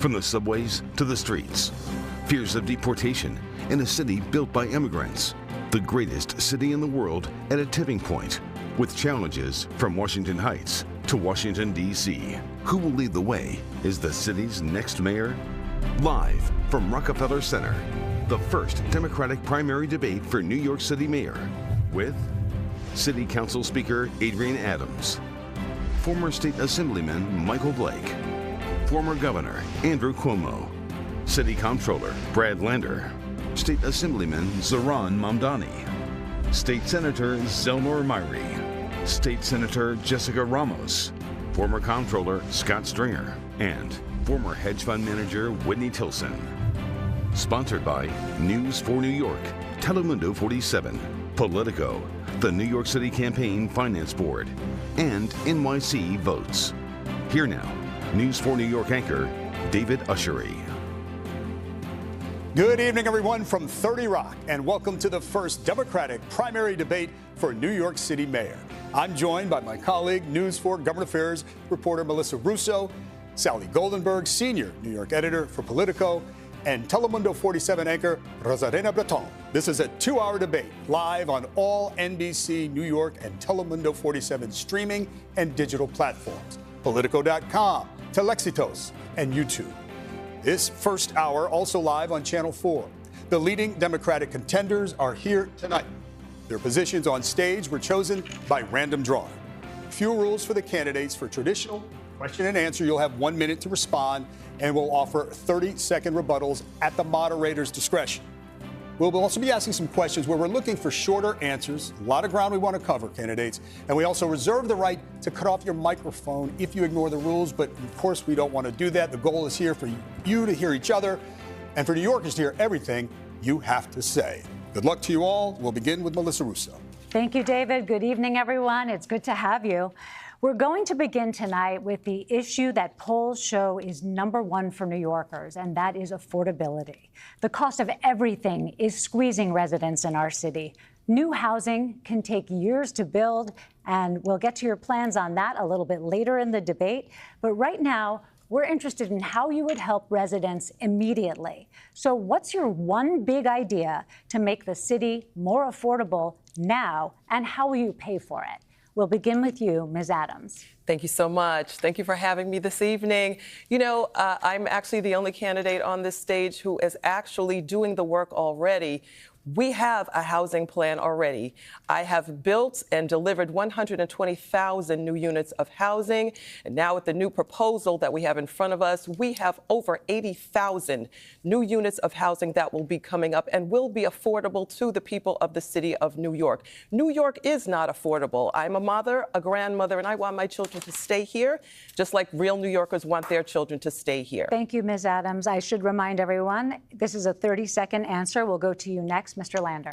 From the subways to the streets, fears of deportation in a city built by immigrants, the greatest city in the world at a tipping point, with challenges from Washington Heights to Washington, D.C. Who will lead the way is the city's next mayor? Live from Rockefeller Center, the first Democratic primary debate for New York City mayor with City Council Speaker Adrienne Adams, former State Assemblyman Michael Blake, former Governor Andrew Cuomo, City Comptroller Brad Lander, State Assemblyman Zohran Mamdani, State Senator Zellnor Myrie, State Senator Jessica Ramos, former Comptroller Scott Stringer, and former hedge fund manager Whitney Tilson. Sponsored by News for New York, Telemundo 47, Politico, the New York City Campaign Finance Board, and NYC Votes. Here now, News for New York anchor David Ushery. Good evening, everyone, from 30 Rock, and welcome to the first Democratic primary debate for New York City mayor. I'm joined by my colleague, News 4 Government Affairs reporter Melissa Russo, Sally Goldenberg, senior New York editor for Politico, and Telemundo 47 anchor Rosarena Breton. This is a 2-hour debate live on all NBC, New York, and Telemundo 47 streaming and digital platforms, Politico.com, Telexitos, and YouTube. This first hour also live on Channel 4. The leading Democratic contenders are here tonight. Their positions on stage were chosen by random drawing. Few rules for the candidates. For traditional question and answer, you'll have 1 minute to respond, and we'll offer 30-second rebuttals at the moderator's discretion. We'll also be asking some questions where we're looking for shorter answers. A lot of ground we want to cover, candidates. And we also reserve the right to cut off your microphone if you ignore the rules. But, of course, we don't want to do that. The goal is here for you to hear each other and for New Yorkers to hear everything you have to say. Good luck to you all. We'll begin with Melissa Russo. Thank you, David. Good evening, everyone. It's good to have you. We're going to begin tonight with the issue that polls show is number one for New Yorkers, and that is affordability. The cost of everything is squeezing residents in our city. New housing can take years to build, and we'll get to your plans on that a little bit later in the debate. But right now, we're interested in how you would help residents immediately. So what's your one big idea to make the city more affordable now, and how will you pay for it? We'll begin with you, Ms. Adams. Thank you so much. Thank you for having me this evening. You know, I'm actually the only candidate on this stage who is actually doing the work already. We have a housing plan already. I have built and delivered 120,000 new units of housing. And now with the new proposal that we have in front of us, we have over 80,000 new units of housing that will be coming up and will be affordable to the people of the city of New York. New York is not affordable. I'm a mother, a grandmother, and I want my children to stay here, just like real New Yorkers want their children to stay here. Thank you, Ms. Adams. I should remind everyone, this is a 30-second answer. We'll go to you next. Mr. Lander.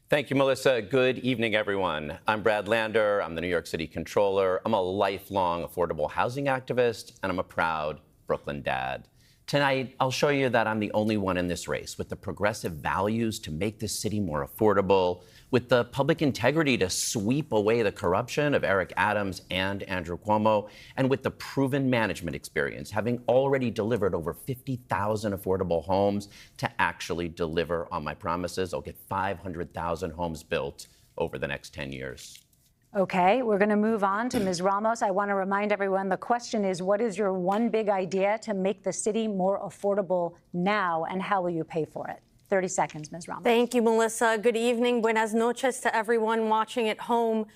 Thank you, Melissa. Good evening, everyone. I'm Brad Lander. I'm the New York City Comptroller. I'm a lifelong affordable housing activist, and I'm a proud Brooklyn dad. Tonight, I'll show you that I'm the only one in this race with the progressive values to make this city more affordable, with the public integrity to sweep away the corruption of Eric Adams and Andrew Cuomo, and with the proven management experience, having already delivered over 50,000 affordable homes to actually deliver on my promises. I'll get 500,000 homes built over the next 10 years. Okay, we're going to move on to Ms. Ramos. I want to remind everyone the question is, what is your one big idea to make the city more affordable now, and how will you pay for it? 30 seconds, Ms. Ramos. Thank you, Melissa. Good evening. Buenas noches to everyone watching at home.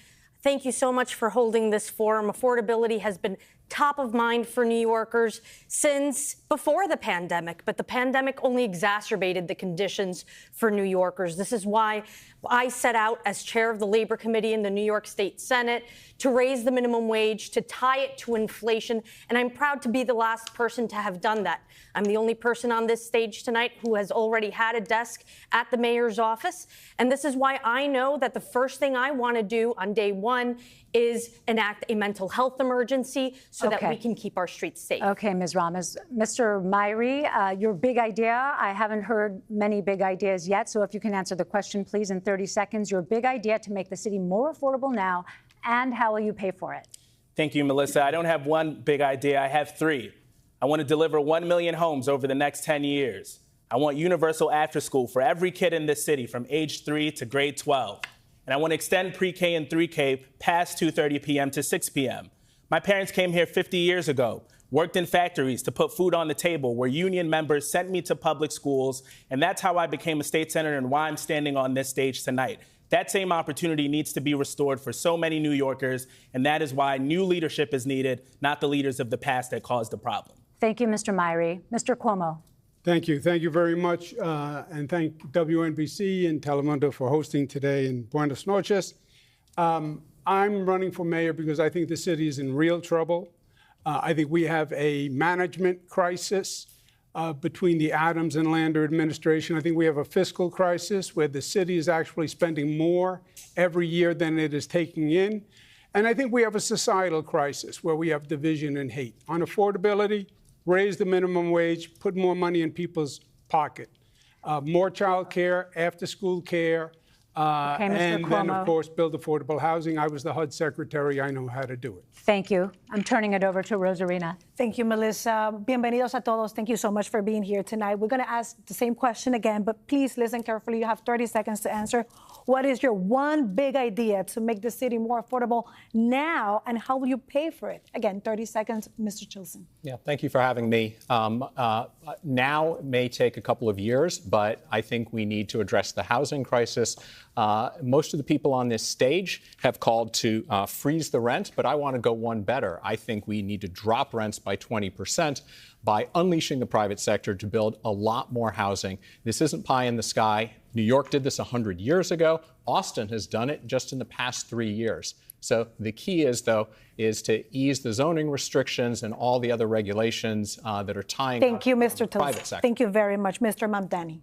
Thank you so much for holding this forum. Affordability has been top of mind for New Yorkers since before the pandemic, but the pandemic only exacerbated the conditions for New Yorkers. This is why I set out as chair of the Labor Committee in the New York State Senate to raise the minimum wage, to tie it to inflation, and I'm proud to be the last person to have done that. I'm the only person on this stage tonight who has already had a desk at the mayor's office, and this is why I know that the first thing I want to do on day one is enact a mental health emergency so that we can keep our streets safe. Okay, Ms. Ramos. Mr. Myrie, your big idea, I haven't heard many big ideas yet, so if you can answer the question, please, in 30 seconds. Your big idea to make the city more affordable now, and how will you pay for it? Thank you, Melissa. I don't have one big idea. I have three. I want to deliver 1 million homes over the next 10 years. I want universal after school for every kid in this city from age 3 to grade 12. And I want to extend pre-K and 3K past 2:30 p.m. to 6 p.m. My parents came here 50 years ago, worked in factories to put food on the table, where union members sent me to public schools, and that's how I became a state senator and why I'm standing on this stage tonight. That same opportunity needs to be restored for so many New Yorkers, and that is why new leadership is needed, not the leaders of the past that caused the problem. Thank you, Mr. Myrie. Mr. Cuomo. Thank you. Thank you very much. And thank WNBC and Telemundo for hosting today in Buenos noches. I'm running for mayor because I think the city is in real trouble. I think we have a management crisis between the Adams and Lander administration. I think we have a fiscal crisis where the city is actually spending more every year than it is taking in. And I think we have a societal crisis where we have division and hate. On affordability, raise the minimum wage, put more money in people's pocket, more child care, after-school care, and then, of course, build affordable housing. I was the HUD secretary. I know how to do it. Thank you. I'm turning it over to Rosarina. Thank you, Melissa. Bienvenidos a todos. Thank you so much for being here tonight. We're going to ask the same question again, but please listen carefully. You have 30 seconds to answer. What is your one big idea to make the city more affordable now, and how will you pay for it? Again, 30 seconds, Mr. Tilson. Yeah, thank you for having me. Now it may take a couple of years, but I think we need to address the housing crisis. Most of the people on this stage have called to freeze the rent, but I want to go one better. I think we need to drop rents by 20% by unleashing the private sector to build a lot more housing. This isn't pie in the sky. New York did this 100 years ago. Austin has done it just in the past 3 years. So the key is, though, is to ease the zoning restrictions and all the other regulations that are tying Thank you, Mr. private Tilson. sector. Thank you very much, Mr. Mamdani.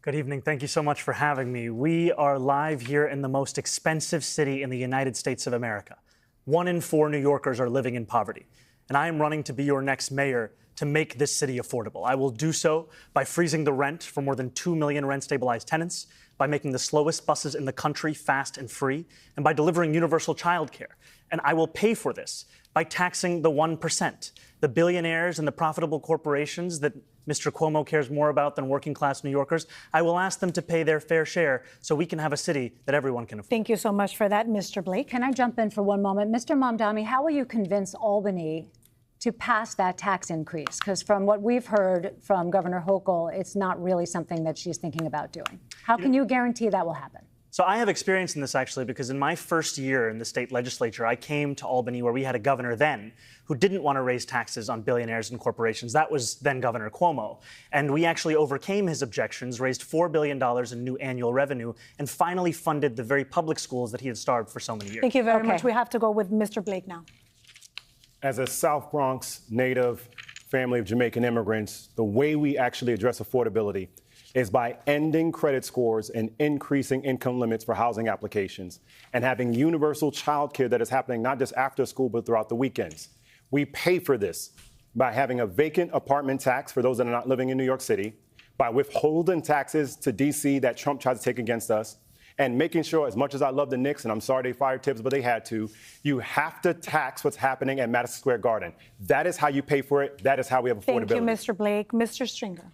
Good evening. Thank you so much for having me. We are live here in the most expensive city in the United States of America. 1 in 4 New Yorkers are living in poverty. And I am running to be your next mayor to make this city affordable. I will do so by freezing the rent for more than 2 million rent-stabilized tenants, by making the slowest buses in the country fast and free, and by delivering universal childcare. And I will pay for this by taxing the 1%, the billionaires and the profitable corporations that Mr. Cuomo cares more about than working-class New Yorkers. I will ask them to pay their fair share so we can have a city that everyone can afford. Thank you so much for that, Mr. Blake. Can I jump in for one moment? Mr. Mamdani, how will you convince Albany to pass that tax increase? Because from what we've heard from Governor Hochul, it's not really something that she's thinking about doing. How can you guarantee that will happen? So I have experience in this, actually, because in my first year in the state legislature, I came to Albany, where we had a governor then who didn't want to raise taxes on billionaires and corporations. That was then Governor Cuomo. And we actually overcame his objections, raised $4 billion in new annual revenue, and finally funded the very public schools that he had starved for so many years. Thank you very much. We have to go with Mr. Blake now. As a South Bronx native family of Jamaican immigrants, the way we actually address affordability is by ending credit scores and increasing income limits for housing applications and having universal child care that is happening not just after school, but throughout the weekends. We pay for this by having a vacant apartment tax for those that are not living in New York City, by withholding taxes to D.C. that Trump tried to take against us, and making sure, as much as I love the Knicks, and I'm sorry they fired Tibbs, but they had to, you have to tax what's happening at Madison Square Garden. That is how you pay for it. That is how we have affordability. Thank you, Mr. Blake. Mr. Stringer.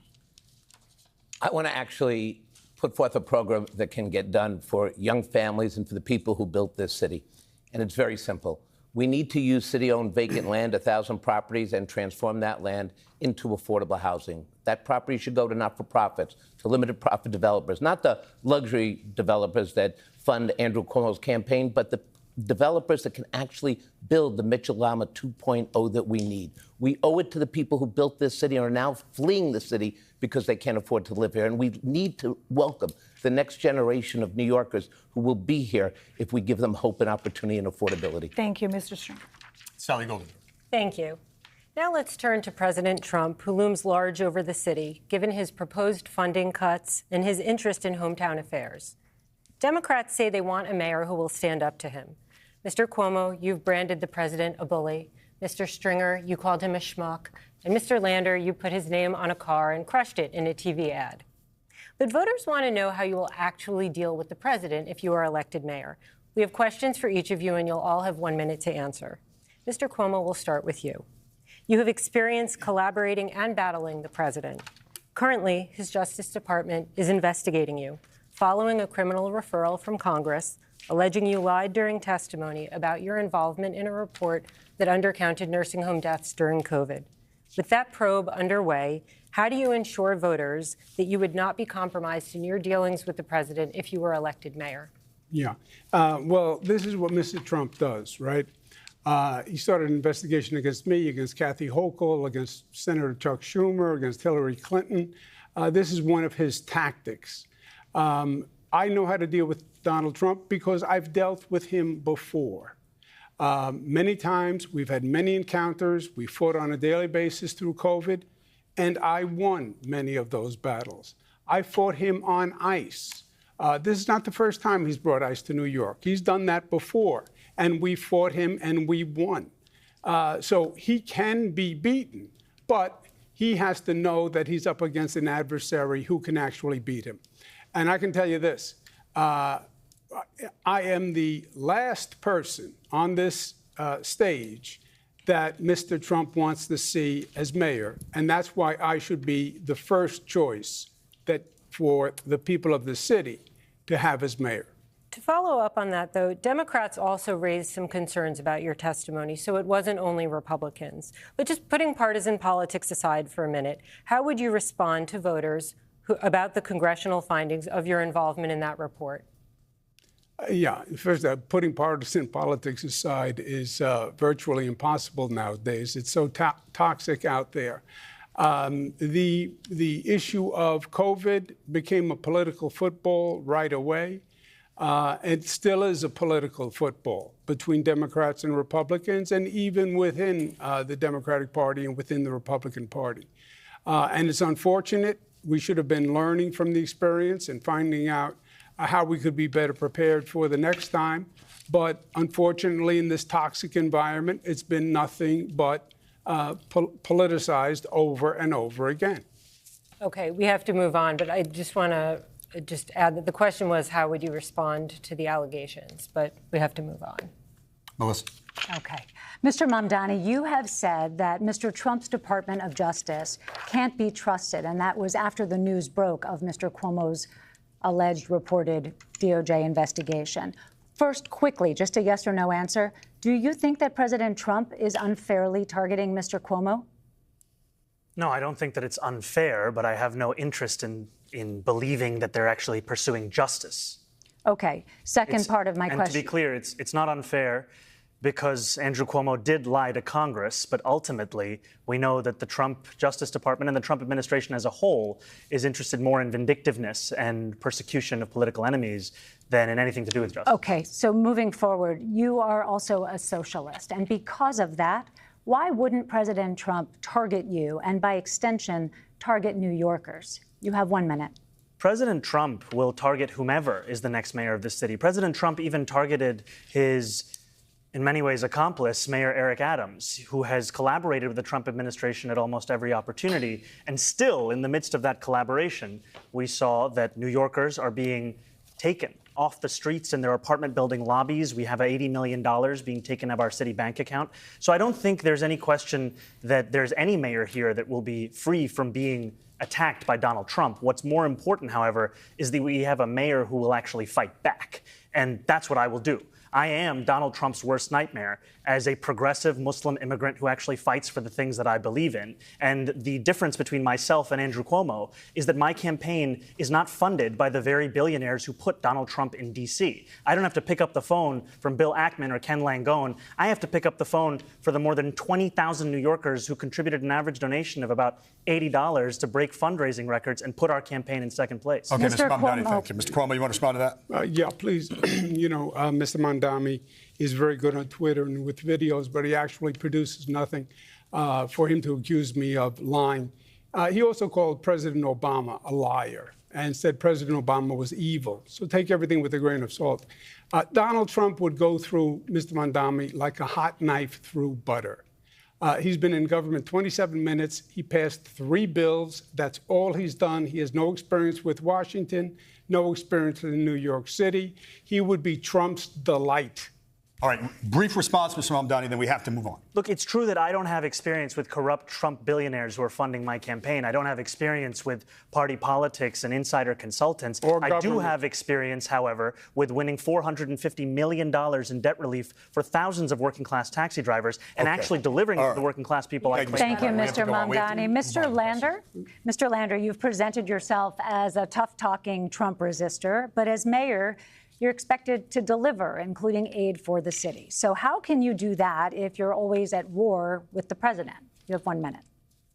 I want to actually put forth a program that can get done for young families and for the people who built this city. And it's very simple. We need to use city-owned vacant land, 1,000 properties, and transform that land into affordable housing. That property should go to not-for-profits, to limited profit developers, not the luxury developers that fund Andrew Cuomo's campaign, but the developers that can actually build the Mitchell-Lama 2.0 that we need. We owe it to the people who built this city and are now fleeing the city because they can't afford to live here. And we need to welcome the next generation of New Yorkers who will be here if we give them hope and opportunity and affordability. Thank you, Mr. Stringer. Sally Golden. Thank you. Now let's turn to President Trump, who looms large over the city, given his proposed funding cuts and his interest in hometown affairs. Democrats say they want a mayor who will stand up to him. Mr. Cuomo, you've branded the president a bully. Mr. Stringer, you called him a schmuck. And Mr. Lander, you put his name on a car and crushed it in a TV ad. But voters want to know how you will actually deal with the president if you are elected mayor. We have questions for each of you, and you'll all have 1 minute to answer. Mr. Cuomo, we'll start with you. You have experience collaborating and battling the president. Currently, his Justice Department is investigating you, following a criminal referral from Congress alleging you lied during testimony about your involvement in a report that undercounted nursing home deaths during COVID. With that probe underway, how do you ensure voters that you would not be compromised in your dealings with the president if you were elected mayor? Yeah. Well, this is what Mr. Trump does, right? He started an investigation against me, against Kathy Hochul, against Senator Chuck Schumer, against Hillary Clinton. This is one of his tactics. I know how to deal with Donald Trump because I've dealt with him before. Many times, we've had many encounters. We fought on a daily basis through COVID, and I won many of those battles. I fought him on ice. This is not the first time he's brought ice to New York. He's done that before, and we fought him and we won. So he can be beaten, but he has to know that he's up against an adversary who can actually beat him. And I can tell you this, I am the last person on this stage that Mr. Trump wants to see as mayor, and that's why I should be the first choice that for the people of the city to have as mayor. To follow up on that, though, Democrats also raised some concerns about your testimony, so it wasn't only Republicans. But just putting partisan politics aside for a minute, how would you respond to voters about the congressional findings of your involvement in that report? Yeah, first, putting partisan politics aside is virtually impossible nowadays. It's so toxic out there. The issue of COVID became a political football right away. It still is a political football between Democrats and Republicans, and even within the Democratic Party and within the Republican Party. And it's unfortunate. We should have been learning from the experience and finding out how we could be better prepared for the next time. But unfortunately, in this toxic environment, it's been nothing but politicized over and over again. Okay, we have to move on, but I just want to add that the question was, how would you respond to the allegations? But we have to move on. Melissa. Okay. Mr. Mamdani, you have said that Mr. Trump's Department of Justice can't be trusted, and that was after the news broke of Mr. Cuomo's alleged reported DOJ investigation. First, quickly, just a yes or no answer. Do you think that President Trump is unfairly targeting Mr. Cuomo? No, I don't think that it's unfair, but I have no interest in believing that they're actually pursuing justice. Okay. Second part of my question. And to be clear, it's not unfair because Andrew Cuomo did lie to Congress, but ultimately we know that the Trump Justice Department and the Trump administration as a whole is interested more in vindictiveness and persecution of political enemies than in anything to do with justice. Okay, so moving forward, you are also a socialist, and because of that, why wouldn't President Trump target you and, by extension, target New Yorkers? You have 1 minute. President Trump will target whomever is the next mayor of the city. President Trump even targeted his, in many ways, accomplice, Mayor Eric Adams, who has collaborated with the Trump administration at almost every opportunity. And still, in the midst of that collaboration, we saw that New Yorkers are being taken off the streets in their apartment building lobbies. We have $80 million being taken out of our city bank account. So I don't think there's any question that there's any mayor here that will be free from being attacked by Donald Trump. What's more important, however, is that we have a mayor who will actually fight back. And that's what I will do. I am Donald Trump's worst nightmare as a progressive Muslim immigrant who actually fights for the things that I believe in. And the difference between myself and Andrew Cuomo is that my campaign is not funded by the very billionaires who put Donald Trump in D.C. I don't have to pick up the phone from Bill Ackman or Ken Langone. I have to pick up the phone for the more than 20,000 New Yorkers who contributed an average donation of about $80 to break fundraising records and put our campaign in second place. Okay, Mr. Mamdani, thank you. Mr. Cuomo, you want to respond to that? Yeah, please. Mr. Mamdani is very good on Twitter and with videos, but he actually produces nothing for him to accuse me of lying. He also called President Obama a liar and said President Obama was evil. So take everything with a grain of salt. Donald Trump would go through Mr. Mamdani like a hot knife through butter. He's been in government 27 minutes. He passed 3 bills. That's all he's done. He has no experience with Washington, no experience in New York City. He would be Trump's delight All right, brief response, Mr. Mamdani, then we have to move on. Look, it's true that I don't have experience with corrupt Trump billionaires who are funding my campaign. I don't have experience with party politics and insider consultants. I do have experience, however, with winning $450 million in debt relief for thousands of working-class taxi drivers and actually delivering it to the working-class people. Thank you, Mr. Mamdani. Mr. Lander, you've presented yourself as a tough-talking Trump resistor, but as mayor, you're expected to deliver, including aid for the city. So how can you do that if you're always at war with the president? You have 1 minute.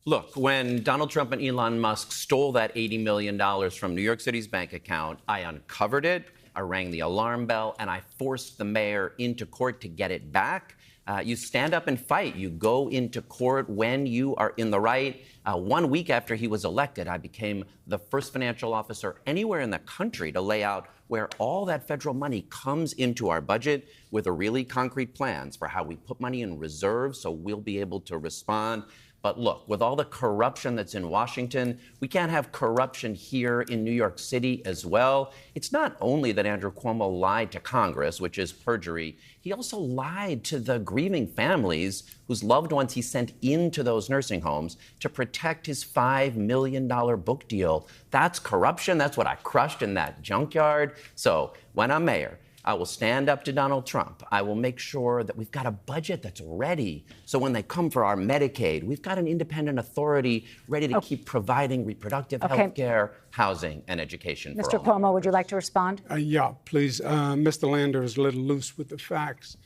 Look, when Donald Trump and Elon Musk stole that $80 million from New York City's bank account, I uncovered it, I rang the alarm bell, and I forced the mayor into court to get it back. You stand up and fight. You go into court when you are in the right. 1 week after he was elected, I became the first financial officer anywhere in the country to lay out where all that federal money comes into our budget with a really concrete plans for how we put money in reserve so we'll be able to respond. But look, with all the corruption that's in Washington, we can't have corruption here in New York City as well. It's not only that Andrew Cuomo lied to Congress, which is perjury, he also lied to the grieving families whose loved ones he sent into those nursing homes to protect his $5 million book deal. That's corruption. That's what I crushed in that junkyard. So when I'm mayor, I will stand up to Donald Trump. I will make sure that we've got a budget that's ready. So when they come for our Medicaid, we've got an independent authority ready to keep providing reproductive health care, housing, and education for all. Mr. Cuomo, would you like to respond? Yeah, please. Mr. Lander is a little loose with the facts.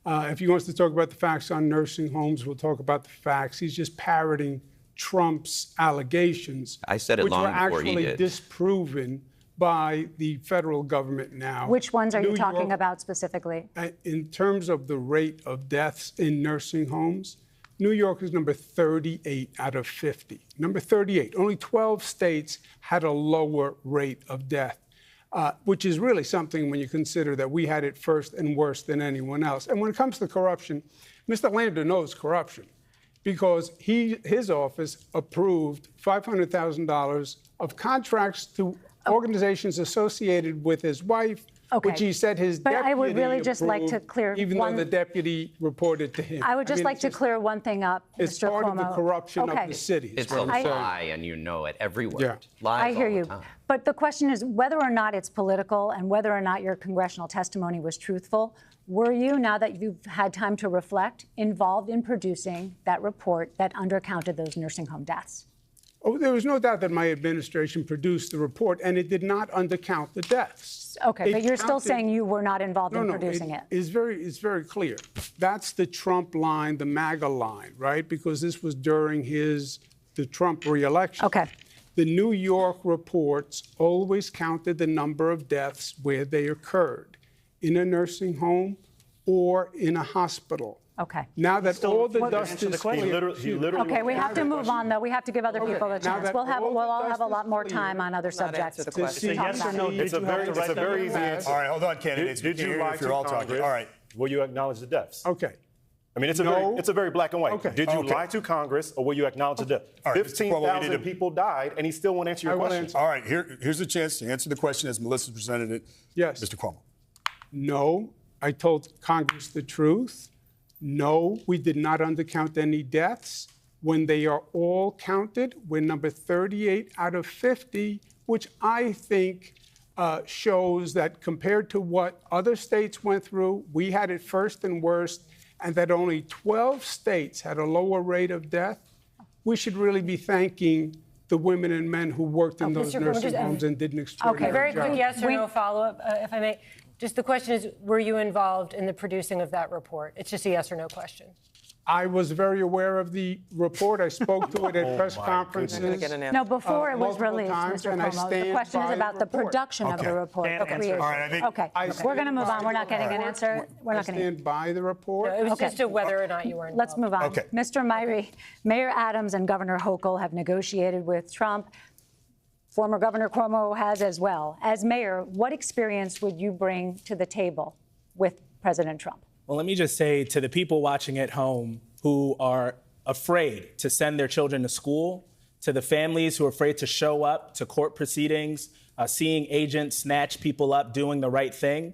If he wants to talk about the facts on nursing homes, we'll talk about the facts. He's just parroting Trump's allegations. I said it long before he did. Which were actually disproven by the federal government now. Which ones are you talking about specifically? In terms of the rate of deaths in nursing homes, New York is number 38 out of 50. Number 38. Only 12 states had a lower rate of death, which is really something when you consider that we had it first and worse than anyone else. And when it comes to corruption, Mr. Lander knows corruption because his office approved $500,000 of contracts to organizations associated with his wife, which he said his deputy I would really just like to clear even though the deputy reported to him. I would just like to clear one thing up, Mr. Cuomo. It's part of the corruption of the city. It's a lie, and you know it every word. Yeah. Lies I hear all the you. time. But the question is whether or not it's political and whether or not your congressional testimony was truthful. Were you, now that you've had time to reflect, involved in producing that report that undercounted those nursing home deaths? Oh, there was no doubt that my administration produced the report, and it did not undercount the deaths. Okay, but you're still saying you were not involved in producing it. It's very clear. That's the Trump line, the MAGA line, right? Because this was during the Trump reelection. Okay. The New York reports always counted the number of deaths where they occurred, in a nursing home or in a hospital. Okay. Now that all the dust is clear. Okay, we have to move on, though. We have to give other people a chance. We'll all have a lot more time on other subjects. Yes or no? It's a very easy answer. All right, hold on, candidates. Did you lie to Congress? All right. Will you acknowledge the deaths? Okay. I mean, it's a very black and white. Okay. Did you lie to Congress, or will you acknowledge the death? All right, 15,000 people died, and he still won't answer your question. All right, here's a chance to answer the question as Melissa presented it. Yes. Mr. Cuomo. No, I told Congress the truth. No, we did not undercount any deaths. When they are all counted, we're number 38 out of 50, which I think shows that compared to what other states went through, we had it first and worst, and that only 12 states had a lower rate of death. We should really be thanking the women and men who worked in those nursing homes and did an extraordinary job. Very quick yes or no follow-up, if I may. Just the question is, were you involved in the producing of that report? It's just a yes or no question. I was very aware of the report. I spoke to it at press conferences. No, before it was released, Mr. Cuomo. The question is about the production of the report. Okay. All right, okay. We're going to move on. We're not getting an answer. We're not going to stand by the report. No, it was just a whether or not you were involved. Let's move on. Okay. Mr. Myrie, Mayor Adams and Governor Hochul have negotiated with Trump. Former Governor Cuomo has as well. As mayor, what experience would you bring to the table with President Trump? Well, let me just say to the people watching at home who are afraid to send their children to school, to the families who are afraid to show up to court proceedings, seeing agents snatch people up doing the right thing,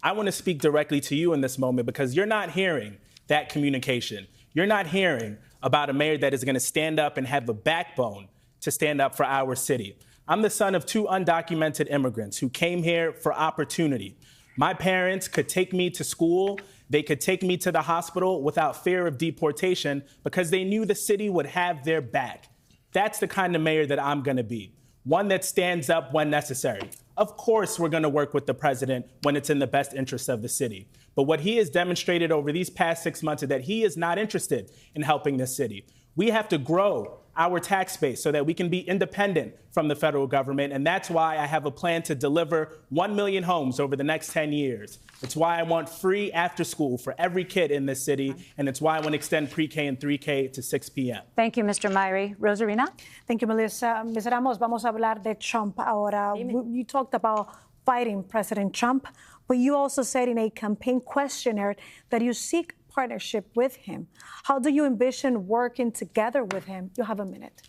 I want to speak directly to you in this moment because you're not hearing that communication. You're not hearing about a mayor that is going to stand up and have the backbone to stand up for our city. I'm the son of 2 undocumented immigrants who came here for opportunity. My parents could take me to school. They could take me to the hospital without fear of deportation because they knew the city would have their back. That's the kind of mayor that I'm going to be, one that stands up when necessary. Of course, we're going to work with the president when it's in the best interest of the city. But what he has demonstrated over these past 6 months is that he is not interested in helping the city. We have to grow our tax base so that we can be independent from the federal government. And that's why I have a plan to deliver 1 million homes over the next 10 years. It's why I want free after school for every kid in this city. And it's why I want to extend pre-K and 3K to 6 p.m. Thank you, Mr. Myrie. Rosarina? Thank you, Melissa. Ms. Ramos, vamos a hablar de Trump ahora. You talked about fighting President Trump, but you also said in a campaign questionnaire that you seek partnership with him. How do you envision working together with him? You have a minute.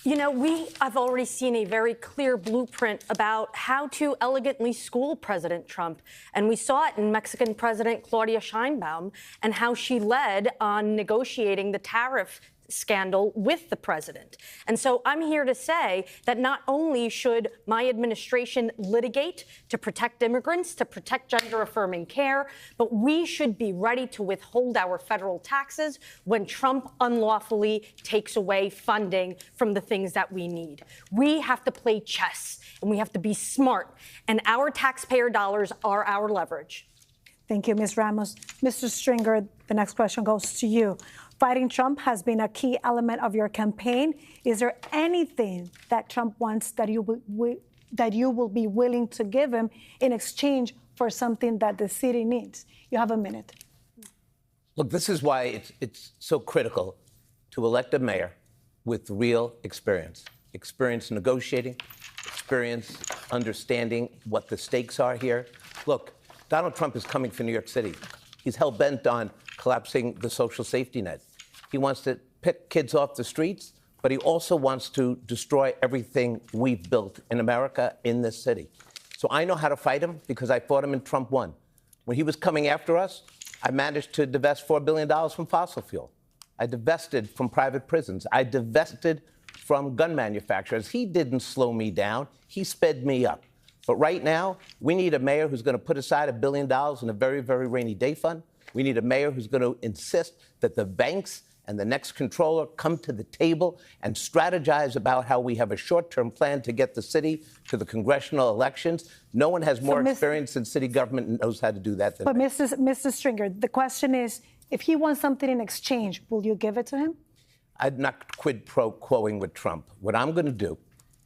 You know, I've already seen a very clear blueprint about how to elegantly school President Trump. And we saw it in Mexican President Claudia Sheinbaum and how she led on negotiating the tariff scandal with the president. And so I'm here to say that not only should my administration litigate to protect immigrants, to protect gender-affirming care, but we should be ready to withhold our federal taxes when Trump unlawfully takes away funding from the things that we need. We have to play chess, and we have to be smart, and our taxpayer dollars are our leverage. Thank you, Ms. Ramos. Mr. Stringer, the next question goes to you. Fighting Trump has been a key element of your campaign. Is there anything that Trump wants that you will be willing to give him in exchange for something that the city needs? You have a minute. Look, this is why it's so critical to elect a mayor with real experience negotiating, experience understanding what the stakes are here. Look, Donald Trump is coming for New York City. He's hell-bent on collapsing the social safety net. He wants to pick kids off the streets, but he also wants to destroy everything we've built in America, in this city. So I know how to fight him because I fought him in Trump 1. When he was coming after us, I managed to divest $4 billion from fossil fuel. I divested from private prisons. I divested from gun manufacturers. He didn't slow me down. He sped me up. But right now, we need a mayor who's going to put aside $1 billion in a very, very rainy day fund. We need a mayor who's going to insist that the banks and the next controller come to the table and strategize about how we have a short-term plan to get the city to the congressional elections. No one has more experience in city government and knows how to do that than me. But Mr. Stringer, the question is, if he wants something in exchange, will you give it to him? I'm not quid pro quoing with Trump. What I'm going to do,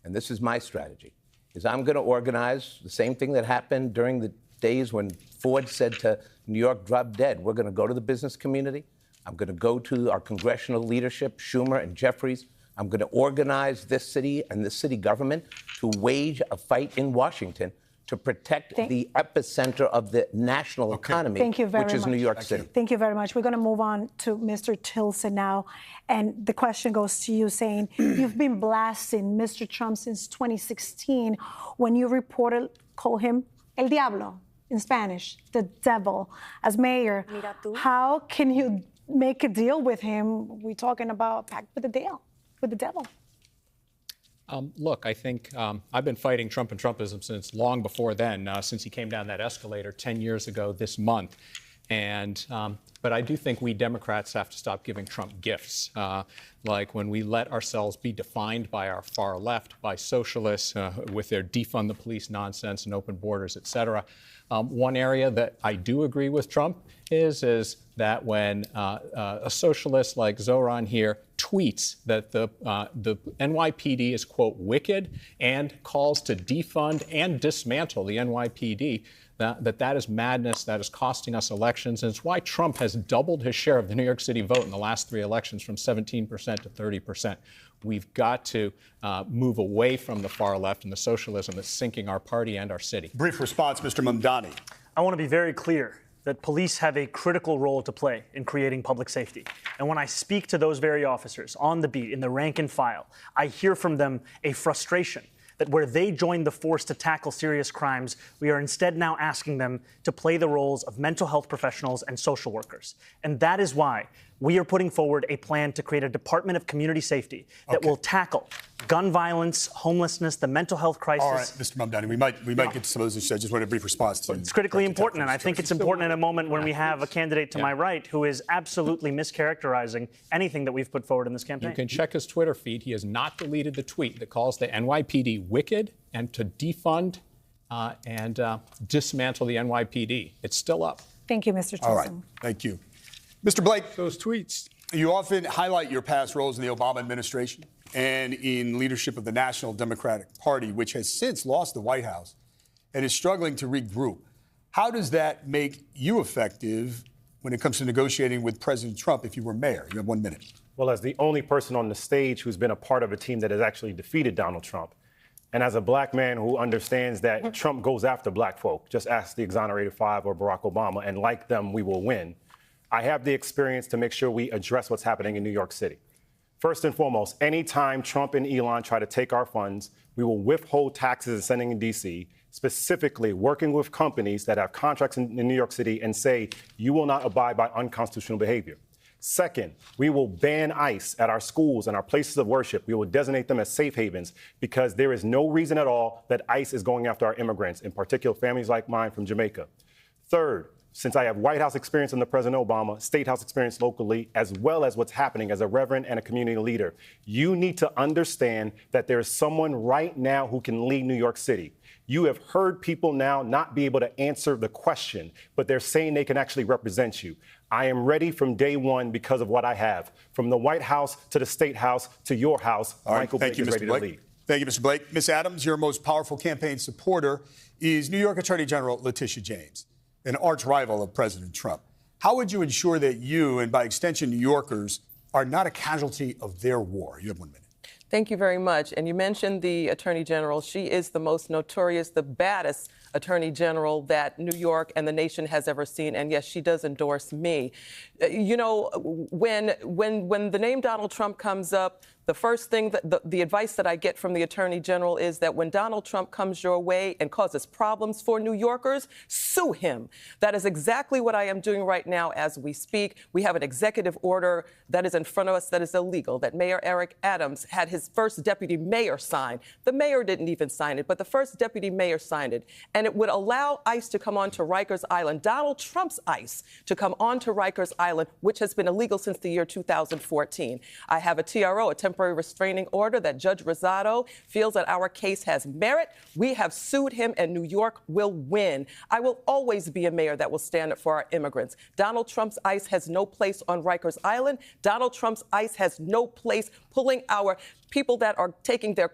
and this is my strategy, is I'm going to organize the same thing that happened during the days when Ford said to New York, drop dead. We're going to go to the business community. I'm going to go to our congressional leadership, Schumer and Jeffries. I'm going to organize this city and the city government to wage a fight in Washington to protect the epicenter of the national economy, which is New York City. Thank you very much. We're going to move on to Mr. Tilson now. And the question goes to you, saying you've been blasting Mr. Trump since 2016 when you reported, call him El Diablo in Spanish, the devil, as mayor. How can you make a deal with him? We're talking about pact with the devil. Look, I think I've been fighting Trump and Trumpism since long before then, since he came down that escalator 10 years ago this month. And but I do think we Democrats have to stop giving Trump gifts, like when we let ourselves be defined by our far left, by socialists with their defund the police nonsense and open borders, et cetera. One area that I do agree with Trump is that when a socialist like Zohran here tweets that the NYPD is, quote, wicked and calls to defund and dismantle the NYPD, that is madness, that is costing us elections. And it's why Trump has doubled his share of the New York City vote in the last 3 elections from 17% to 30%. We've got to move away from the far left and the socialism that's sinking our party and our city. Brief response, Mr. Mamdani. I want to be very clear that police have a critical role to play in creating public safety. And when I speak to those very officers on the beat, in the rank and file, I hear from them a frustration that where they joined the force to tackle serious crimes, we are instead now asking them to play the roles of mental health professionals and social workers. And that is why we are putting forward a plan to create a Department of Community Safety that will tackle gun violence, homelessness, the mental health crisis. All right, Mr. Mamdani, we might get to some of those issues. I just wanted a brief response to It's critically important, and I think it's important in a moment when we have a candidate to my right who is absolutely mischaracterizing anything that we've put forward in this campaign. You can check his Twitter feed. He has not deleted the tweet that calls the NYPD wicked and to defund and dismantle the NYPD. It's still up. Thank you, Mr. Tilson. All right, thank you. Mr. Blake, those tweets. You often highlight your past roles in the Obama administration and in leadership of the National Democratic Party, which has since lost the White House and is struggling to regroup. How does that make you effective when it comes to negotiating with President Trump if you were mayor? You have 1 minute. Well, as the only person on the stage who's been a part of a team that has actually defeated Donald Trump, and as a black man who understands that Trump goes after black folk, just ask the Exonerated Five or Barack Obama, and like them, we will win. I have the experience to make sure we address what's happening in New York City. First and foremost, anytime Trump and Elon try to take our funds, we will withhold taxes and sending in D.C., specifically working with companies that have contracts in New York City and say, you will not abide by unconstitutional behavior. Second, we will ban ICE at our schools and our places of worship. We will designate them as safe havens because there is no reason at all that ICE is going after our immigrants, in particular families like mine from Jamaica. Third, since I have White House experience under President Obama, State House experience locally, as well as what's happening as a reverend and a community leader, you need to understand that there is someone right now who can lead New York City. You have heard people now not be able to answer the question, but they're saying they can actually represent you. I am ready from day one because of what I have. From the White House to the State House to your house, Michael Blake is ready to lead. Thank you, Mr. Blake. Ms. Adams, your most powerful campaign supporter is New York Attorney General Letitia James, an arch rival of President Trump. How would you ensure that you, and by extension New Yorkers, are not a casualty of their war? You have 1 minute. Thank you very much. And you mentioned the Attorney General. She is the most notorious, the baddest Attorney General that New York and the nation has ever seen. And yes, she does endorse me. You know, when the name Donald Trump comes up, the first thing, the advice that I get from the Attorney General is that when Donald Trump comes your way and causes problems for New Yorkers, sue him. That is exactly what I am doing right now as we speak. We have an executive order that is in front of us that is illegal, that Mayor Adrienne Adams had his first deputy mayor sign. The mayor didn't even sign it, but the first deputy mayor signed it. And it would allow ICE to come onto Rikers Island, Donald Trump's ICE, to come onto Rikers Island, which has been illegal since the year 2014. I have a TRO, a temporary restraining order, that Judge Rosado feels that our case has merit. We have sued him, and New York will win. I will always be a mayor that will stand up for our immigrants. Donald Trump's ICE has no place on Rikers Island. Donald Trump's ICE has no place pulling our people that are taking their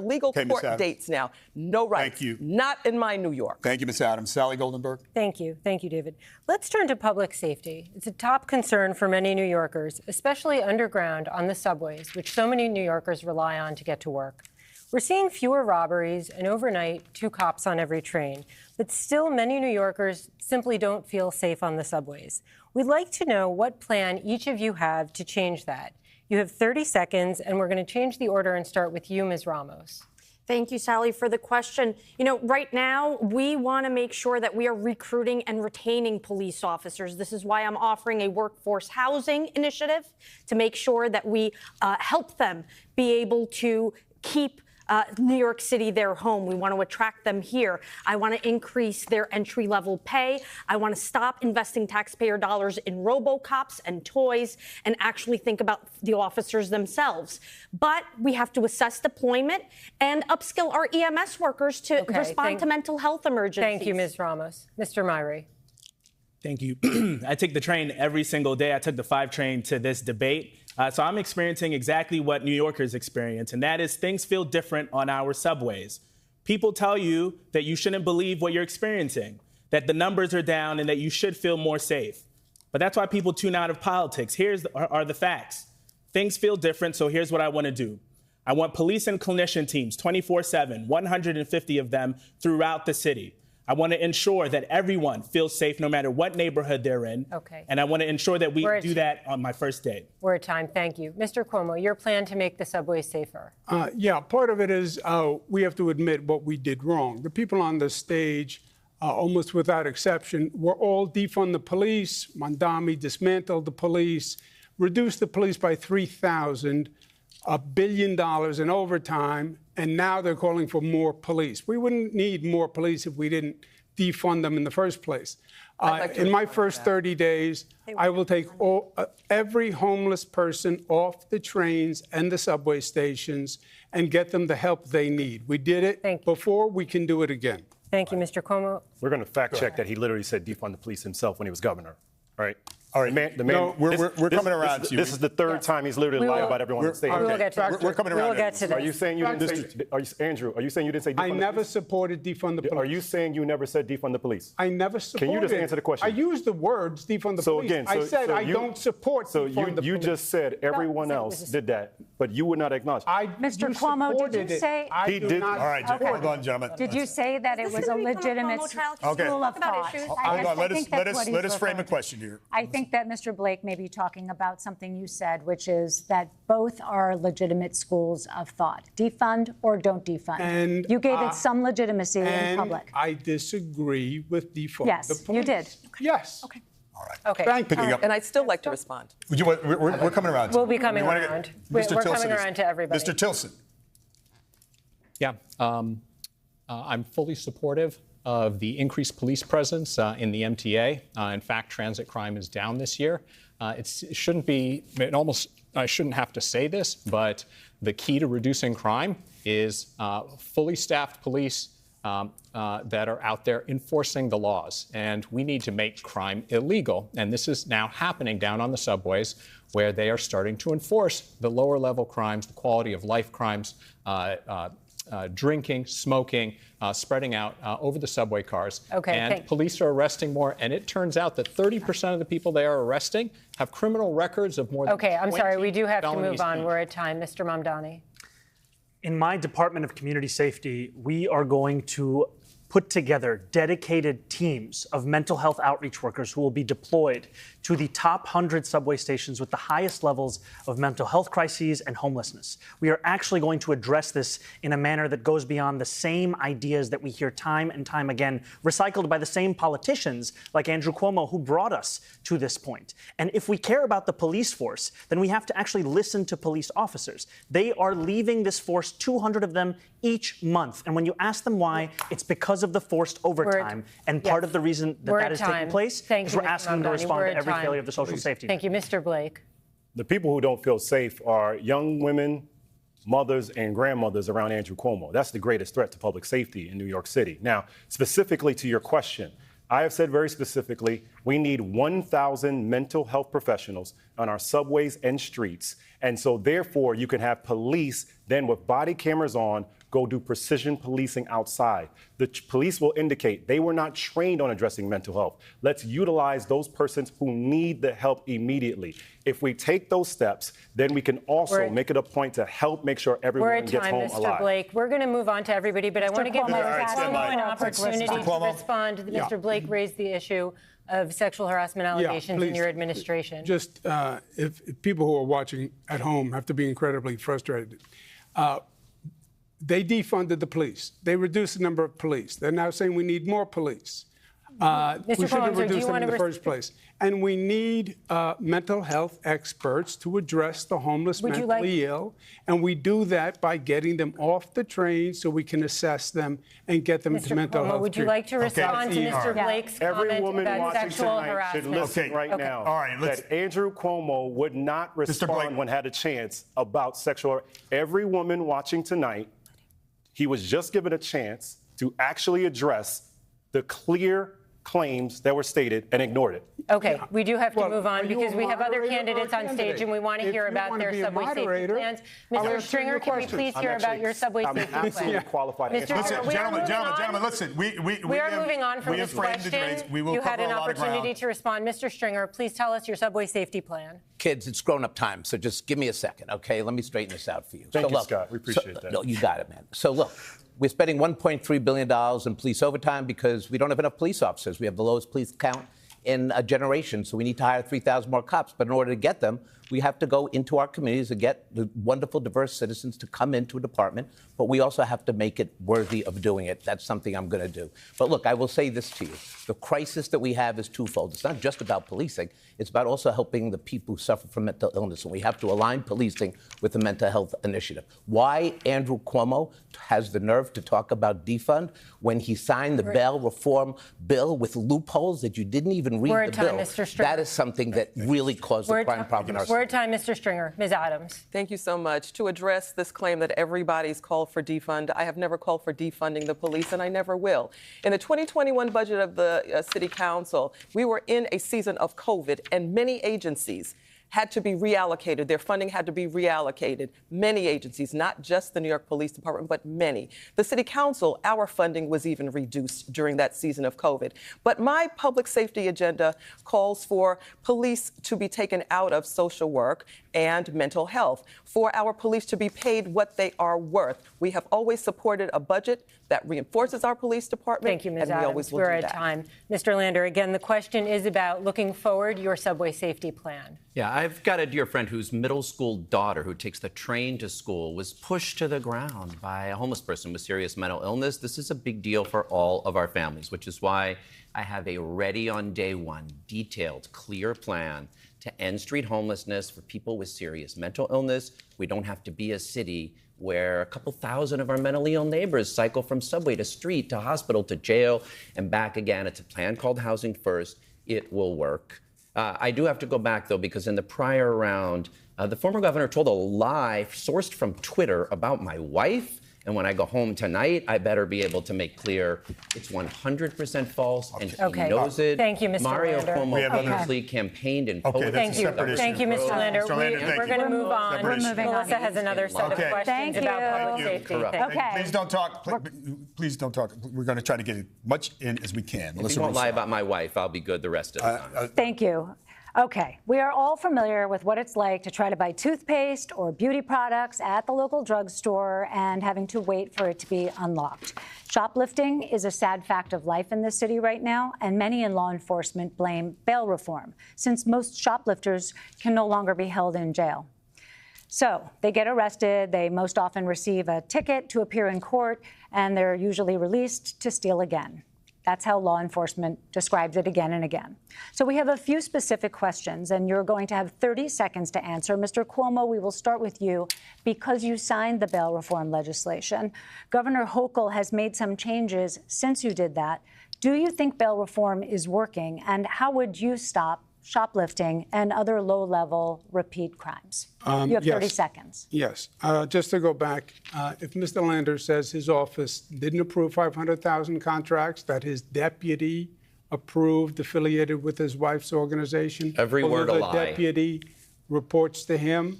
legal court dates now. No rights. Thank you. Not in my New York. Thank you, Ms. Adams. Sally Goldenberg. Thank you. Thank you, David. Let's turn to public safety. It's a top concern for many New Yorkers, especially underground on the subways, which so many New Yorkers rely on to get to work. We're seeing fewer robberies and overnight 2 cops on every train, but still many New Yorkers simply don't feel safe on the subways. We'd like to know what plan each of you have to change that. You have 30 seconds, and we're going to change the order and start with you, Ms. Ramos. Thank you, Sally, for the question. You know, right now, we want to make sure that we are recruiting and retaining police officers. This is why I'm offering a workforce housing initiative to make sure that we help them be able to keep New York City their home. We want to attract them here. I want to increase their entry-level pay. I want to stop investing taxpayer dollars in RoboCops and toys and actually think about the officers themselves. But we have to assess deployment and upskill our EMS workers to respond to mental health emergencies. Thank you, Ms. Ramos. Mr. Myrie. Thank you. I take the train every single day. I took the 5 train to this debate. So I'm experiencing exactly what New Yorkers experience, and that is things feel different on our subways. People tell you that you shouldn't believe what you're experiencing, that the numbers are down and that you should feel more safe. But that's why people tune out of politics. Here are the facts. Things feel different, so here's what I want to do. I want police and clinician teams 24/7, 150 of them throughout the city. I want to ensure that everyone feels safe no matter what neighborhood they're in. Okay. And I want to ensure that we do that on my first day. We're at time. Thank you. Mr. Cuomo, your plan to make the subway safer. Yeah, part of it is we have to admit what we did wrong. The people on the stage, almost without exception, were all defund the police. Mamdani dismantled the police, reduced the police by 3,000, $1 billion in overtime, and now they're calling for more police. We wouldn't need more police if we didn't defund them in the first place. In my first 30 days, I will take every homeless person off the trains and the subway stations and get them the help they need. We did it before, we can do it again. Thank you, Mr. Cuomo. We're going to fact check that he literally said defund the police himself when he was governor. All right. All right. We're coming around to you. This is the third time he's literally lied about everyone on stage. We'll get to that. We're coming around. We'll get to this. Are you saying you didn't say, Andrew, are you saying you didn't say defund the police? I never supported defund the police. Are you saying you never said defund the police? I never supported. Can you just answer the question? I used the words defund the police. Again, I said I don't support defund the police. So you just said everyone else did that, but you would not acknowledge. Mr. Cuomo, did you say? He did. All right, hold on, gentlemen. Did you say that it was a legitimate school of thought? Hold on, let us frame a question here. I think that Mr. Blake may be talking about something you said, which is that both are legitimate schools of thought. Defund or don't defund. And you gave it some legitimacy in public. I disagree with defund. Yes, you did. Yes. Okay. All right. Okay. Thank you. And I'd still like to respond. We're coming around. We'll be coming around. We're coming around to everybody. Mr. Tilson. Yeah, I'm fully supportive of the increased police presence in the MTA. In fact, transit crime is down this year. It shouldn't be, I shouldn't have to say this, but the key to reducing crime is fully staffed police that are out there enforcing the laws. And we need to make crime illegal. And this is now happening down on the subways where they are starting to enforce the lower level crimes, the quality of life crimes, drinking, smoking, spreading out over the subway cars. And police are arresting more. And it turns out that 30% of the people they are arresting have criminal records of more than 20 I'm sorry, we do have to move felonies on. each. We're at time. Mr. Mamdani. In my Department of Community Safety, we are going to put together dedicated teams of mental health outreach workers who will be deployed to the top 100 subway stations with the highest levels of mental health crises and homelessness. We are actually going to address this in a manner that goes beyond the same ideas that we hear time and time again, recycled by the same politicians like Andrew Cuomo, who brought us to this point. And if we care about the police force, then we have to actually listen to police officers. They are leaving this force, 200 of them each month. And when you ask them why, it's because of the forced overtime. And part of the reason that is taking place is we're asking them to respond to every failure of the social safety net. Thank you, Mr. Blake. The people who don't feel safe are young women, mothers, and grandmothers around Andrew Cuomo. That's the greatest threat to public safety in New York City. Now, specifically to your question, I have said very specifically, we need 1,000 mental health professionals on our subways and streets. And so therefore, you can have police then with body cameras on go do precision policing outside. The police will indicate they were not trained on addressing mental health. Let's utilize those persons who need the help immediately. If we take those steps, then we can also make it a point to help make sure everyone gets home alive. We're at time, Mr. Blake. We're going to move on to everybody, but I want to give Mr. Cuomo an opportunity to respond. Mr. Blake raised the issue of sexual harassment allegations in your administration. Just if people who are watching at home have to be incredibly frustrated. They defunded the police. They reduced the number of police. They're now saying we need more police. We should have reduced them in the first place. And we need mental health experts to address the homeless, mentally ill. And we do that by getting them off the train so we can assess them and get them to mental health. Would you like to respond to Mr. Blake's comment about sexual harassment? Should listen right now that Andrew Cuomo would not respond when had a chance about sexual. Every woman watching tonight, he was just given a chance to actually address the clear claims that were stated and ignored it. Okay, we do have to move on because we have other candidates on stage and we want to hear about their subway safety plans. Mr. Stringer, can we please hear about your subway safety plan? I'm absolutely qualified to answer. Gentlemen, listen. We are moving on from this question. You had an opportunity to respond. Mr. Stringer, please tell us your subway safety plan. Kids, it's grown-up time, so just give me a second, okay? Let me straighten this out for you. Thank you, Scott. We appreciate that. No, you got it, man. So look, We're spending $1.3 billion in police overtime because we don't have enough police officers. We have the lowest police count in a generation, so we need to hire 3,000 more cops. But in order to get them, we have to go into our communities and get the wonderful, diverse citizens to come into a department, but we also have to make it worthy of doing it. That's something I'm going to do. But look, I will say this to you. The crisis that we have is twofold. It's not just about policing. It's about also helping the people who suffer from mental illness, and we have to align policing with the mental health initiative. Why Andrew Cuomo has the nerve to talk about defund when he signed the bail reform bill with loopholes that you didn't even read the bill? Mr. Stringer. That is something that really caused the crime problem in our city. We're at time, Mr. Stringer. Ms. Adams. Thank you so much. To address this claim that everybody's called for defund, I have never called for defunding the police, and I never will. In the 2021 budget of the City Council, we were in a season of COVID, and many agencies had to be reallocated. Their funding had to be reallocated. Many agencies, not just the New York Police Department, but many. The City Council, our funding was even reduced during that season of COVID. But my public safety agenda calls for police to be taken out of social work and mental health, for our police to be paid what they are worth. We have always supported a budget that reinforces our police department. Thank you, Ms. and Adams. we always will We're do at that. time. Mr. Lander, again, the question is about looking forward, your subway safety plan. Yeah, I've got a dear friend whose middle school daughter, who takes the train to school, was pushed to the ground by a homeless person with serious mental illness. This is a big deal for all of our families, which is why I have a ready on day one, detailed, clear plan to end street homelessness for people with serious mental illness. We don't have to be a city where a couple thousand of our mentally ill neighbors cycle from subway to street to hospital to jail and back again. It's a plan called Housing First. It will work. I do have to go back, though, because in the prior round, the former governor told a lie sourced from Twitter about my wife. And when I go home tonight, I better be able to make clear it's 100% false, and he knows it. Thank you, Mr. Mario Lander. Cuomo previously campaigned in public. Thank you. Thank you, Mr. Lander. We're going to move on. Melissa has another set of questions about public safety. Okay. Please don't talk. Please don't talk. We're going to try to get as much in as we can. If you won't lie about my wife, I'll be good the rest of the time. Thank you. Okay, we are all familiar with what it's like to try to buy toothpaste or beauty products at the local drugstore and having to wait for it to be unlocked. Shoplifting is a sad fact of life in this city right now, and many in law enforcement blame bail reform, since most shoplifters can no longer be held in jail. So they get arrested, they most often receive a ticket to appear in court, and they're usually released to steal again. That's how law enforcement describes it again and again. So we have a few specific questions, and you're going to have 30 seconds to answer. Mr. Cuomo, we will start with you because you signed the bail reform legislation. Governor Hochul has made some changes since you did that. Do you think bail reform is working, and how would you stop shoplifting and other low-level repeat crimes? You have 30 seconds. Yes. Just to go back, if Mr. Lander says his office didn't approve 500,000 contracts, that his deputy approved affiliated with his wife's organization. Every word a lie. The deputy reports to him.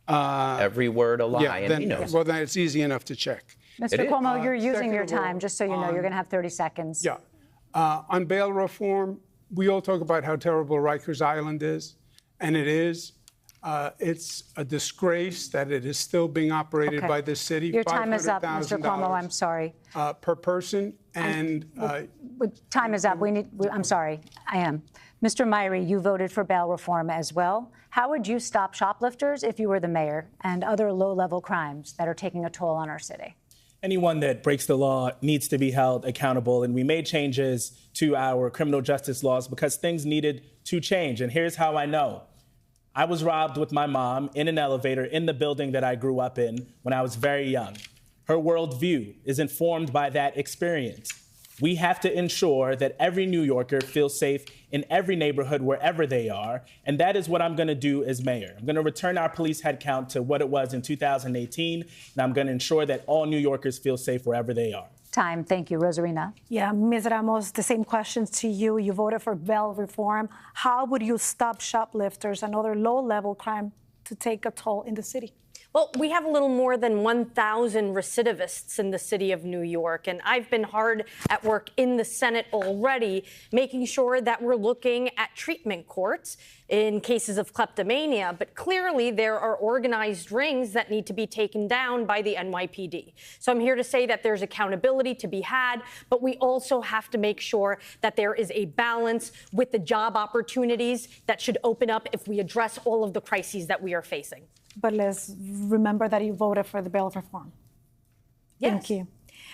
Every word a lie, and he knows. Well, then it's easy enough to check. Mr. Cuomo, you're using your time, just so you know. You're going to have 30 seconds. Yeah. On bail reform, we all talk about how terrible Rikers Island is, and it is. It's a disgrace that it is still being operated by this city. Your time is up, Mr. Cuomo. I'm sorry. Per person, and time is up. I'm sorry. I am. Mr. Myrie, you voted for bail reform as well. How would you stop shoplifters if you were the mayor and other low-level crimes that are taking a toll on our city? Anyone that breaks the law needs to be held accountable, and we made changes to our criminal justice laws because things needed to change. And here's how I know. I was robbed with my mom in an elevator in the building that I grew up in when I was very young. Her worldview is informed by that experience. We have to ensure that every New Yorker feels safe in every neighborhood, wherever they are. And that is what I'm going to do as mayor. I'm going to return our police headcount to what it was in 2018. And I'm going to ensure that all New Yorkers feel safe wherever they are. Time. Thank you. Rosarina. Yeah, Ms. Ramos, the same questions to you. You voted for bail reform. How would you stop shoplifters and other low-level crime to take a toll in the city? Well, we have a little more than 1,000 recidivists in the city of New York, and I've been hard at work in the Senate already, making sure that we're looking at treatment courts in cases of kleptomania. But clearly, there are organized rings that need to be taken down by the NYPD. So I'm here to say that there's accountability to be had, but we also have to make sure that there is a balance with the job opportunities that should open up if we address all of the crises that we are facing. But let's remember that you voted for the bill of reform. Yes. Thank you.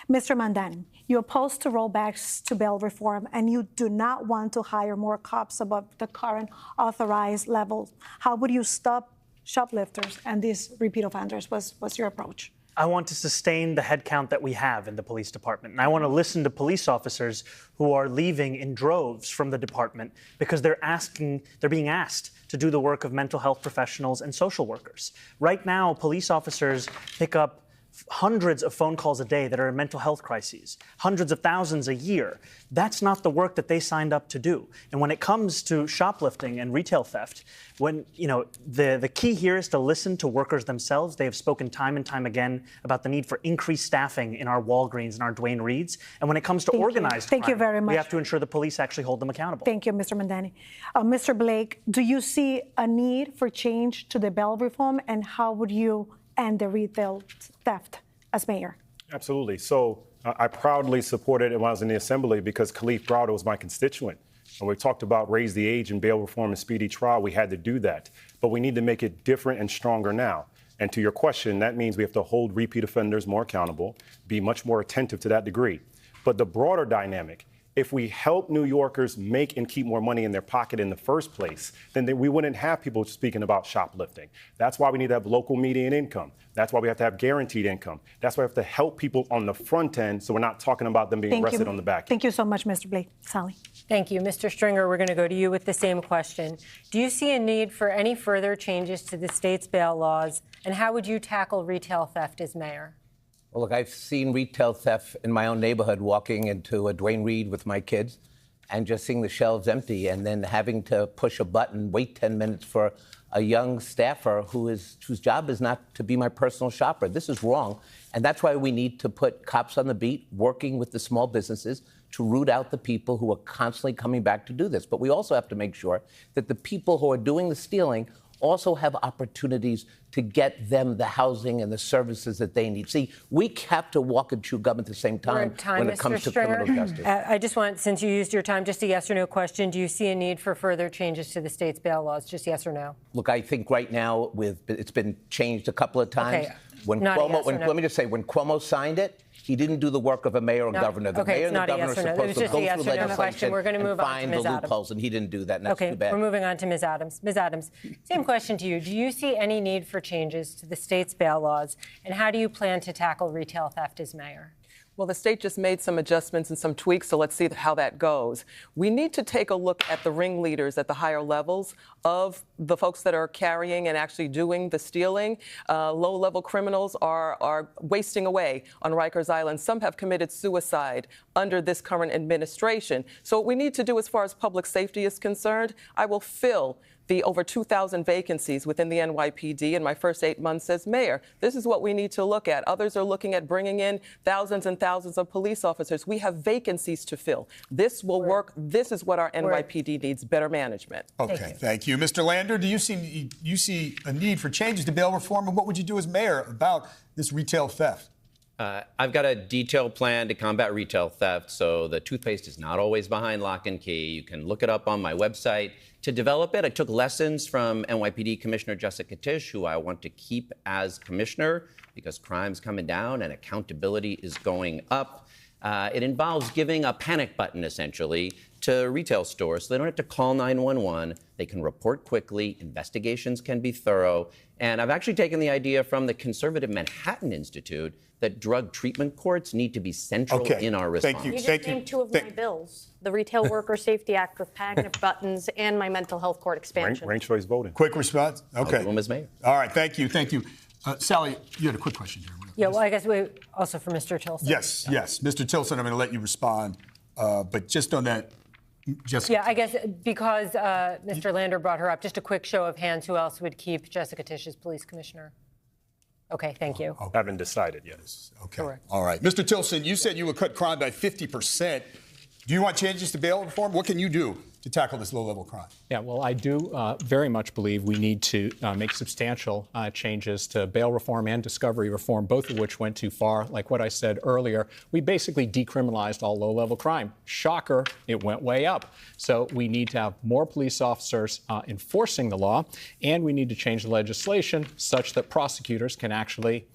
Mr. Mamdani, you opposed to rollbacks to bail reform, and you do not want to hire more cops above the current authorized level. How would you stop shoplifters and these repeat offenders? What's your approach? I want to sustain the headcount that we have in the police department. And I want to listen to police officers who are leaving in droves from the department because they're being asked to do the work of mental health professionals and social workers. Right now, police officers pick up hundreds of phone calls a day that are mental health crises, hundreds of thousands a year. That's not the work that they signed up to do. And when it comes to shoplifting and retail theft, the key here is to listen to workers themselves. They have spoken time and time again about the need for increased staffing in our Walgreens and our Duane Reades. And when it comes to organized crime, you very much. We have to ensure the police actually hold them accountable. Thank you, Mr. Mamdani. Mr. Blake, do you see a need for change to the bail reform, and how would you end the retail theft as mayor? Absolutely. So I proudly supported it when I was in the assembly because Khalif Browder was my constituent. When we talked about raise the age and bail reform and speedy trial, we had to do that. But we need to make it different and stronger now. And to your question, that means we have to hold repeat offenders more accountable, be much more attentive to that degree. But the broader dynamic, if we help New Yorkers make and keep more money in their pocket in the first place, then we wouldn't have people speaking about shoplifting. That's why we need to have local median income. That's why we have to have guaranteed income. That's why we have to help people on the front end so we're not talking about them being arrested on the back end. Thank you so much, Mr. Blake. Sally. Thank you. Mr. Stringer, we're going to go to you with the same question. Do you see a need for any further changes to the state's bail laws, and how would you tackle retail theft as mayor? Well, look, I've seen retail theft in my own neighborhood, walking into a Duane Reade with my kids and just seeing the shelves empty and then having to push a button, wait 10 minutes for a young staffer whose job is not to be my personal shopper. This is wrong. And that's why we need to put cops on the beat, working with the small businesses to root out the people who are constantly coming back to do this. But we also have to make sure that the people who are doing the stealing also have opportunities to get them the housing and the services that they need. See, we have to walk and chew gum at the same time when it comes to criminal justice. I just want, since you used your time, just a yes or no question. Do you see a need for further changes to the state's bail laws? Just yes or no? Look, I think right now it's been changed a couple of times. Okay. When let me just say, when Cuomo signed it, he didn't do the work of a mayor and governor. The mayor and the governor are supposed to go through legislation and find the loopholes, and he didn't do that, and that's too bad. We're moving on to Ms. Adams. Ms. Adams, same question to you. Do you see any need for changes to the state's bail laws, and how do you plan to tackle retail theft as mayor? Well, the state just made some adjustments and some tweaks, so let's see how that goes. We need to take a look at the ringleaders at the higher levels of the folks that are carrying and actually doing the stealing. Low-level criminals are wasting away on Rikers Island. Some have committed suicide under this current administration. So what we need to do as far as public safety is concerned, I will fill the over 2,000 vacancies within the NYPD in my first 8 months as mayor. This is what we need to look at. Others are looking at bringing in thousands and thousands of police officers. We have vacancies to fill. This will work. This is what our NYPD needs, better management. Okay, thank you. Mr. Lander, do you see a need for changes to bail reform, and what would you do as mayor about this retail theft? I've got a detailed plan to combat retail theft, so the toothpaste is not always behind lock and key. You can look it up on my website. To develop it, I took lessons from NYPD Commissioner Jessica Tisch, who I want to keep as commissioner because crime's coming down and accountability is going up. It involves giving a panic button, essentially, to retail stores so they don't have to call 911. They can report quickly. Investigations can be thorough. And I've actually taken the idea from the conservative Manhattan Institute that drug treatment courts need to be central in our response. Thank you. You just named two of my bills, the Retail Worker Safety Act with panic buttons and my mental health court expansion. Ranked choice voting. Quick response? Okay. Ms. Mayor. All right, thank you. Sally, you had a quick question here. Yeah, well, I guess we also for Mr. Tilson. Yes. Mr. Tilson, I'm going to let you respond. But just on that, Jessica. Yeah, I guess because Mr. Lander brought her up, just a quick show of hands, who else would keep Jessica Tisch as police commissioner? Okay, thank you. Haven't decided yet. Okay. Correct. All right. Mr. Tilson, you said you would cut crime by 50%. Do you want changes to bail reform? What can you do to tackle this low-level crime? Yeah, well, I do very much believe we need to make substantial changes to bail reform and discovery reform, both of which went too far. Like what I said earlier, we basically decriminalized all low-level crime. Shocker, it went way up. So we need to have more police officers enforcing the law, and we need to change the legislation such that prosecutors can actually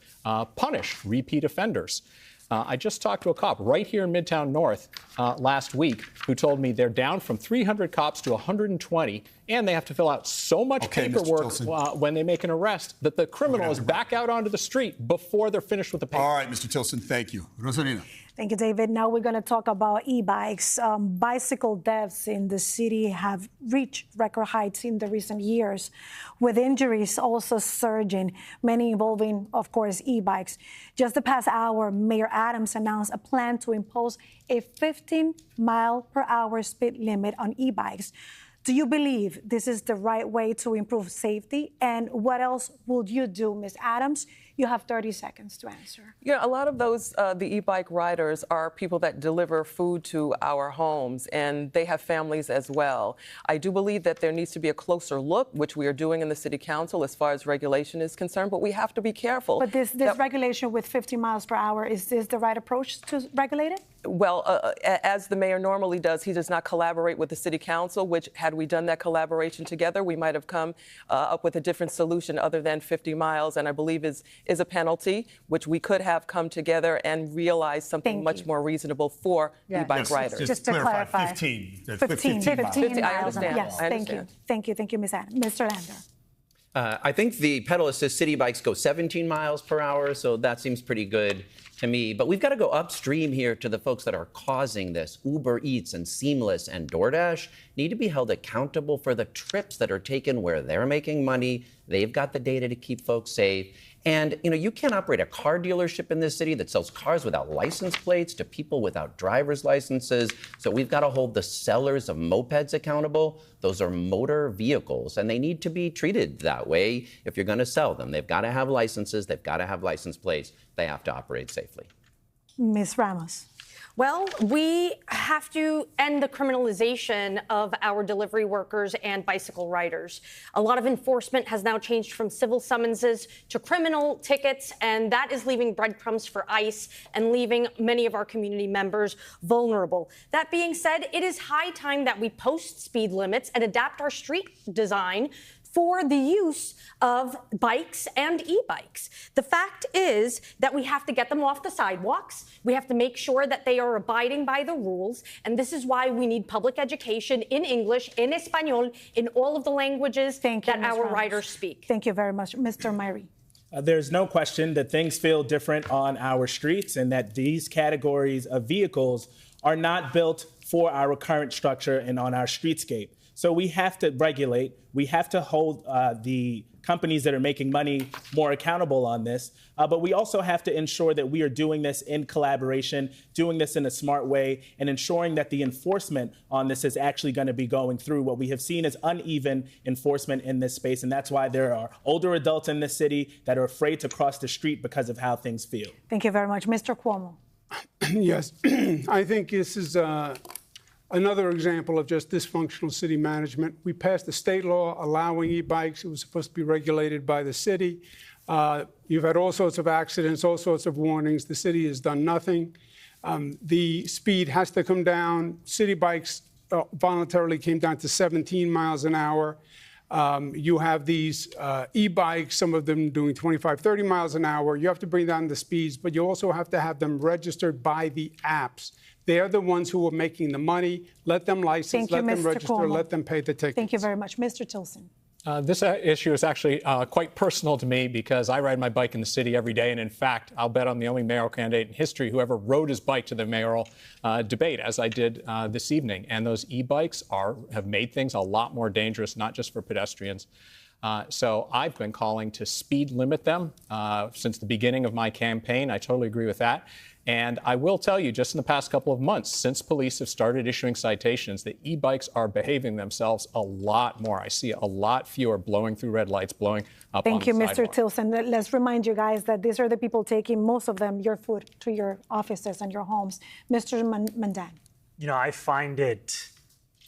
punish repeat offenders. I just talked to a cop right here in Midtown North last week who told me they're down from 300 cops to 120, and they have to fill out so much paperwork when they make an arrest that the criminal is back out onto the street before they're finished with the paper. All right, Mr. Tilson, thank you. Rosalina. Thank you, David. Now we're going to talk about e-bikes. Bicycle deaths in the city have reached record heights in the recent years, with injuries also surging, many involving, of course, e-bikes. Just the past hour, Mayor Adams announced a plan to impose a 15-mile-per-hour speed limit on e-bikes. Do you believe this is the right way to improve safety? And what else would you do, Ms. Adams? You have 30 seconds to answer. Yeah, a lot of those, the e-bike riders are people that deliver food to our homes, and they have families as well. I do believe that there needs to be a closer look, which we are doing in the City Council as far as regulation is concerned, but we have to be careful. But this regulation with 50 miles per hour, is this the right approach to regulate it? Well, as the mayor normally does, he does not collaborate with the City Council, which had we done that collaboration together, we might have come up with a different solution other than 50 miles, and I believe is a penalty, which we could have come together and realized something much more reasonable for e-bike riders. Just to clarify. 15 I understand. Yes, thank you. Thank you, Ms. Adams. Mr. Lander. I think the pedal assist city bikes go 17 miles per hour, so that seems pretty good to me. But we've got to go upstream here to the folks that are causing this. Uber Eats and Seamless and DoorDash need to be held accountable for the trips that are taken where they're making money. They've got the data to keep folks safe. And, you can't operate a car dealership in this city that sells cars without license plates to people without driver's licenses. So we've got to hold the sellers of mopeds accountable. Those are motor vehicles, and they need to be treated that way if you're going to sell them. They've got to have licenses. They've got to have license plates. They have to operate safely. Ms. Ramos. Well, we have to end the criminalization of our delivery workers and bicycle riders. A lot of enforcement has now changed from civil summonses to criminal tickets, and that is leaving breadcrumbs for ICE and leaving many of our community members vulnerable. That being said, it is high time that we post speed limits and adapt our street design for the use of bikes and e-bikes. The fact is that we have to get them off the sidewalks. We have to make sure that they are abiding by the rules. And this is why we need public education in English, in Espanol, in all of the languages that our riders speak. Thank you very much. Mr. Myrie. There's no question that things feel different on our streets and that these categories of vehicles are not built for our current structure and on our streetscape. So we have to regulate. We have to hold the companies that are making money more accountable on this. But we also have to ensure that we are doing this in collaboration, doing this in a smart way, and ensuring that the enforcement on this is actually going to be going through. What we have seen is uneven enforcement in this space, and that's why there are older adults in this city that are afraid to cross the street because of how things feel. Thank you very much. Mr. Cuomo. Yes, I think this is another example of just dysfunctional city management. We passed a state law allowing e-bikes. It was supposed to be regulated by the city. You've had all sorts of accidents, all sorts of warnings. The city has done nothing. The speed has to come down. City bikes voluntarily came down to 17 miles an hour. You have these e-bikes, some of them doing 25, 30 miles an hour. You have to bring down the speeds, but you also have to have them registered by the apps. They're the ones who are making the money. Let them license, let them register, let them pay the tickets. Thank you very much. Mr. Tilson. This issue is actually quite personal to me because I ride my bike in the city every day. And in fact, I'll bet I'm the only mayoral candidate in history who ever rode his bike to the mayoral debate, as I did this evening. And those e-bikes have made things a lot more dangerous, not just for pedestrians. So I've been calling to speed limit them since the beginning of my campaign. I totally agree with that. And I will tell you, just in the past couple of months, since police have started issuing citations, the e-bikes are behaving themselves a lot more. I see a lot fewer blowing through red lights, blowing up on the sidewalk. Thank you, Mr. Tilson. Let's remind you guys that these are the people taking, most of them, your food to your offices and your homes. Mr. Mamdani. You know, I find it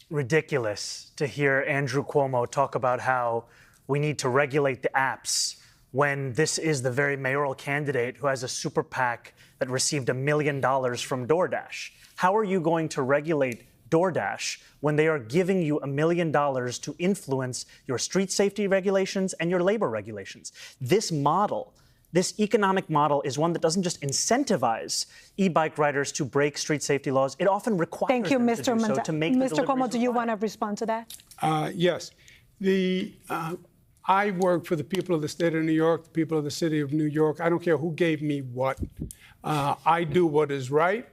ridiculous to hear Andrew Cuomo talk about how we need to regulate the apps when this is the very mayoral candidate who has a super PAC that received $1 million from DoorDash. How are you going to regulate DoorDash when they are giving you $1 million to influence your street safety regulations and your labor regulations? This model, this economic model, is one that doesn't just incentivize e-bike riders to break street safety laws. It often requires Thank you, them Mr. to do so to make the Mr. Cuomo, deliveries do you want to respond to that? Yes. I work for the people of the state of New York, the people of the city of New York. I don't care who gave me what. I do what is right,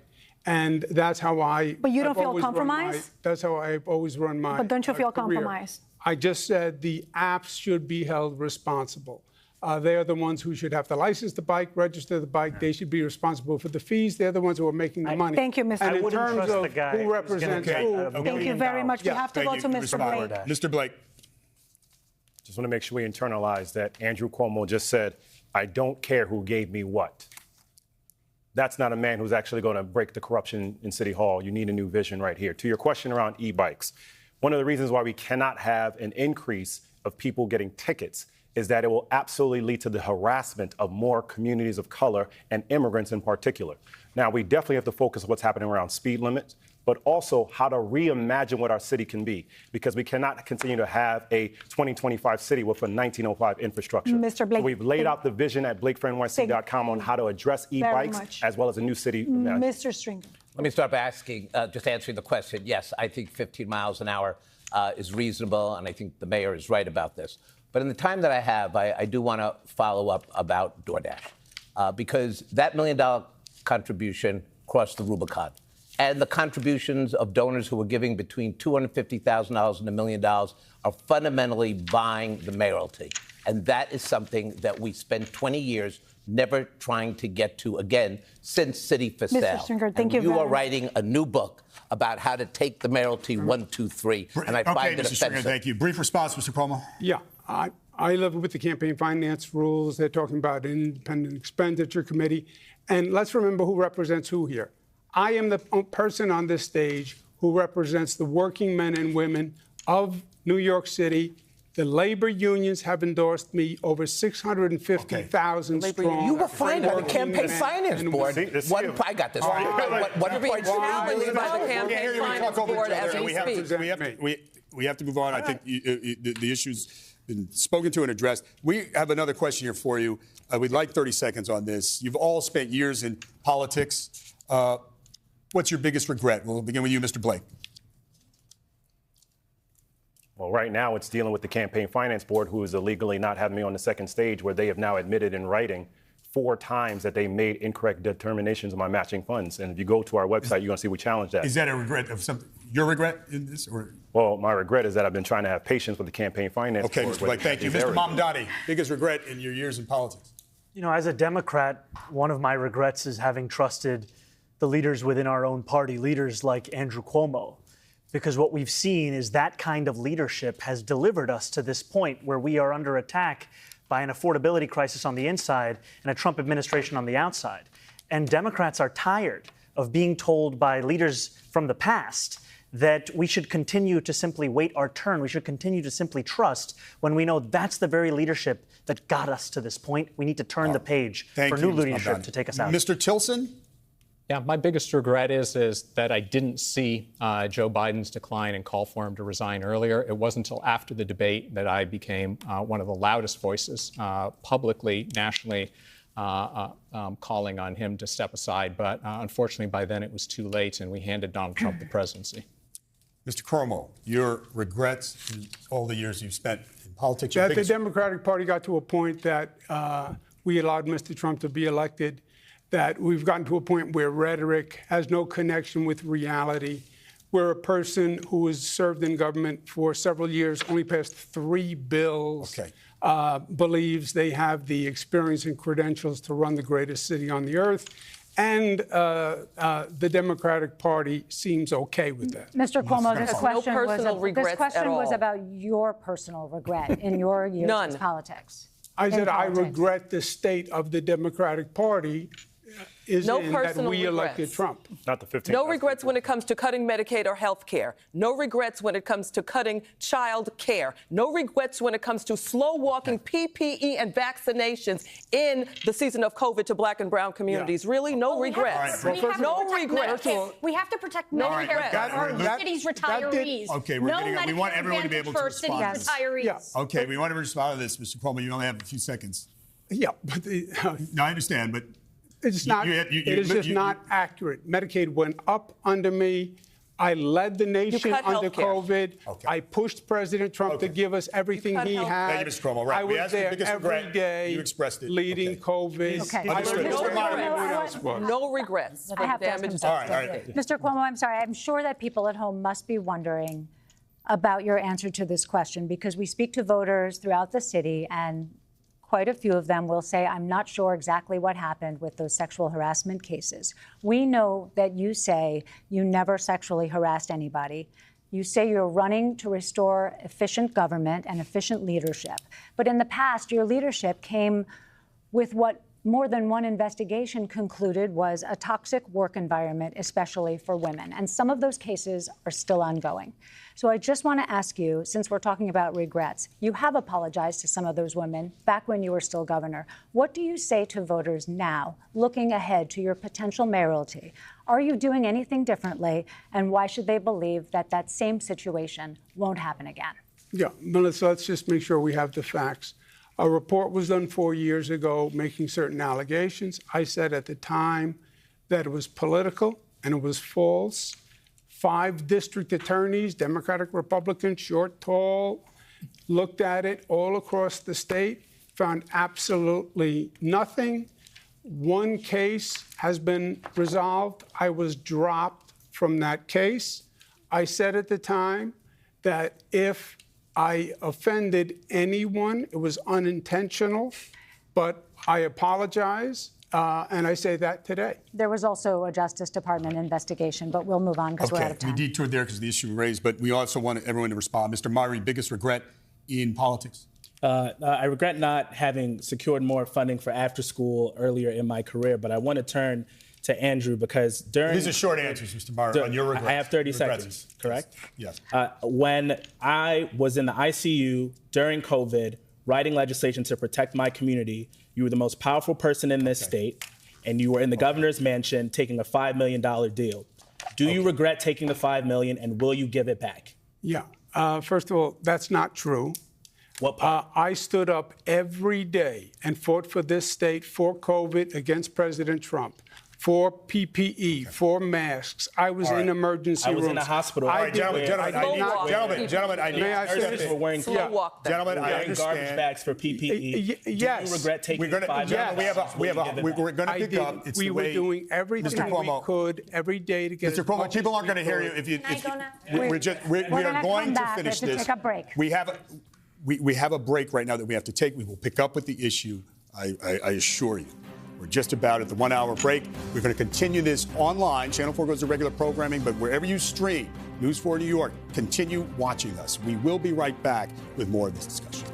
and that's how I. But you don't feel compromised? That's how I've always run my. But don't you feel career. compromised? I just said the apps should be held responsible. They are the ones who should have to license the bike, register the bike. They should be responsible for the fees. They're the ones who are making the money. Thank you, Mr. And in wouldn't terms trust of the guy who represents who. Thank you very much. We have to go to Mr. Blake. Mr. Blake. Just want to make sure we internalize that Andrew Cuomo just said, I don't care who gave me what. That's not a man who's actually going to break the corruption in City Hall. You need a new vision right here. To your question around e-bikes, one of the reasons why we cannot have an increase of people getting tickets is that it will absolutely lead to the harassment of more communities of color and immigrants in particular. Now, we definitely have to focus on what's happening around speed limits, but also how to reimagine what our city can be, because we cannot continue to have a 2025 city with a 1905 infrastructure. Mr. Blake, so we've laid out the vision at blakefornyc.com on how to address e-bikes as well as a new city. Mr. Stringer. Let me start by asking, just answering the question. Yes, I think 15 miles an hour is reasonable, and I think the mayor is right about this. But in the time that I have, I do want to follow up about DoorDash, because that $1 million contribution crossed the Rubicon. And the contributions of donors who were giving between $250,000 and $1 million are fundamentally buying the mayoralty. And that is something that we spent 20 years never trying to get to again since City for Sale. Mr. Stringer, thank you very You are much. writing a new book about how to take the mayoralty 1, 2, 3. And I find it Mr. Stringer, offensive. thank you. Brief response, Mr. Cuomo. Yeah, I live with the campaign finance rules. They're talking about independent expenditure committee. And let's remember who represents who here. I am the person on this stage who represents the working men and women of New York City. The labor unions have endorsed me, over 650,000 strong. You were fine on the campaign finance board. I got this. By the campaign finance board as we speak. We have to move on. I think the issue's been spoken to and addressed. We have another question here for you. We'd like 30 seconds on this. You've all spent years in politics. What's your biggest regret? We'll begin with you, Mr. Blake. Well, right now it's dealing with the Campaign Finance Board, who is illegally not having me on the second stage, where they have now admitted in writing 4 times that they made incorrect determinations of my matching funds. And if you go to our website, you're going to see we challenge that. Is that a regret of something? Your regret in this? Or? Well, my regret is that I've been trying to have patience with the Campaign Finance Board. Okay, Mr. Blake, thank you. Mr. Mamdani, biggest regret in your years in politics? You know, as a Democrat, one of my regrets is having trusted the leaders within our own party, leaders like Andrew Cuomo, because what we've seen is that kind of leadership has delivered us to this point where we are under attack by an affordability crisis on the inside and a Trump administration on the outside. And Democrats are tired of being told by leaders from the past that we should continue to simply wait our turn. We should continue to simply trust when we know that's the very leadership that got us to this point. We need to turn the page for new leadership to take us out. Mr. Tilson? Yeah, my biggest regret is that I didn't see Joe Biden's decline and call for him to resign earlier. It wasn't until after the debate that I became one of the loudest voices publicly, nationally, calling on him to step aside. But unfortunately, by then it was too late, and we handed Donald Trump the presidency. Mr. Cuomo, your regrets in all the years you've spent in politics? That the Democratic Party got to a point that we allowed Mr. Trump to be elected, that we've gotten to a point where rhetoric has no connection with reality, where a person who has served in government for several years, only passed 3 bills, believes they have the experience and credentials to run the greatest city on the earth. and the Democratic Party seems okay with that. Mr. Cuomo, this question, was about your personal regret in your years in politics. I said I regret the state of the Democratic Party is no in that we regrets. elected Trump. Not the 15th. No regrets when it comes to cutting Medicaid or health care. No regrets when it comes to cutting child care. No regrets when it comes to slow-walking PPE and vaccinations in the season of COVID to Black and brown communities. Really, no regrets. No regrets. We have to protect Medicare for the city's retirees. Okay, we want everyone to be able to respond. Retirees. Okay, we want to respond to this, Mr. Cuomo. You only have a few seconds. Yeah, but no, I understand, but it's not. It is just not accurate. Medicaid went up under me. I led the nation under COVID. Okay. I pushed President Trump to give us everything he had. Thank you, Mr. Cuomo. Right. I was there every day. You expressed it. Leading COVID. Okay. No regrets. I have to ask him all right. Mr. Cuomo, I'm sorry. I'm sure that people at home must be wondering about your answer to this question, because we speak to voters throughout the city, and quite a few of them will say, I'm not sure exactly what happened with those sexual harassment cases. We know that you say you never sexually harassed anybody. You say you're running to restore efficient government and efficient leadership. But in the past, your leadership came with what more than one investigation concluded was a toxic work environment, especially for women. And some of those cases are still ongoing. So I just want to ask you, since we're talking about regrets, you have apologized to some of those women back when you were still governor. What do you say to voters now, looking ahead to your potential mayoralty? Are you doing anything differently? And why should they believe that that same situation won't happen again? Yeah, Melissa, let's just make sure we have the facts. A report was done 4 years ago making certain allegations. I said at the time that it was political and it was false. 5 district attorneys, Democratic, Republican, short, tall, looked at it all across the state, found absolutely nothing. 1 case has been resolved. I was dropped from that case. I said at the time that if I offended anyone, it was unintentional, but I apologize, and I say that today. There was also a Justice Department investigation, but we'll move on because we're out of time. We detoured there because the issue was raised, but we also want everyone to respond. Mr. Myrie, biggest regret in politics? I regret not having secured more funding for after school earlier in my career, but I want to turn to Andrew because during— These are short answers, Mr. Myrie, on your regrets. I have 30 seconds, correct? Yes. When I was in the ICU during COVID, writing legislation to protect my community, you were the most powerful person in this state, and you were in the governor's mansion taking a $5 million deal. Do you regret taking the $5 million, and will you give it back? Yeah. First of all, that's not true. What part? I stood up every day and fought for this state, for COVID, against President Trump, for PPE, for masks. I was in emergency rooms. I was in a hospital. Gentlemen, I need— May I say we're wearing— Gentlemen, I understand. Garbage bags for PPE. Yes. Do you regret taking $5 million? We're going to pick up. We were doing everything we could every day to get— Mr. Cuomo, people aren't going to hear you if you— We are going to finish this. Take a break. We have a break right now that we have to take. We will pick up with the issue, I assure you. We're just about at the 1-hour break. We're going to continue this online. Channel 4 goes to regular programming, but wherever you stream News 4 New York, continue watching us. We will be right back with more of this discussion.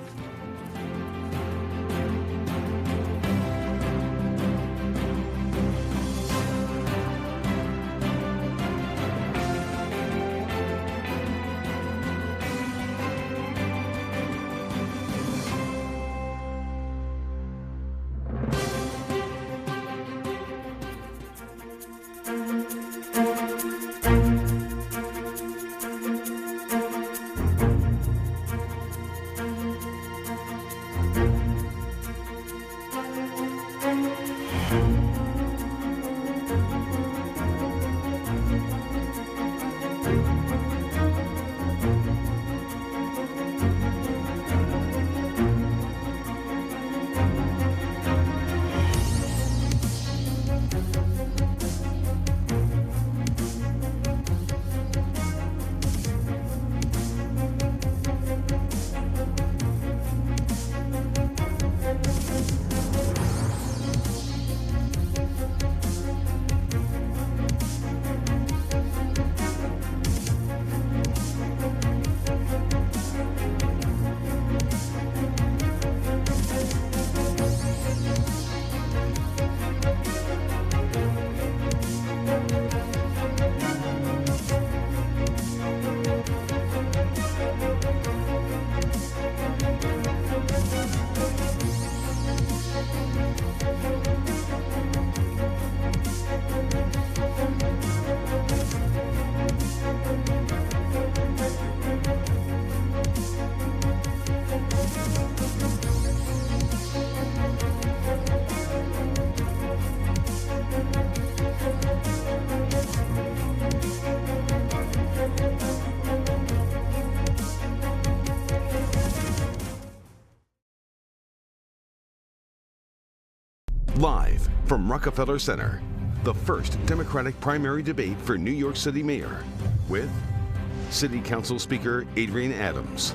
Live from Rockefeller Center, the first Democratic primary debate for New York City mayor with City Council Speaker Adrienne Adams,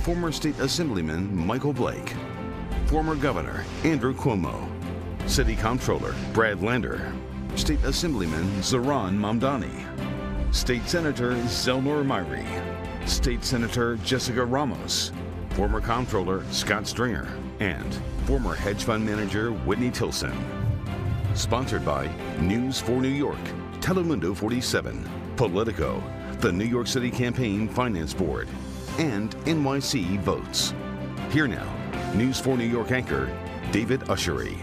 former State Assemblyman Michael Blake, former Governor Andrew Cuomo, City Comptroller Brad Lander, State Assemblyman Zohran Mamdani, State Senator Zellnor Myrie, State Senator Jessica Ramos, former Comptroller Scott Stringer, and former hedge fund manager Whitney Tilson. Sponsored by News for New York, Telemundo 47, Politico, the New York City Campaign Finance Board, and NYC Votes. Here now, News for New York anchor David Ushery.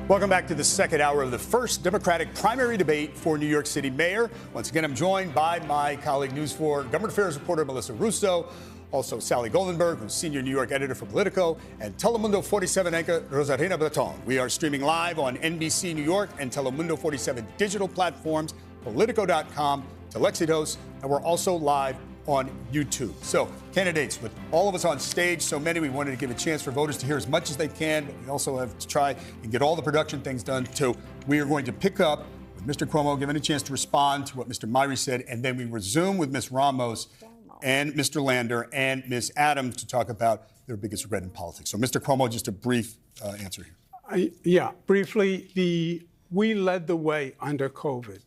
Welcome back to the second hour of the first Democratic primary debate for New York City mayor. Once again, I'm joined by my colleague News 4 Government Affairs reporter Melissa Russo, also Sally Goldenberg, who's senior New York editor for Politico, and Telemundo 47 anchor Rosarina Breton. We are streaming live on NBC New York and Telemundo 47 digital platforms, Politico.com, Telexitos, and we're also live on YouTube. So, candidates, with all of us on stage, so many, we wanted to give a chance for voters to hear as much as they can, but we also have to try and get all the production things done, too. We are going to pick up with Mr. Cuomo, given a chance to respond to what Mr. Myrie said, and then we resume with Ms. Ramos and Mr. Lander and Ms. Adams to talk about their biggest regret in politics. So, Mr. Cuomo, just a brief answer here. Briefly, we led the way under COVID.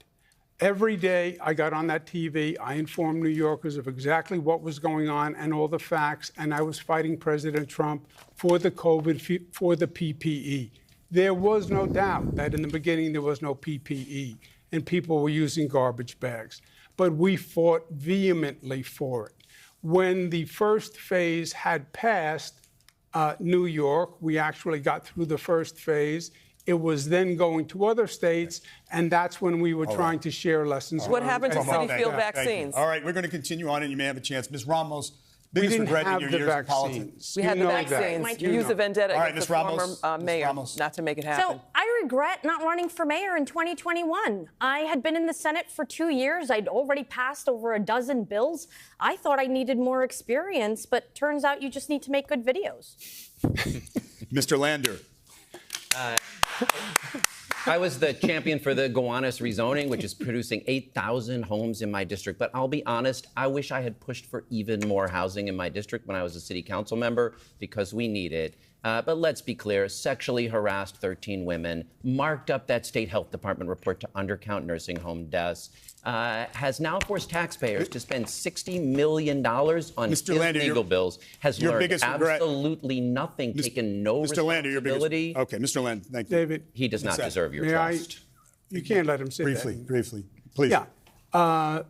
Every day I got on that TV, I informed New Yorkers of exactly what was going on and all the facts, and I was fighting President Trump for the COVID, for the PPE. There was no doubt that in the beginning there was no PPE and people were using garbage bags, but we fought vehemently for it. When the first phase had passed New York, we actually got through the first phase. It was then going to other states, and that's when we were trying to share lessons. What happened to city field vaccines? All right, we're going to continue on, and you may have a chance. Ms. Ramos, biggest regret in your years in politics? We had the vaccines. You use a vendetta against the former mayor, not to make it happen. So I regret not running for mayor in 2021. I had been in the Senate for 2 years. I'd already passed over a dozen bills. I thought I needed more experience, but turns out you just need to make good videos. Mr. Lander. I was the champion for the Gowanus rezoning, which is producing 8,000 homes in my district. But I'll be honest, I wish I had pushed for even more housing in my district when I was a city council member, because we need it. But let's be clear, sexually harassed 13 women, marked up that state health department report to undercount nursing home deaths, has now forced taxpayers to spend $60 million on his legal bills, has learned absolutely nothing, taken no responsibility. Okay, Mr. Lander, thank you. David, he does not deserve your trust. You can't let him say that. Briefly, please. Yeah. The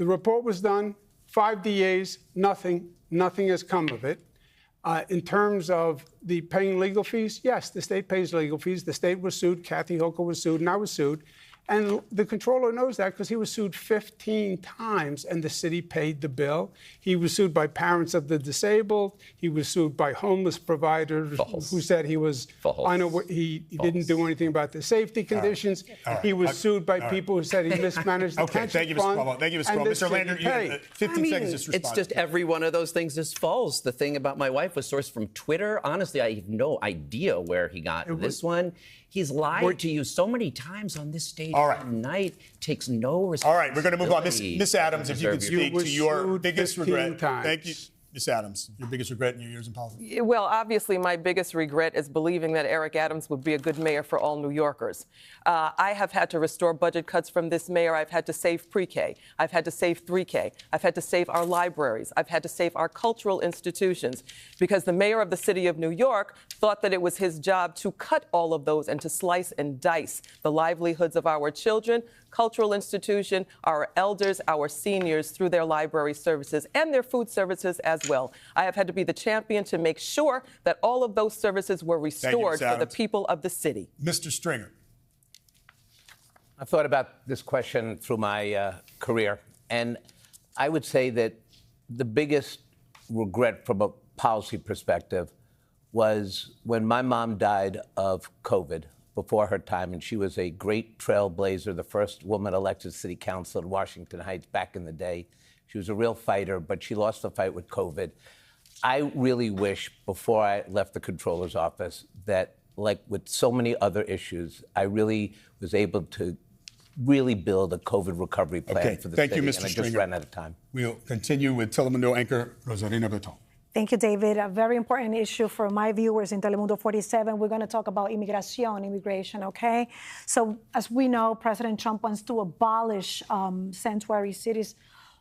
report was done, 5 DAs, nothing has come of it. In terms of the paying legal fees, yes, the state pays legal fees. The state was sued, Kathy Hochul was sued, and I was sued. And the comptroller knows that because he was sued 15 times and the city paid the bill. He was sued by parents of the disabled. He was sued by homeless providers who said he was he didn't do anything about the safety conditions. He was sued by people who said he mismanaged the pension thank you, Mr. Cuomo. Thank you, Mr. Cuomo. Mr. Lander, you have 15 seconds to respond. It's just every one of those things is false. The thing about my wife was sourced from Twitter. Honestly, I have no idea where he got this one. He's lied to you so many times on this stage tonight, takes no responsibility. All right, we're going to move on. Ms. Adams, if you could speak to your biggest regret. Thank you. Ms. Adams, your biggest regret in your years in politics? Well, obviously, my biggest regret is believing that Eric Adams would be a good mayor for all New Yorkers. I have had to restore budget cuts from this mayor. I've had to save pre-K. I've had to save 3K. I've had to save our libraries. I've had to save our cultural institutions because the mayor of the city of New York thought that it was his job to cut all of those and to slice and dice the livelihoods of our children, cultural institution, our elders, our seniors through their library services and their food services as well. I have had to be the champion to make sure that all of those services were restored for the people of the city. Mr. Stringer. I've thought about this question through my career, and I would say that the biggest regret from a policy perspective was when my mom died of COVID before her time, and she was a great trailblazer, the first woman elected city council in Washington Heights back in the day. She was a real fighter, but she lost the fight with COVID. I really wish before I left the controller's office that, like with so many other issues, I really was able to really build a COVID recovery plan for the Thank city. you, Mr. And I Stringer. just ran out of time. We'll continue with Telemundo anchor Rosarina Berton. Thank you, David. A very important issue for my viewers in Telemundo 47. We're going to talk about immigration, okay? So, as we know, President Trump wants to abolish sanctuary cities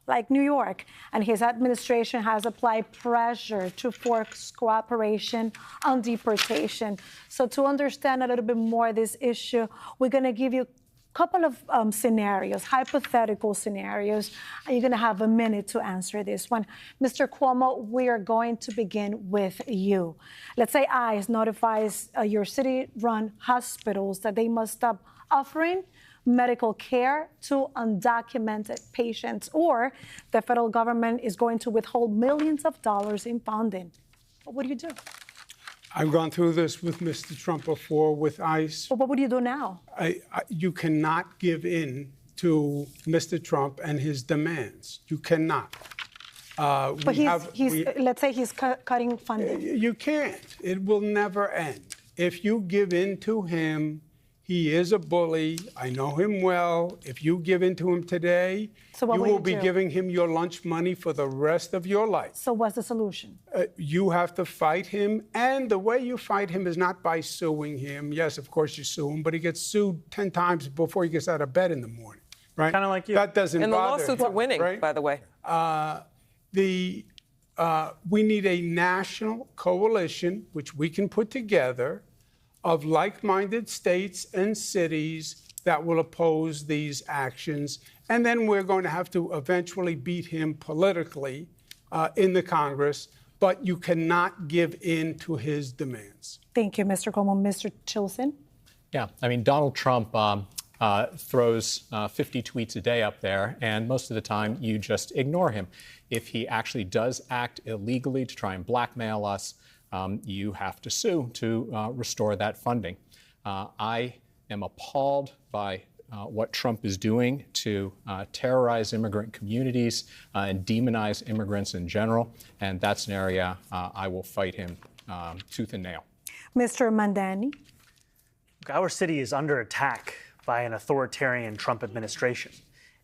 like New York, and his administration has applied pressure to force cooperation on deportation. So, to understand a little bit more this issue, we're going to give you couple of scenarios, hypothetical scenarios. You're going to have a minute to answer this one. Mr. Cuomo, we are going to begin with you. Let's say ICE notifies your city-run hospitals that they must stop offering medical care to undocumented patients, or the federal government is going to withhold millions of dollars in funding. What do you do? I've gone through this with Mr. Trump before with ICE. But what would you do now? You cannot give in to Mr. Trump and his demands. You cannot. But let's say he's cutting funding. You can't. It will never end. If you give in to him, he is a bully. I know him well. If you give in to him today, you will be giving him your lunch money for the rest of your life. So what's the solution? You have to fight him. And the way you fight him is not by suing him. Yes, of course you sue him, but he gets sued 10 times before he gets out of bed in the morning, right? Kind of like you. That doesn't and the bother lawsuits him, are winning, right? by the way. We need a national coalition, which we can put together, of like-minded states and cities that will oppose these actions. And then we're going to have to eventually beat him politically in the Congress, but you cannot give in to his demands. Thank you, Mr. Cuomo. Mr. Tilson? Yeah, I mean, Donald Trump throws 50 tweets a day up there, and most of the time you just ignore him. If he actually does act illegally to try and blackmail us, you have to sue to restore that funding. I am appalled by what Trump is doing to terrorize immigrant communities and demonize immigrants in general, and that's an area I will fight him tooth and nail. Mr. Mamdani? Our city is under attack by an authoritarian Trump administration,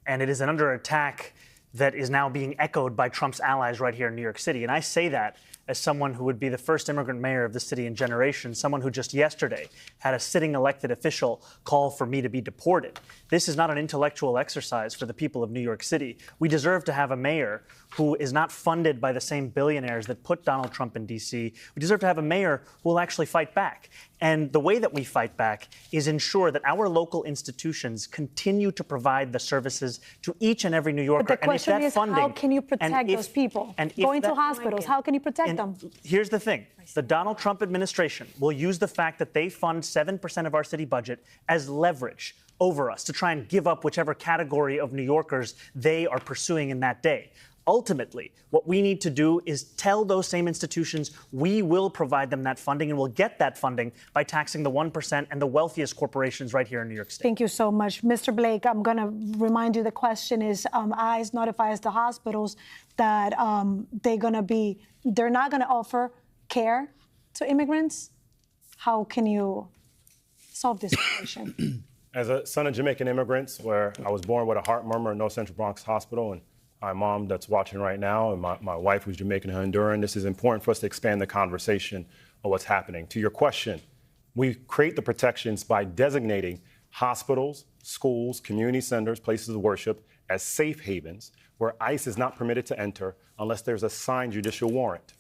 and it is under attack that is now being echoed by Trump's allies right here in New York City. And I say that as someone who would be the first immigrant mayor of the city in generations, someone who just yesterday had a sitting elected official call for me to be deported. This is not an intellectual exercise for the people of New York City. We deserve to have a mayor who is not funded by the same billionaires that put Donald Trump in D.C. We deserve to have a mayor who will actually fight back. And the way that we fight back is ensure that our local institutions continue to provide the services to each and every New Yorker. But the question is, how can you protect those people? Going to hospitals, how can you protect them? Here's the thing. The Donald Trump administration will use the fact that they fund 7% of our city budget as leverage over us to try and give up whichever category of New Yorkers they are pursuing in that day. Ultimately, what we need to do is tell those same institutions we will provide them that funding, and we'll get that funding by taxing the 1% and the wealthiest corporations right here in New York State. Thank you so much. Mr. Blake, I'm going to remind you the question is, ICE notifies the hospitals that they're not going to offer care to immigrants. How can you solve this situation? As a son of Jamaican immigrants, where I was born with a heart murmur in North Central Bronx Hospital, and my mom that's watching right now, and my wife who's Jamaican and Honduran, this is important for us to expand the conversation of what's happening. To your question, we create the protections by designating hospitals, schools, community centers, places of worship as safe havens where ICE is not permitted to enter unless there's a signed judicial warrant.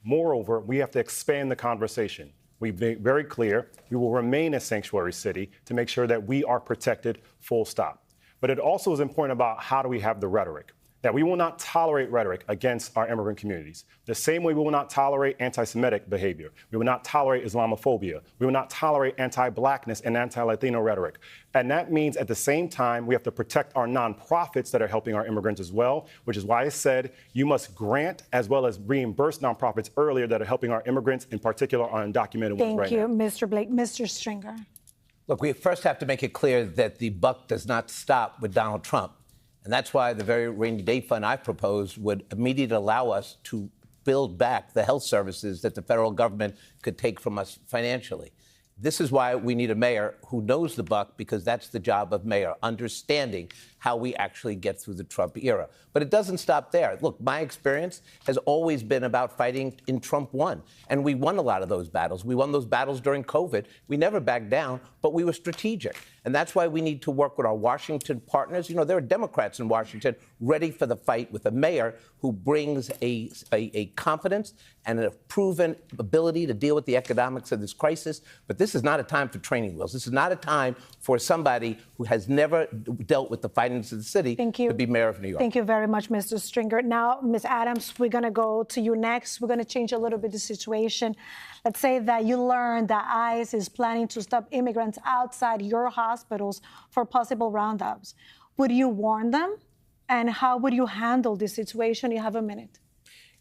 Moreover, we have to expand the conversation. We've made very clear we will remain a sanctuary city to make sure that we are protected, full stop. But it also is important about how do we have the rhetoric. That we will not tolerate rhetoric against our immigrant communities. The same way we will not tolerate anti-Semitic behavior. We will not tolerate Islamophobia. We will not tolerate anti-Blackness and anti-Latino rhetoric. And that means at the same time, we have to protect our nonprofits that are helping our immigrants as well, which is why I said you must grant as well as reimburse nonprofits earlier that are helping our immigrants, in particular our undocumented ones right now. Thank you, Mr. Blake. Mr. Stringer. Look, we first have to make it clear that the buck does not stop with Donald Trump. And that's why the very rainy day fund I proposed would immediately allow us to build back the health services that the federal government could take from us financially. This is why we need a mayor who knows the buck, because that's the job of mayor, understanding how we actually get through the Trump era. But it doesn't stop there. Look, my experience has always been about fighting in Trump 1. And we won a lot of those battles. We won those battles during COVID. We never backed down, but we were strategic. And that's why we need to work with our Washington partners. You know, there are Democrats in Washington ready for the fight with a mayor who brings a confidence and a proven ability to deal with the economics of this crisis. But this is not a time for training wheels. This is not a time for somebody who has never dealt with the finances of the city to be mayor of New York. Thank you very much, Mr. Stringer. Now, Ms. Adams, we're going to go to you next. We're going to change a little bit the situation. Let's say that you learn that ICE is planning to stop immigrants outside your hospitals for possible roundups. Would you warn them? And how would you handle this situation? You have a minute.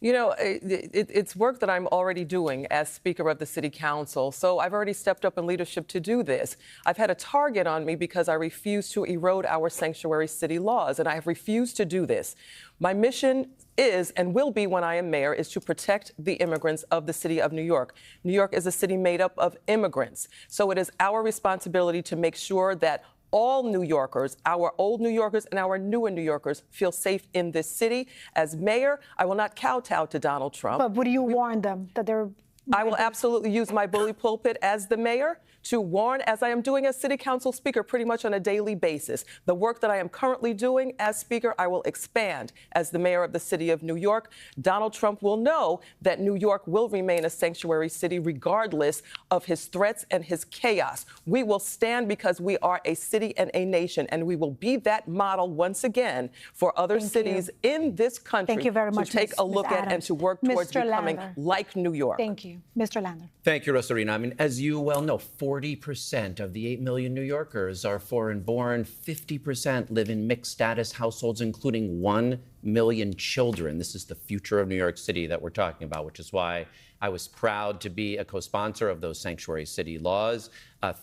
You know, it's work that I'm already doing as Speaker of the City Council. So I've already stepped up in leadership to do this. I've had a target on me because I refuse to erode our sanctuary city laws, and I have refused to do this. My mission is and will be when I am mayor is to protect the immigrants of the city of New York. New York is a city made up of immigrants. So it is our responsibility to make sure that all New Yorkers, our old New Yorkers and our newer New Yorkers, feel safe in this city. As mayor, I will not kowtow to Donald Trump. But would you warn them that they're... I will absolutely use my bully pulpit as the mayor to warn, as I am doing as City Council Speaker pretty much on a daily basis. The work that I am currently doing as Speaker, I will expand as the mayor of the city of New York. Donald Trump will know that New York will remain a sanctuary city regardless of his threats and his chaos. We will stand because we are a city and a nation, and we will be that model once again for other cities in this country. Thank you very much, to take a look at and to work towards becoming like New York. Thank you. Mr. Lander. Thank you, Rosarina. I mean, as you well know, 40% of the 8 million New Yorkers are foreign-born. 50% live in mixed-status households, including 1 million children. This is the future of New York City that we're talking about, which is why I was proud to be a co-sponsor of those sanctuary city laws.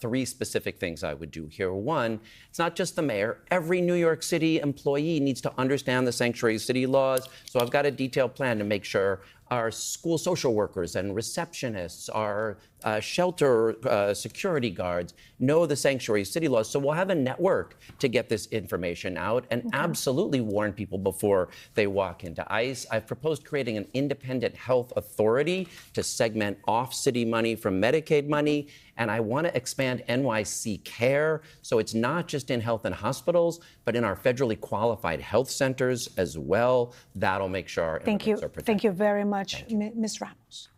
3 specific things I would do here. 1, it's not just the mayor. Every New York City employee needs to understand the sanctuary city laws. So I've got a detailed plan to make sure our school social workers and receptionists, our shelter security guards know the sanctuary city laws. So we'll have a network to get this information out and absolutely warn people before they walk into ICE. I've proposed creating an independent health authority to segment off city money from Medicaid money. And I want to expand NYC Care, so it's not just in health and hospitals, but in our federally qualified health centers as well. That'll make sure our immigrants are protected. Thank you very much, Ms. Ramos.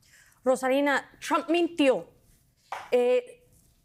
Rosarina, Trump mintió.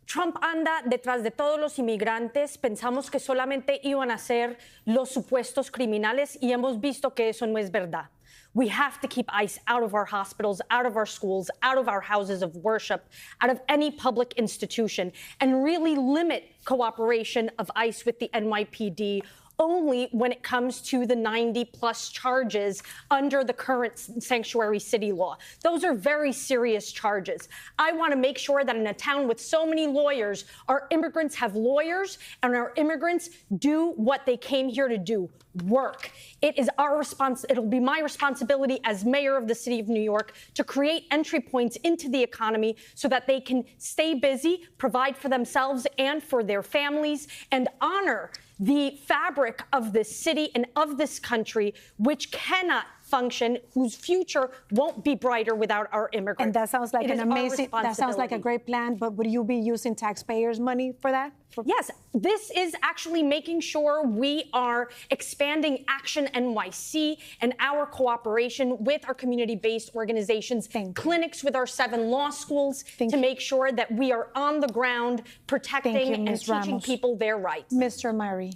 Trump anda detrás de todos los inmigrantes. Pensamos que solamente iban a ser los supuestos criminales y hemos visto que eso no es verdad. We have to keep ICE out of our hospitals, out of our schools, out of our houses of worship, out of any public institution, and really limit cooperation of ICE with the NYPD only when it comes to the 90-plus charges under the current sanctuary city law. Those are very serious charges. I want to make sure that in a town with so many lawyers, our immigrants have lawyers and our immigrants do what they came here to do, work. It is our it'll be my responsibility as mayor of the city of New York to create entry points into the economy so that they can stay busy, provide for themselves and for their families, and honor the fabric of this city and of this country, which cannot function, whose future won't be brighter without our immigrants. And that sounds like that sounds like a great plan, but would you be using taxpayers' money for that? Yes, this is actually making sure we are expanding Action NYC and our cooperation with our community-based organizations, clinics with our 7 law schools to make sure that we are on the ground protecting and teaching people their rights. Mr. Myrie.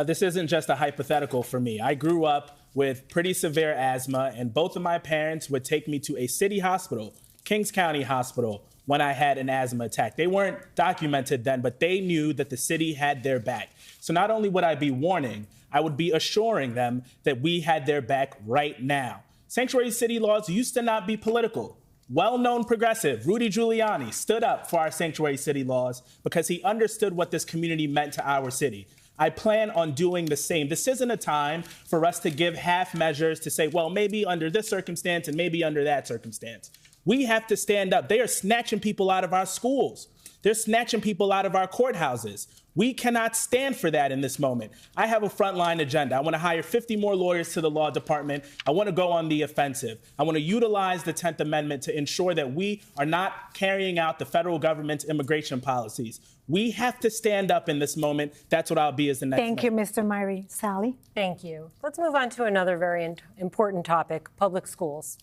This isn't just a hypothetical for me. I grew up with pretty severe asthma, and both of my parents would take me to a city hospital, Kings County Hospital, when I had an asthma attack. They weren't documented then, but they knew that the city had their back. So not only would I be warning, I would be assuring them that we had their back right now. Sanctuary city laws used to not be political. Well-known progressive Rudy Giuliani stood up for our sanctuary city laws because he understood what this community meant to our city. I plan on doing the same. This isn't a time for us to give half measures to say, well, maybe under this circumstance and maybe under that circumstance. We have to stand up. They are snatching people out of our schools. They're snatching people out of our courthouses. We cannot stand for that in this moment. I have a frontline agenda. I want to hire 50 more lawyers to the law department. I want to go on the offensive. I want to utilize the 10th Amendment to ensure that we are not carrying out the federal government's immigration policies. We have to stand up in this moment. That's what I'll be as the next Thank you, Mr. Myrie. Sally? Thank you. Let's move on to another very important topic, public schools.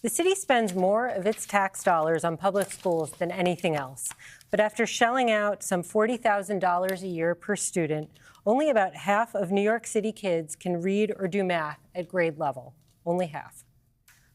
The city spends more of its tax dollars on public schools than anything else. But after shelling out some $40,000 a year per student, only about half of New York City kids can read or do math at grade level. Only half.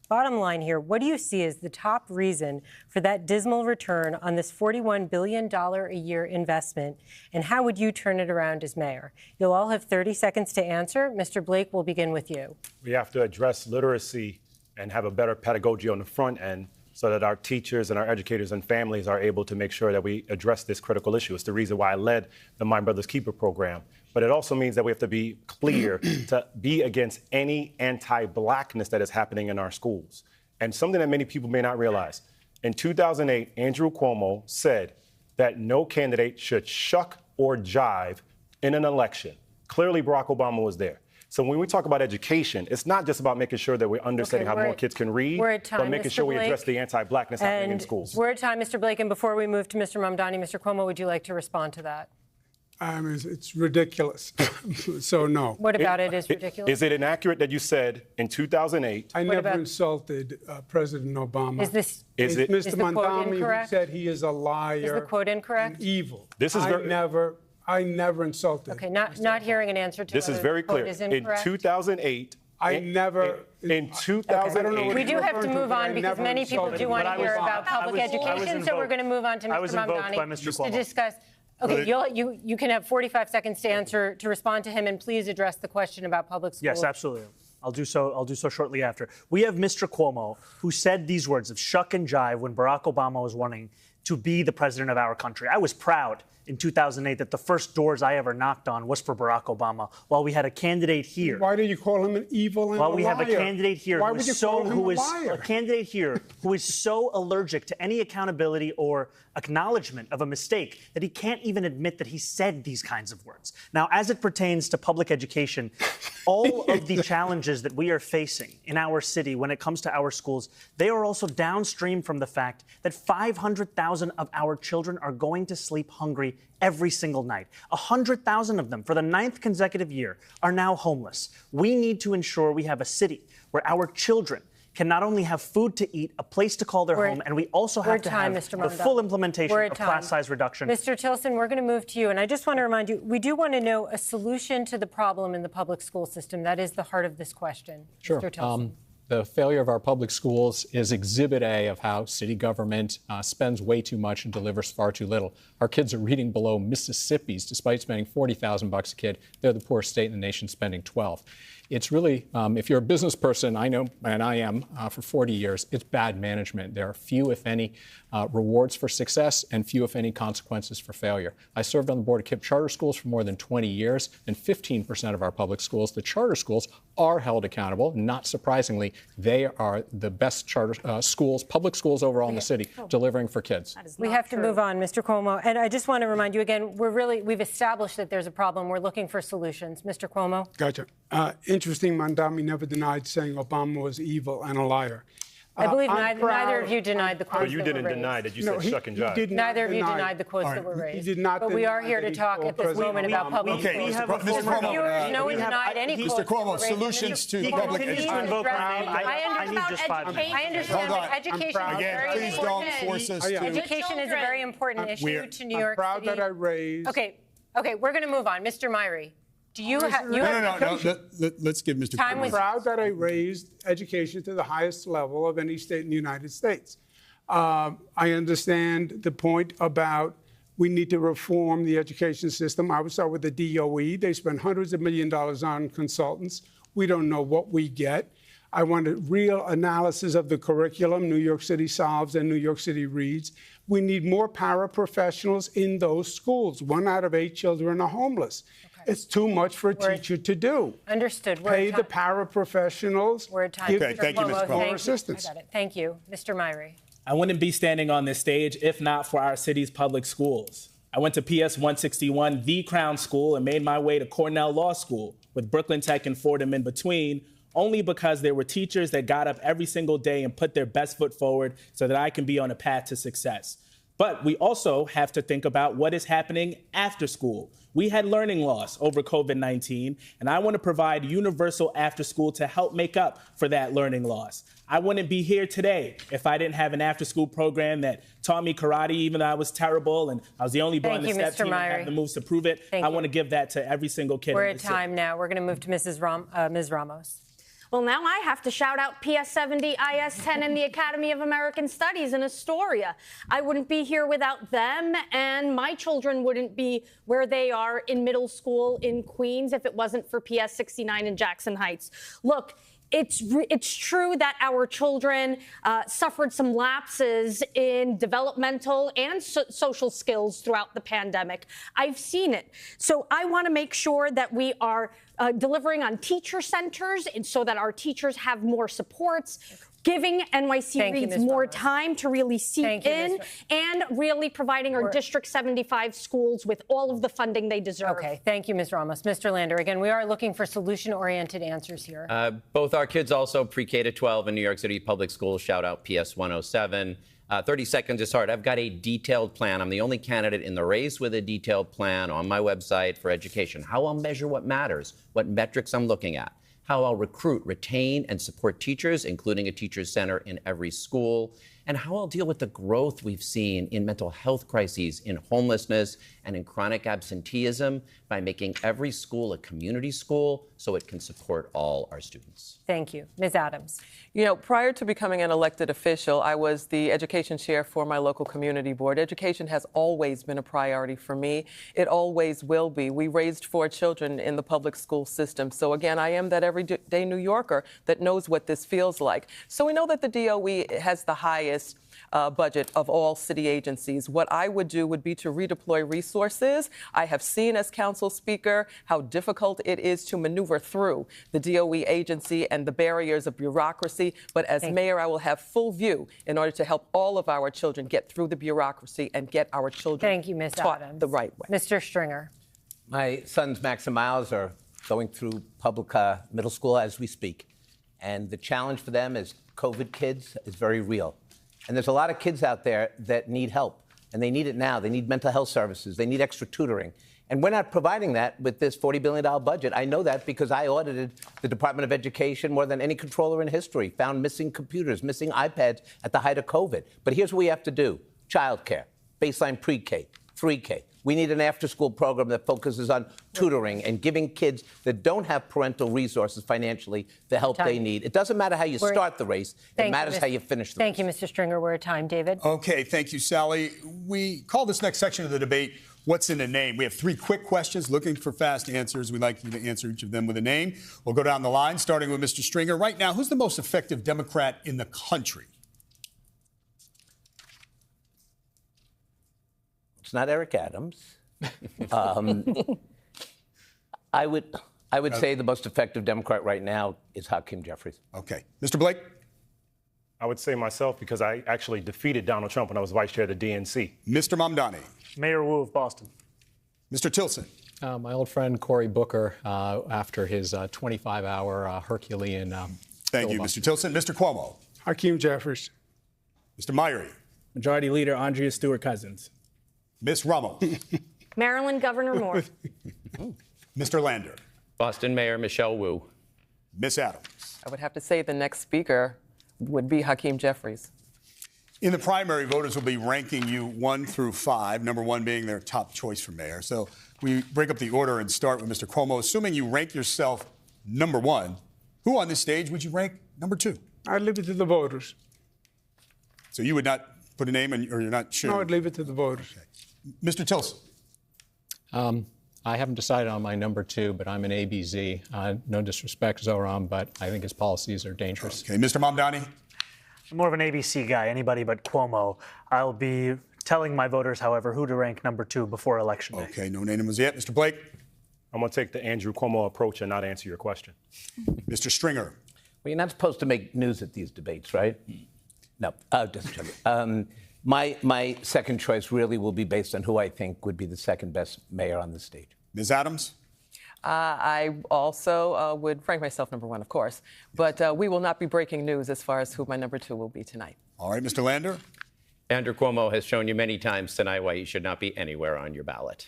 Bottom line here, what do you see as the top reason for that dismal return on this $41 billion a year investment, and how would you turn it around as mayor? You'll all have 30 seconds to answer. Mr. Blake, we'll begin with you. We have to address literacy and have a better pedagogy on the front end so that our teachers and our educators and families are able to make sure that we address this critical issue. It's the reason why I led the My Brother's Keeper program. But it also means that we have to be clear to be against any anti-blackness that is happening in our schools. And something that many people may not realize, in 2008, Andrew Cuomo said that no candidate should shuck or jive in an election. Clearly, Barack Obama was there. So when we talk about education, it's not just about making sure that we're understanding how more kids can read, but making sure we address the anti-blackness happening in schools. We're at time, Mr. Blake, and before we move to Mr. Mamdani, Mr. Cuomo, would you like to respond to that? It's ridiculous. So no. What about it is ridiculous? Is it inaccurate that you said in 2008? I never insulted President Obama. Is this Mr. Is the quote Mamdani incorrect? who said he is a liar. Is the quote incorrect? And evil. This is I never insulted. Okay, not hearing an answer to this is very clear. In 2008, I never. In 2008. We do have to move on because many people do want to hear about public education, so we're going to move on to Mr. Mamdani to discuss. Okay, you can have 45 seconds to answer, to respond to him, and please address the question about public schools. Yes, absolutely. I'll do so shortly after. We have Mr. Cuomo, who said these words of shuck and jive when Barack Obama was running to be the president of our country. I was proud in 2008 that the first doors I ever knocked on was for Barack Obama, while we had a candidate here. Why do you call him an evil and while a we liar? have a candidate here Why who would is you so call him who a is liar? a candidate here who is so allergic to any accountability or acknowledgement of a mistake that he can't even admit that he said these kinds of words. Now, as it pertains to public education, all of the challenges that we are facing in our city when it comes to our schools, they are also downstream from the fact that 500,000 of our children are going to sleep hungry every single night. 100,000 of them, for the 9th consecutive year, are now homeless. We need to ensure we have a city where our children can not only have food to eat, a place to call their home, and we also have to have the full implementation of class size reduction. Mr. Tilson, we're going to move to you. And I just want to remind you, we do want to know a solution to the problem in the public school system. That is the heart of this question. Sure. Mr. Tilson. The failure of our public schools is exhibit A of how city government spends way too much and delivers far too little. Our kids are reading below Mississippi's despite spending $40,000 a kid. They're the poorest state in the nation, spending 12. It's really, if you're a business person, I know, and I am for 40 years, it's bad management. There are few, if any, rewards for success and few, if any, consequences for failure. I served on the board of KIPP charter schools for more than 20 years, and 15% of our public schools, the charter schools, are held accountable. Not surprisingly, they are the best charter schools, public schools overall in the city, delivering for kids. We have to move on, Mr. Cuomo. And I just want to remind you again, we've established that there's a problem. We're looking for solutions. Mr. Cuomo. Gotcha. Interesting, Mamdani never denied saying Obama was evil and a liar. I believe neither of you denied the quotes you that didn't were raised. deny that you said shuck and jive. Neither of you denied the quotes that were raised. He did not. But we are here to talk at this moment about public schools. Okay, Mr. Cuomo. No one denied any quotes. Mr. Cuomo, solutions to public education. I need just 5 minutes. I understand that education is very important. Please don't force us to. Education is a very important issue to New York City. I'm proud that I raised. Okay, we're going to move on. Mr. Myrie. Do you have... No. Let's give Mr. I'm proud that I raised education to the highest level of any state in the United States. I understand the point about we need to reform the education system. I would start with the DOE. They spend hundreds of millions of dollars on consultants. We don't know what we get. I want a real analysis of the curriculum New York City solves and New York City reads. We need more paraprofessionals in those schools. 1 out of 8 children are homeless. Okay. It's too much for a teacher to do. Understood. Pay the paraprofessionals. We're at time. Okay, thank you, Ms. Cuomo. Assistance. I got it. Thank you. Mr. Myrie. I wouldn't be standing on this stage if not for our city's public schools. I went to PS 161, the Crown School, and made my way to Cornell Law School with Brooklyn Tech and Fordham in between, only because there were teachers that got up every single day and put their best foot forward so that I can be on a path to success. But we also have to think about what is happening after school. We had learning loss over COVID-19, and I want to provide universal after school to help make up for that learning loss. I wouldn't be here today if I didn't have an after-school program that taught me karate, even though I was terrible, and I was the only boy on the step team and had the moves to prove it. I want to give that to every single kid. We're at time now. We're going to move to Ms. Ramos. Well, now I have to shout out PS 70, IS 10, and the Academy of American Studies in Astoria. I wouldn't be here without them, and my children wouldn't be where they are in middle school in Queens if it wasn't for PS 69 in Jackson Heights. Look, it's true that our children suffered some lapses in developmental and social skills throughout the pandemic. I've seen it. So I want to make sure that we are delivering on teacher centers and so that our teachers have more supports, giving NYC Reads more time to really seek in, and really providing our District 75 schools with all of the funding they deserve. Okay, thank you, Ms. Ramos. Mr. Lander, again, we are looking for solution-oriented answers here. Both our kids also pre-K to 12 in New York City public schools. Shout out PS 107. 30 seconds is hard. I've got a detailed plan. I'm the only candidate in the race with a detailed plan on my website for education. How I'll measure what matters, what metrics I'm looking at, how I'll recruit, retain, and support teachers, including a teacher's center in every school, and how I'll deal with the growth we've seen in mental health crises, in homelessness, and in chronic absenteeism by making every school a community school so it can support all our students. Thank you. Ms. Adams. You know, prior to becoming an elected official, I was the education chair for my local community board. Education has always been a priority for me. It always will be. We raised 4 children in the public school system. So again, I am that everyday New Yorker that knows what this feels like. So we know that the DOE has the highest budget of all city agencies. What I would do would be to redeploy resources. I have seen as council speaker how difficult it is to maneuver through the DOE agency and the barriers of bureaucracy. But as mayor, I will have full view in order to help all of our children get through the bureaucracy and get our children taught the right way. Mr. Stringer. My sons, Max and Miles, are going through public middle school as we speak. And the challenge for them as COVID kids is very real. And there's a lot of kids out there that need help, and they need it now. They need mental health services. They need extra tutoring. And we're not providing that with this $40 billion budget. I know that because I audited the Department of Education more than any controller in history, found missing computers, missing iPads at the height of COVID. But here's what we have to do. Childcare, baseline pre-K, 3K. We need an after-school program that focuses on tutoring and giving kids that don't have parental resources financially the help they need. It doesn't matter how you start the race. It matters how you finish the race. Thank you, Mr. Stringer. We're at time. David? Okay, thank you, Sally. We call this next section of the debate, What's in a Name? We have 3 quick questions looking for fast answers. We'd like you to answer each of them with a name. We'll go down the line, starting with Mr. Stringer. Right now, who's the most effective Democrat in the country? It's not Eric Adams. I would say the most effective Democrat right now is Hakeem Jeffries. Okay. Mr. Blake? I would say myself because I actually defeated Donald Trump when I was vice chair of the DNC. Mr. Mamdani? Mayor Wu of Boston. Mr. Tilson? My old friend Cory Booker after his 25-hour Herculean Thank you, Mr. Tilson. Mr. Cuomo? Hakeem Jeffries. Mr. Myrie? Majority Leader Andrea Stewart-Cousins. Ms. Ramos? Maryland Governor Moore. Mr. Lander? Boston Mayor Michelle Wu. Ms. Adams? I would have to say the next speaker would be Hakeem Jeffries. In the primary, voters will be ranking you 1 through 5, number 1 being their top choice for mayor. So we break up the order and start with Mr. Cuomo. Assuming you rank yourself number 1, who on this stage would you rank number 2? I'd leave it to the voters. So you would not put a name, or you're not sure? No, I'd leave it to the voters. Okay. Mr. Tilson? I haven't decided on my number 2, but I'm an ABZ. No disrespect, Zohran, but I think his policies are dangerous. Okay, Mr. Mamdani? I'm more of an ABC guy, anybody but Cuomo. I'll be telling my voters, however, who to rank number 2 before Election Day. Okay, no name was yet. Mr. Blake? I'm going to take the Andrew Cuomo approach and not answer your question. Mr. Stringer? Well, you're not supposed to make news at these debates, right? No, just joking. My second choice really will be based on who I think would be the second best mayor on the stage. Ms. Adams? I also would rank myself number 1, of course, but we will not be breaking news as far as who my number 2 will be tonight. All right, Mr. Lander? Andrew Cuomo has shown you many times tonight why he should not be anywhere on your ballot.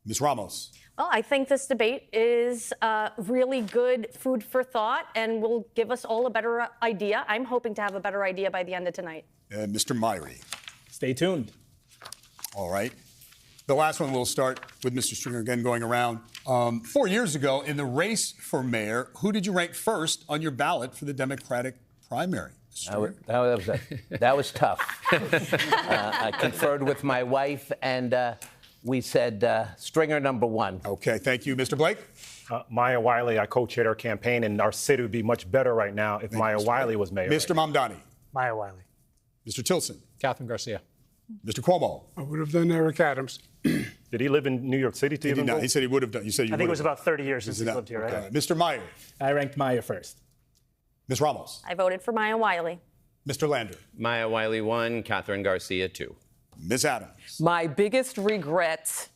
Ms. Ramos? Well, I think this debate is really good food for thought and will give us all a better idea. I'm hoping to have a better idea by the end of tonight. Mr. Myrie? Stay tuned. All right. The last one, we'll start with Mr. Stringer again going around. 4 years ago, in the race for mayor, who did you rank first on your ballot for the Democratic primary? That was tough. I conferred with my wife, and we said Stringer number 1. Okay, thank you. Mr. Blake? Maya Wiley, I co-chaired our campaign, and our city would be much better right now if Maya Wiley was mayor. Mr. Mamdani? Maya Wiley. Mr. Tilson? Catherine Garcia. Mr. Cuomo? I would have done Eric Adams. Did he live in New York City? He did not. He said he would have done. You said you I think it was about 30 years since he lived here, right? Okay. Mr. Myrie? I ranked Maya first. Ms. Ramos? I voted for Maya Wiley. Mr. Lander? Maya Wiley 1, Catherine Garcia 2. Ms. Adams? My biggest regret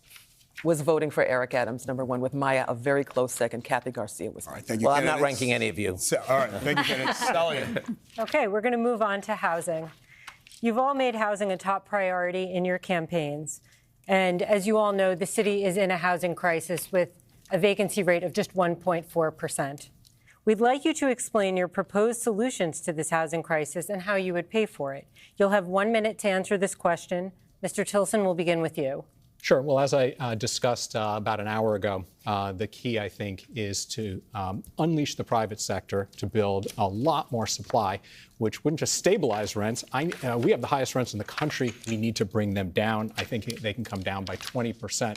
was voting for Eric Adams, number 1, with Maya a very close second. Kathy Garcia was. All right, thank you. Well, I'm not ranking any of you. All right, thank you, Kenneth. Sally. Okay, we're going to move on to housing. You've all made housing a top priority in your campaigns. And as you all know, the city is in a housing crisis with a vacancy rate of just 1.4%. We'd like you to explain your proposed solutions to this housing crisis and how you would pay for it. You'll have 1 minute to answer this question. Mr. Tilson, we'll begin with you. Sure. Well, as I discussed about an hour ago, the key, I think, is to unleash the private sector to build a lot more supply, which wouldn't just stabilize rents. We have the highest rents in the country. We need to bring them down. I think they can come down by 20%.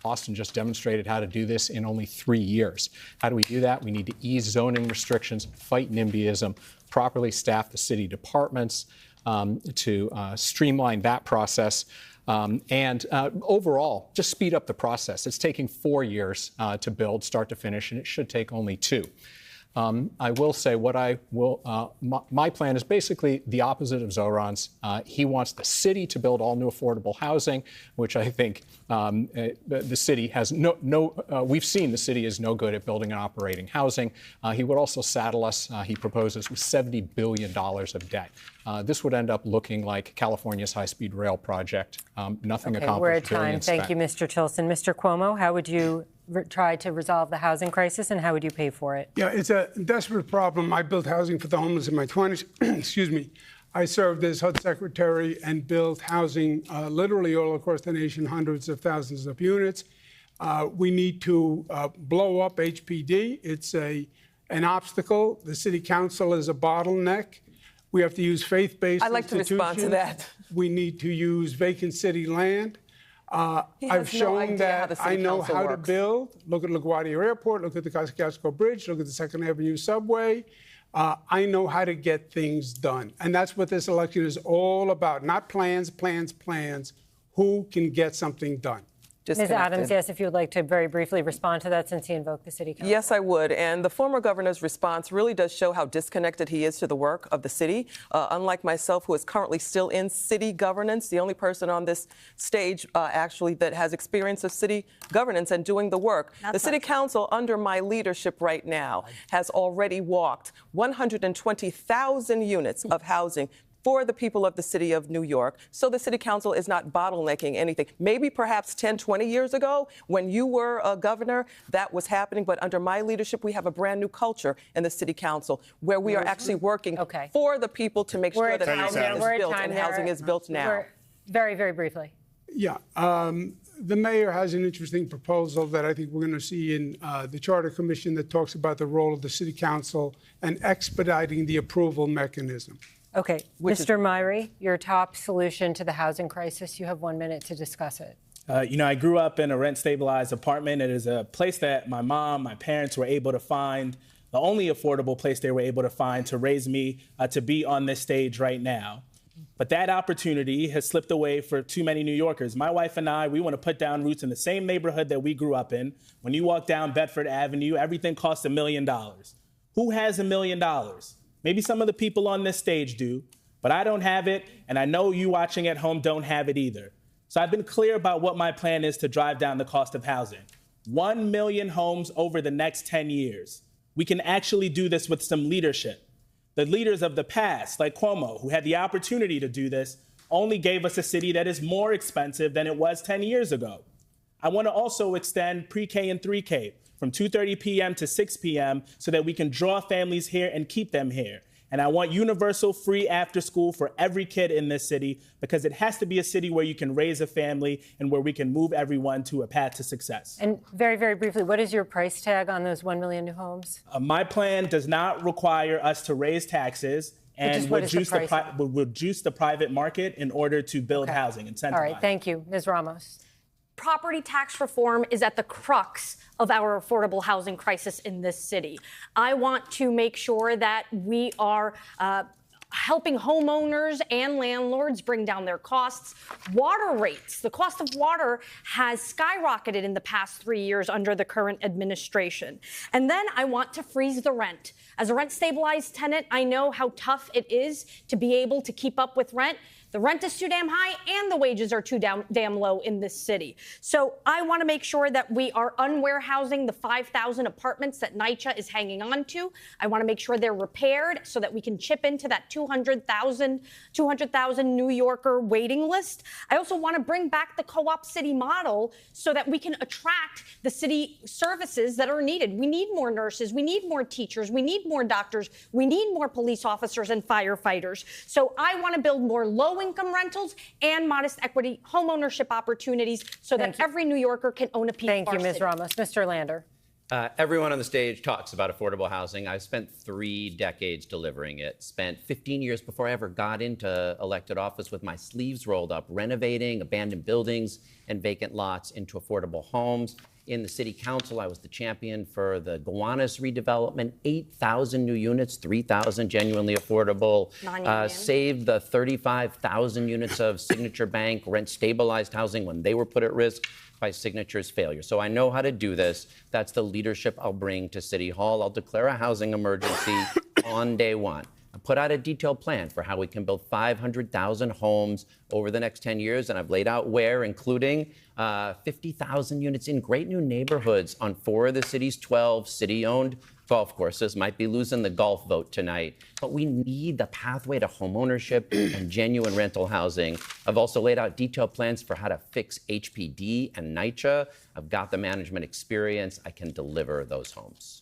Austin just demonstrated how to do this in only 3 years. How do we do that? We need to ease zoning restrictions, fight NIMBYism, properly staff the city departments to streamline that process. And overall, just speed up the process. It's taking 4 years to build, start to finish, and it should take only 2. I will say my plan is basically the opposite of Zohran's. He wants the city to build all new affordable housing, which I think the city has we've seen the city is no good at building and operating housing. He would also saddle us, he proposes, with $70 billion of debt. This would end up looking like California's high-speed rail project. Nothing accomplished. We're at time. Thank you, Mr. Tilson. Mr. Cuomo, how would you try to resolve the housing crisis, and how would you pay for it? Yeah, it's a desperate problem. I built housing for the homeless in my 20s. Excuse me. I served as HUD secretary and built housing literally all across the nation, hundreds of thousands of units. We need to blow up HPD. It's an obstacle. The city council is a bottleneck. We have to use faith-based I'd like to respond to that. We need to use vacant city land. I've shown that I know how to build. Look at LaGuardia Airport, look at the Kosciuszko Bridge, look at the 2nd Avenue subway. I know how to get things done. And that's what this election is all about. Not plans, plans, plans. Who can get something done? Ms. Adams, yes, if you would like to very briefly respond to that since he invoked the city council. Yes, I would. And the former governor's response really does show how disconnected he is to the work of the city. Unlike myself, who is currently still in city governance, the only person on this stage actually that has experience of city governance and doing the work. The city council, under my leadership right now, has already walked 120,000 units of housing for the people of the city of New York. So the city council is not bottlenecking anything. Maybe perhaps 10, 20 years ago, when you were a governor, that was happening. But under my leadership, we have a brand new culture in the city council where we are actually working for the people to make sure that housing is built, and housing is built now. Very, very briefly. Yeah. The mayor has an interesting proposal that I think we're going to see in the Charter Commission that talks about the role of the city council and expediting the approval mechanism. Okay. Mr. Myrie, your top solution to the housing crisis. You have 1 minute to discuss it. I grew up in a rent-stabilized apartment. It is a place that my mom, my parents were able to find, the only affordable place they were able to find to raise me to be on this stage right now. But that opportunity has slipped away for too many New Yorkers. My wife and I, we want to put down roots in the same neighborhood that we grew up in. When you walk down Bedford Avenue, everything costs $1 million. Who has $1 million? Maybe some of the people on this stage do, but I don't have it, and I know you watching at home don't have it either. So I've been clear about what my plan is to drive down the cost of housing. 1 million homes over the next 10 years. We can actually do this with some leadership. The leaders of the past, like Cuomo, who had the opportunity to do this, only gave us a city that is more expensive than it was 10 years ago. I want to also extend pre-K and 3K from 2:30 p.m. to 6 p.m. so that we can draw families here and keep them here. And I want universal free after school for every kid in this city, because it has to be a city where you can raise a family and where we can move everyone to a path to success. And very, very briefly, what is your price tag on those 1 million new homes? My plan does not require us to raise taxes and reduce the private market in order to build housing, incentivize. All right, thank you. Ms. Ramos. Property tax reform is at the crux of our affordable housing crisis in this city. I want to make sure that we are helping homeowners and landlords bring down their costs. Water rates, the cost of water has skyrocketed in the past 3 years under the current administration. And then I want to freeze the rent. As a rent stabilized tenant, I know how tough it is to be able to keep up with rent. The rent is too damn high and the wages are too damn low in this city. So I want to make sure that we are unwarehousing the 5,000 apartments that NYCHA is hanging on to. I want to make sure they're repaired so that we can chip into that 200,000 New Yorker waiting list. I also want to bring back the co-op city model so that we can attract the city services that are needed. We need more nurses. We need more teachers. We need more doctors. We need more police officers and firefighters. So I want to build more low-income rentals and modest equity homeownership opportunities so that every New Yorker can own a piece of our city. Thank you, Ms. Ramos. Mr. Lander. Everyone on the stage talks about affordable housing. I've spent 3 decades delivering it. Spent 15 years before I ever got into elected office with my sleeves rolled up, renovating abandoned buildings and vacant lots into affordable homes. In the city council, I was the champion for the Gowanus redevelopment, 8,000 new units, 3,000 genuinely affordable. Saved the 35,000 units of Signature Bank rent-stabilized housing when they were put at risk by Signature's failure. So I know how to do this. That's the leadership I'll bring to City Hall. I'll declare a housing emergency on day one. I put out a detailed plan for how we can build 500,000 homes over the next 10 years, and I've laid out where, including 50,000 units in great new neighborhoods on 4 of the city's 12 city-owned golf courses. Might be losing the golf vote tonight, but we need the pathway to homeownership and genuine rental housing. I've also laid out detailed plans for how to fix HPD and NYCHA. I've got the management experience. I can deliver those homes.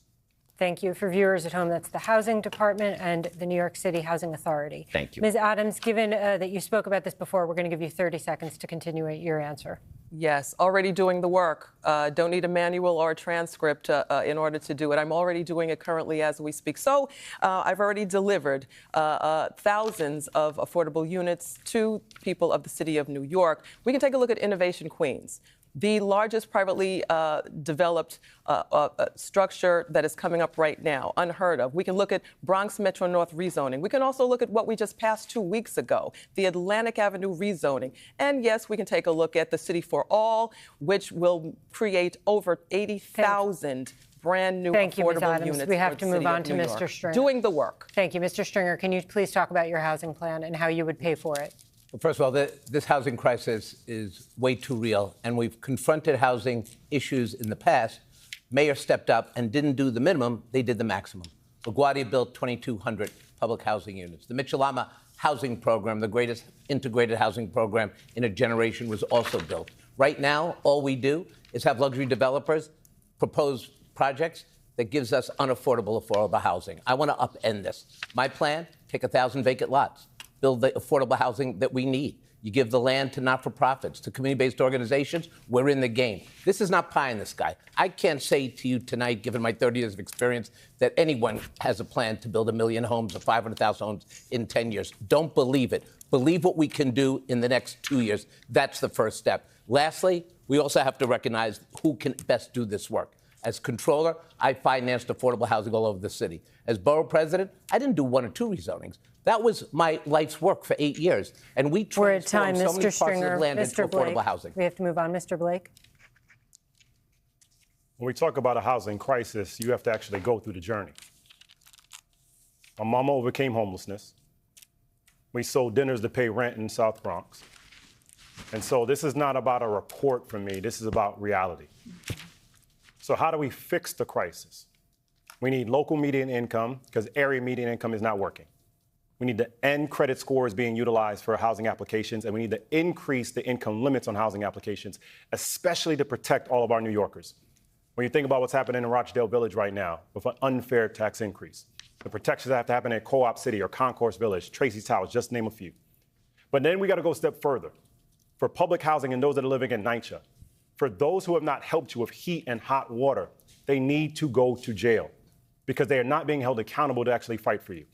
Thank you. For viewers at home, that's the Housing Department and the New York City Housing Authority. Thank you. Ms. Adams, given that you spoke about this before, we're going to give you 30 seconds to continue your answer. Yes, already doing the work. Don't need a manual or a transcript in order to do it. I'm already doing it currently as we speak. So I've already delivered thousands of affordable units to people of the city of New York. We can take a look at Innovation Queens, the largest privately developed structure that is coming up right now, unheard of. We can look at Bronx Metro North rezoning. We can also look at what we just passed 2 weeks ago, the Atlantic Avenue rezoning. And yes, we can take a look at the City for All, which will create over 80,000 brand new affordable units. We have to move on to Mr. Stringer. Doing the work. Thank you. Mr. Stringer, can you please talk about your housing plan and how you would pay for it? Well, first of all, this housing crisis is way too real, and we've confronted housing issues in the past. Mayor stepped up and didn't do the minimum, they did the maximum. LaGuardia built 2,200 public housing units. The Mitchell-Lama housing program, the greatest integrated housing program in a generation, was also built. Right now, all we do is have luxury developers propose projects that gives us affordable housing. I want to upend this. My plan, take 1,000 vacant lots, build the affordable housing that we need. You give the land to not-for-profits, to community-based organizations. We're in the game. This is not pie in the sky. I can't say to you tonight, given my 30 years of experience, that anyone has a plan to build 1 million homes or 500,000 homes in 10 years. Don't believe it. Believe what we can do in the next 2 years. That's the first step. Lastly, we also have to recognize who can best do this work. As controller, I financed affordable housing all over the city. As borough president, I didn't do 1 or 2 rezonings. That was my life's work for 8 years. And we transformed so many parcels of land into affordable housing. We have to move on. Mr. Blake. When we talk about a housing crisis, you have to actually go through the journey. My mama overcame homelessness. We sold dinners to pay rent in South Bronx. And so this is not about a report from me. This is about reality. So how do we fix the crisis? We need local median income because area median income is not working. We need to end credit scores being utilized for housing applications, and we need to increase the income limits on housing applications, especially to protect all of our New Yorkers. When you think about what's happening in Rochdale Village right now with an unfair tax increase, the protections have to happen at Co-op City or Concourse Village, Tracy's House, just to name a few. But then we got to go a step further. For public housing and those that are living in NYCHA, for those who have not helped you with heat and hot water, they need to go to jail because they are not being held accountable to actually fight for you.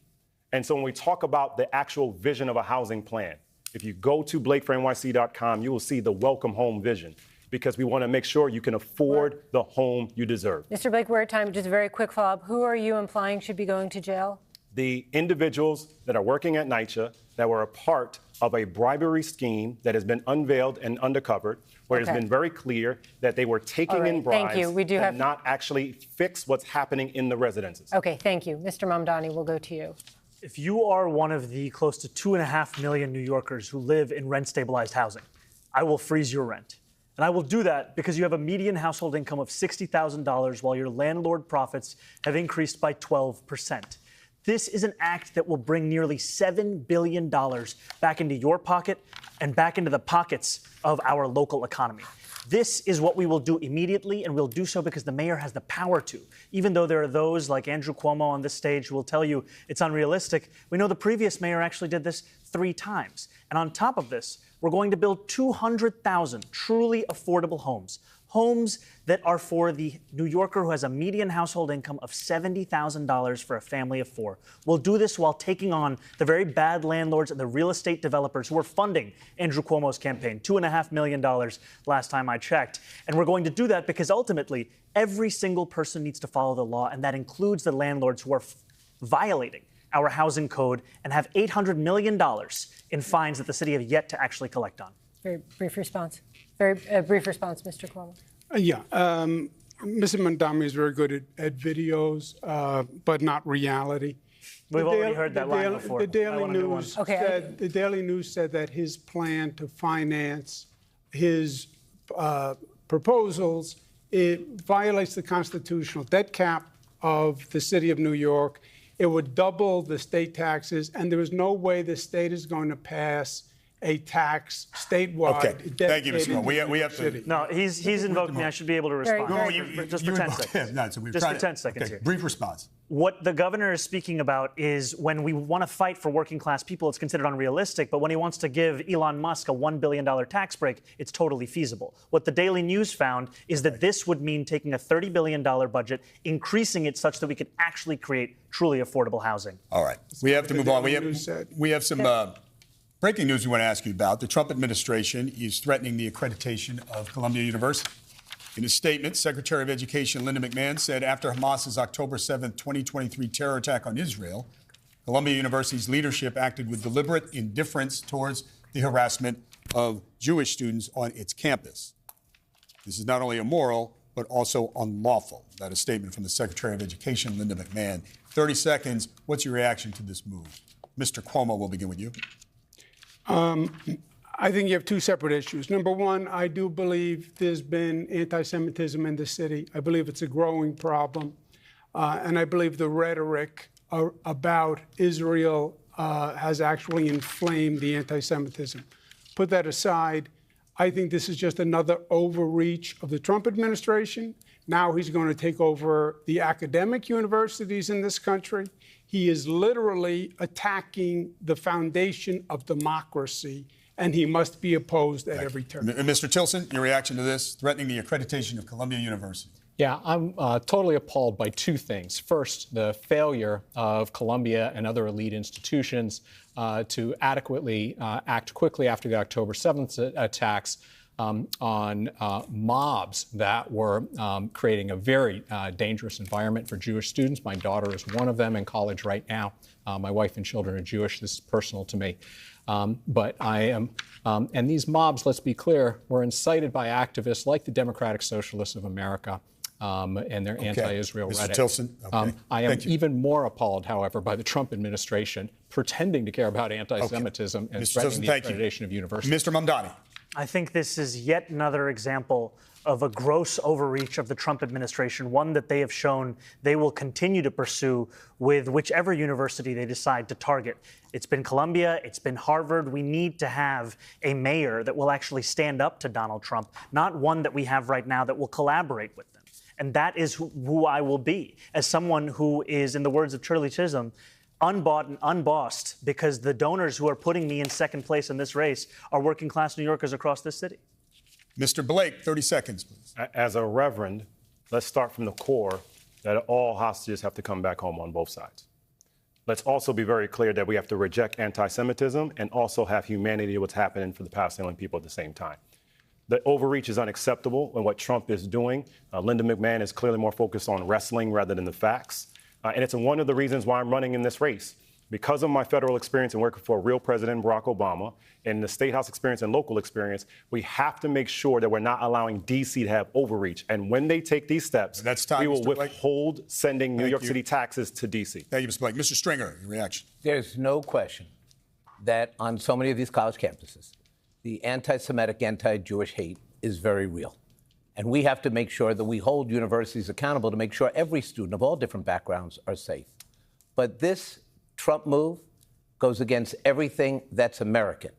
And so when we talk about the actual vision of a housing plan, if you go to blakefornyc.com, you will see the welcome home vision because we want to make sure you can afford the home you deserve. Mr. Blake, we're at time. Just a very quick follow-up. Who are you implying should be going to jail? The individuals that are working at NYCHA that were a part of a bribery scheme that has been unveiled and uncovered, where it's been very clear that they were taking in bribes and not actually fix what's happening in the residences. Okay, thank you. Mr. Mamdani, we'll go to you. If you are one of the close to 2.5 million New Yorkers who live in rent-stabilized housing, I will freeze your rent. And I will do that because you have a median household income of $60,000 while your landlord profits have increased by 12%. This is an act that will bring nearly $7 billion back into your pocket and back into the pockets of our local economy. This is what we will do immediately, and we'll do so because the mayor has the power to. Even though there are those like Andrew Cuomo on this stage who will tell you it's unrealistic, we know the previous mayor actually did this 3 times. And on top of this, we're going to build 200,000 truly affordable homes. Homes that are for the New Yorker who has a median household income of $70,000 for a family of 4. We'll do this while taking on the very bad landlords and the real estate developers who are funding Andrew Cuomo's campaign, $2.5 million last time I checked. And we're going to do that because ultimately every single person needs to follow the law, and that includes the landlords who are violating our housing code and have $800 million in fines that the city have yet to actually collect on. Very brief response. Very brief response, Mr. Cuomo. Mr. Mamdani is very good at videos, but not reality. We've already heard that line before. The Daily News said that his plan to finance his proposals, it violates the constitutional debt cap of the city of New York. It would double the state taxes, and there is no way the state is going to pass a tax statewide. Okay, thank you, Mr. Cuomo. We have to. No, he's invoked me. I should be able to respond. Just for 10 seconds. Just for 10 seconds here. Brief response. What the governor is speaking about is when we want to fight for working class people, it's considered unrealistic. But when he wants to give Elon Musk a $1 billion tax break, it's totally feasible. What the Daily News found is that this would mean taking a $30 billion budget, increasing it such that we could actually create truly affordable housing. All right. We have to move on. We have some breaking news we want to ask you about. The Trump administration is threatening the accreditation of Columbia University. In a statement, Secretary of Education Linda McMahon said after Hamas's October 7, 2023 terror attack on Israel, Columbia University's leadership acted with deliberate indifference towards the harassment of Jewish students on its campus. This is not only immoral, but also unlawful. That is a statement from the Secretary of Education, Linda McMahon. 30 seconds. What's your reaction to this move? Mr. Cuomo, we'll begin with you. I think you have 2 separate issues. Number one, I do believe there's been anti-Semitism in the city. I believe it's a growing problem. And I believe the rhetoric about Israel has actually inflamed the anti-Semitism. Put that aside, I think this is just another overreach of the Trump administration. Now he's going to take over the academic universities in this country. He is literally attacking the foundation of democracy, and he must be opposed at every turn. Mr. Tilson, your reaction to this, threatening the accreditation of Columbia University? Yeah, I'm totally appalled by 2 things. First, the failure of Columbia and other elite institutions to adequately act quickly after the October 7th attacks on mobs that were creating a very dangerous environment for Jewish students. My daughter is one of them in college right now. My wife and children are Jewish. This is personal to me. But I am, and these mobs, let's be clear, were incited by activists like the Democratic Socialists of America and their anti-Israel rhetoric. Mr. Tilson, I am even more appalled, however, by the Trump administration pretending to care about anti-Semitism and threatening the accreditation of universities. Mr. Mamdani. I think this is yet another example of a gross overreach of the Trump administration, one that they have shown they will continue to pursue with whichever university they decide to target. It's been Columbia, it's been Harvard. We need to have a mayor that will actually stand up to Donald Trump, not one that we have right now that will collaborate with them. And that is who I will be, as someone who is, in the words of Shirley Chisholm, unbought and unbossed, because the donors who are putting me in second place in this race are working class New Yorkers across this city. Mr. Blake, 30 seconds, please. As a reverend, let's start from the core that all hostages have to come back home on both sides. Let's also be very clear that we have to reject anti-Semitism and also have humanity to what's happening for the Palestinian people at the same time. The overreach is unacceptable in what Trump is doing. Linda McMahon is clearly more focused on wrestling rather than the facts. And it's one of the reasons why I'm running in this race. Because of my federal experience and working for real President Barack Obama and the State House experience and local experience, we have to make sure that we're not allowing D.C. to have overreach. And when they take these steps, we will withhold sending New York City taxes to D.C. Thank you, Mr. Blake. Mr. Stringer, your reaction. There's no question that on so many of these college campuses, the anti-Semitic, anti-Jewish hate is very real. And we have to make sure that we hold universities accountable to make sure every student of all different backgrounds are safe. But this Trump move goes against everything that's American.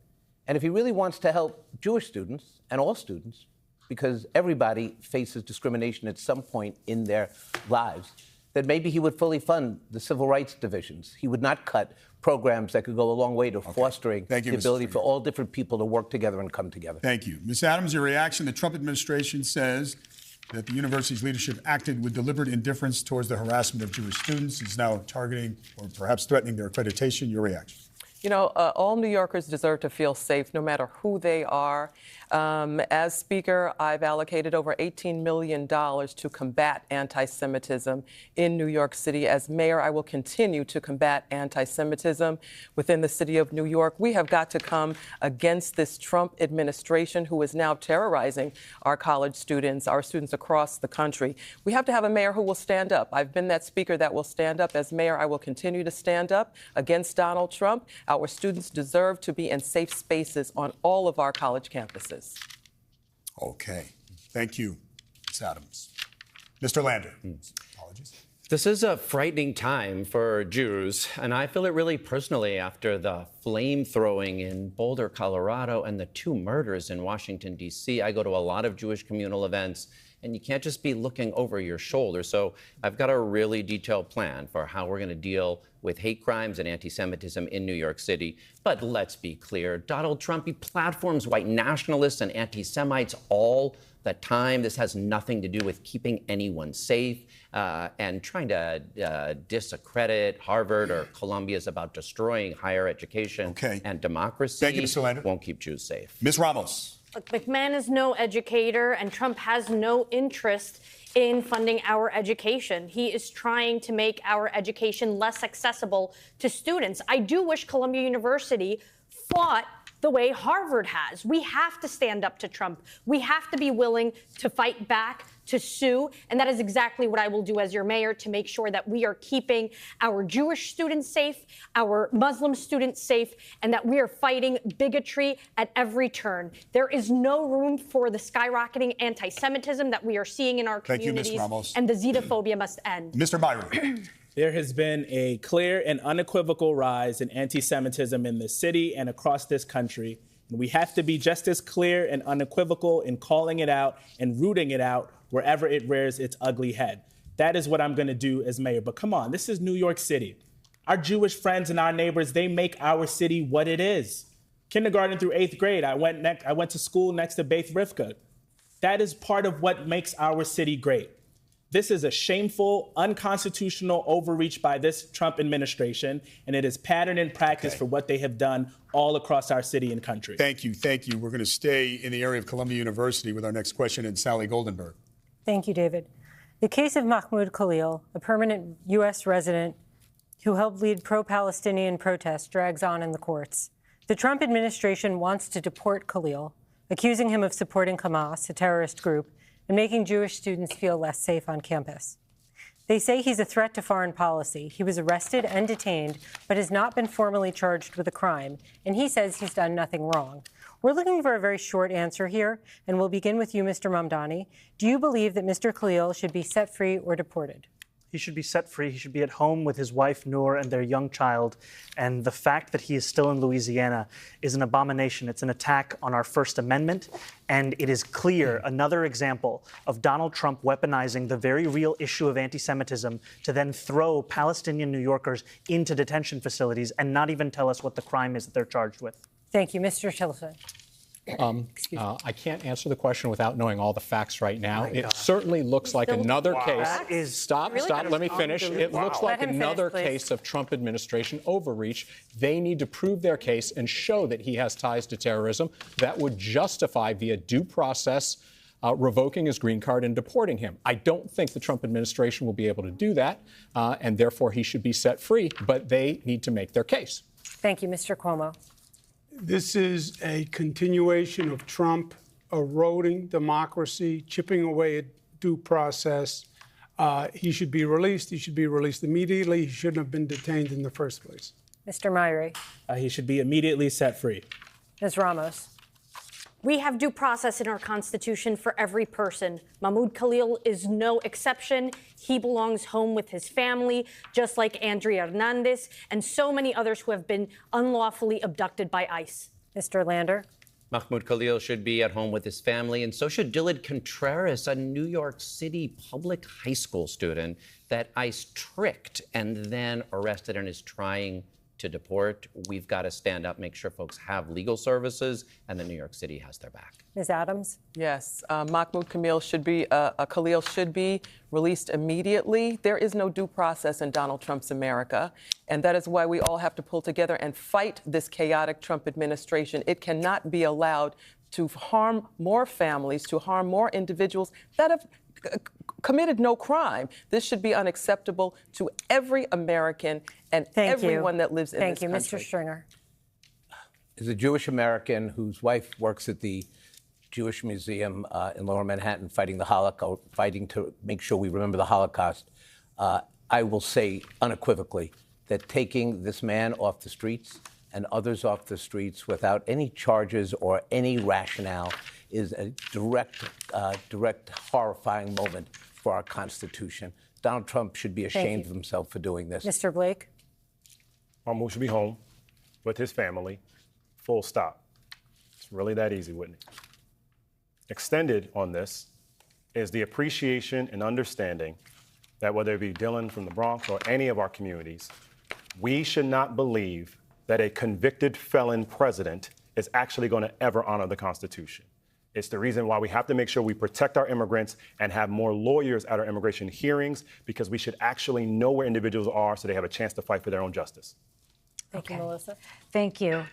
And if he really wants to help Jewish students and all students, because everybody faces discrimination at some point in their lives, then maybe he would fully fund the civil rights divisions. He would not cut programs that could go a long way to fostering the ability for all different people to work together and come together. Thank you. Ms. Adams, your reaction. The Trump administration says that the university's leadership acted with deliberate indifference towards the harassment of Jewish students, is now targeting or perhaps threatening their accreditation. Your reaction. You know, all New Yorkers deserve to feel safe no matter who they are. As Speaker, I've allocated over $18 million to combat anti-Semitism in New York City. As mayor, I will continue to combat anti-Semitism within the city of New York. We have got to come against this Trump administration who is now terrorizing our college students, our students across the country. We have to have a mayor who will stand up. I've been that speaker that will stand up. As mayor, I will continue to stand up against Donald Trump. Our students deserve to be in safe spaces on all of our college campuses. Okay. Thank you, Ms. Adams. Mr. Lander. Apologies. This is a frightening time for Jews, and I feel it really personally after the flame throwing in Boulder, Colorado, and the 2 murders in Washington, D.C. I go to a lot of Jewish communal events, and you can't just be looking over your shoulder. So I've got a really detailed plan for how we're going to deal with hate crimes and anti-Semitism in New York City. But let's be clear, Donald Trump, he platforms white nationalists and anti-Semites all the time. This has nothing to do with keeping anyone safe. And trying to discredit Harvard or Columbia is about destroying higher education and democracy. Thank you, Mr. Lander. Won't keep Jews safe. Ms. Ramos. Look, McMahon is no educator, and Trump has no interest in funding our education. He is trying to make our education less accessible to students. I do wish Columbia University fought the way Harvard has. We have to stand up to Trump. We have to be willing to fight back, to sue, and that is exactly what I will do as your mayor to make sure that we are keeping our Jewish students safe, our Muslim students safe, and that we are fighting bigotry at every turn. There is no room for the skyrocketing anti-Semitism that we are seeing in our communities. Thank you, Ms. Ramos. And the xenophobia must end. Mr. Myrie. There has been a clear and unequivocal rise in anti-Semitism in this city and across this country. And we have to be just as clear and unequivocal in calling it out and rooting it out wherever it rears its ugly head. That is what I'm going to do as mayor. But come on, this is New York City. Our Jewish friends and our neighbors, they make our city what it is. Kindergarten through 8th grade, I went to school next to Beit Rivka. That is part of what makes our city great. This is a shameful, unconstitutional overreach by this Trump administration, and it is pattern and practice for what they have done all across our city and country. Thank you. Thank you. We're going to stay in the area of Columbia University with our next question, and Sally Goldenberg. Thank you, David. The case of Mahmoud Khalil, a permanent U.S. resident who helped lead pro-Palestinian protests, drags on in the courts. The Trump administration wants to deport Khalil, accusing him of supporting Hamas, a terrorist group, and making Jewish students feel less safe on campus. They say he's a threat to foreign policy. He was arrested and detained, but has not been formally charged with a crime, and he says he's done nothing wrong. We're looking for a very short answer here, and we'll begin with you, Mr. Mamdani. Do you believe that Mr. Khalil should be set free or deported? He should be set free. He should be at home with his wife, Noor, and their young child. And the fact that he is still in Louisiana is an abomination. It's an attack on our First Amendment. And it is clear, another example of Donald Trump weaponizing the very real issue of anti-Semitism to then throw Palestinian New Yorkers into detention facilities and not even tell us what the crime is that they're charged with. Thank you. Mr. Tilson. I can't answer the question without knowing all the facts right now. It certainly looks like another case. Stop, let me finish. It looks like another case of Trump administration overreach. They need to prove their case and show that he has ties to terrorism. That would justify, via due process, revoking his green card and deporting him. I don't think the Trump administration will be able to do that, and therefore he should be set free. But they need to make their case. Thank you, Mr. Cuomo. This is a continuation of Trump eroding democracy, chipping away at due process. He should be released. He should be released immediately. He shouldn't have been detained in the first place. Mr. Myrie. He should be immediately set free. Ms. Ramos. We have due process in our Constitution for every person. Mahmoud Khalil is no exception. He belongs home with his family, just like Adrienne Adams and so many others who have been unlawfully abducted by ICE. Mr. Lander. Mahmoud Khalil should be at home with his family, and so should Dillard Contreras, a New York City public high school student that ICE tricked and then arrested and is trying to deport. We've got to stand up, make sure folks have legal services, and that New York City has their back. Ms. Adams? Yes, Mahmoud Khalil should be released immediately. There is no due process in Donald Trump's America, and that is why we all have to pull together and fight this chaotic Trump administration. It cannot be allowed to harm more families, to harm more individuals that have committed no crime. This should be unacceptable to every American and everyone that lives in this country. Thank you. Mr. Stringer. As a Jewish American whose wife works at the Jewish Museum in Lower Manhattan fighting the Holocaust, fighting to make sure we remember the Holocaust, I will say unequivocally that taking this man off the streets and others off the streets without any charges or any rationale is a direct, horrifying moment for our Constitution. Donald Trump should be ashamed of himself for doing this. Mr. Blake. Mahmoud should be home with his family, full stop. It's really that easy, Whitney. Extended on this is the appreciation and understanding that whether it be Dylan from the Bronx or any of our communities, we should not believe that a convicted felon president is actually going to ever honor the Constitution. It's the reason why we have to make sure we protect our immigrants and have more lawyers at our immigration hearings, because we should actually know where individuals are so they have a chance to fight for their own justice. Thank you, Melissa. Thank you.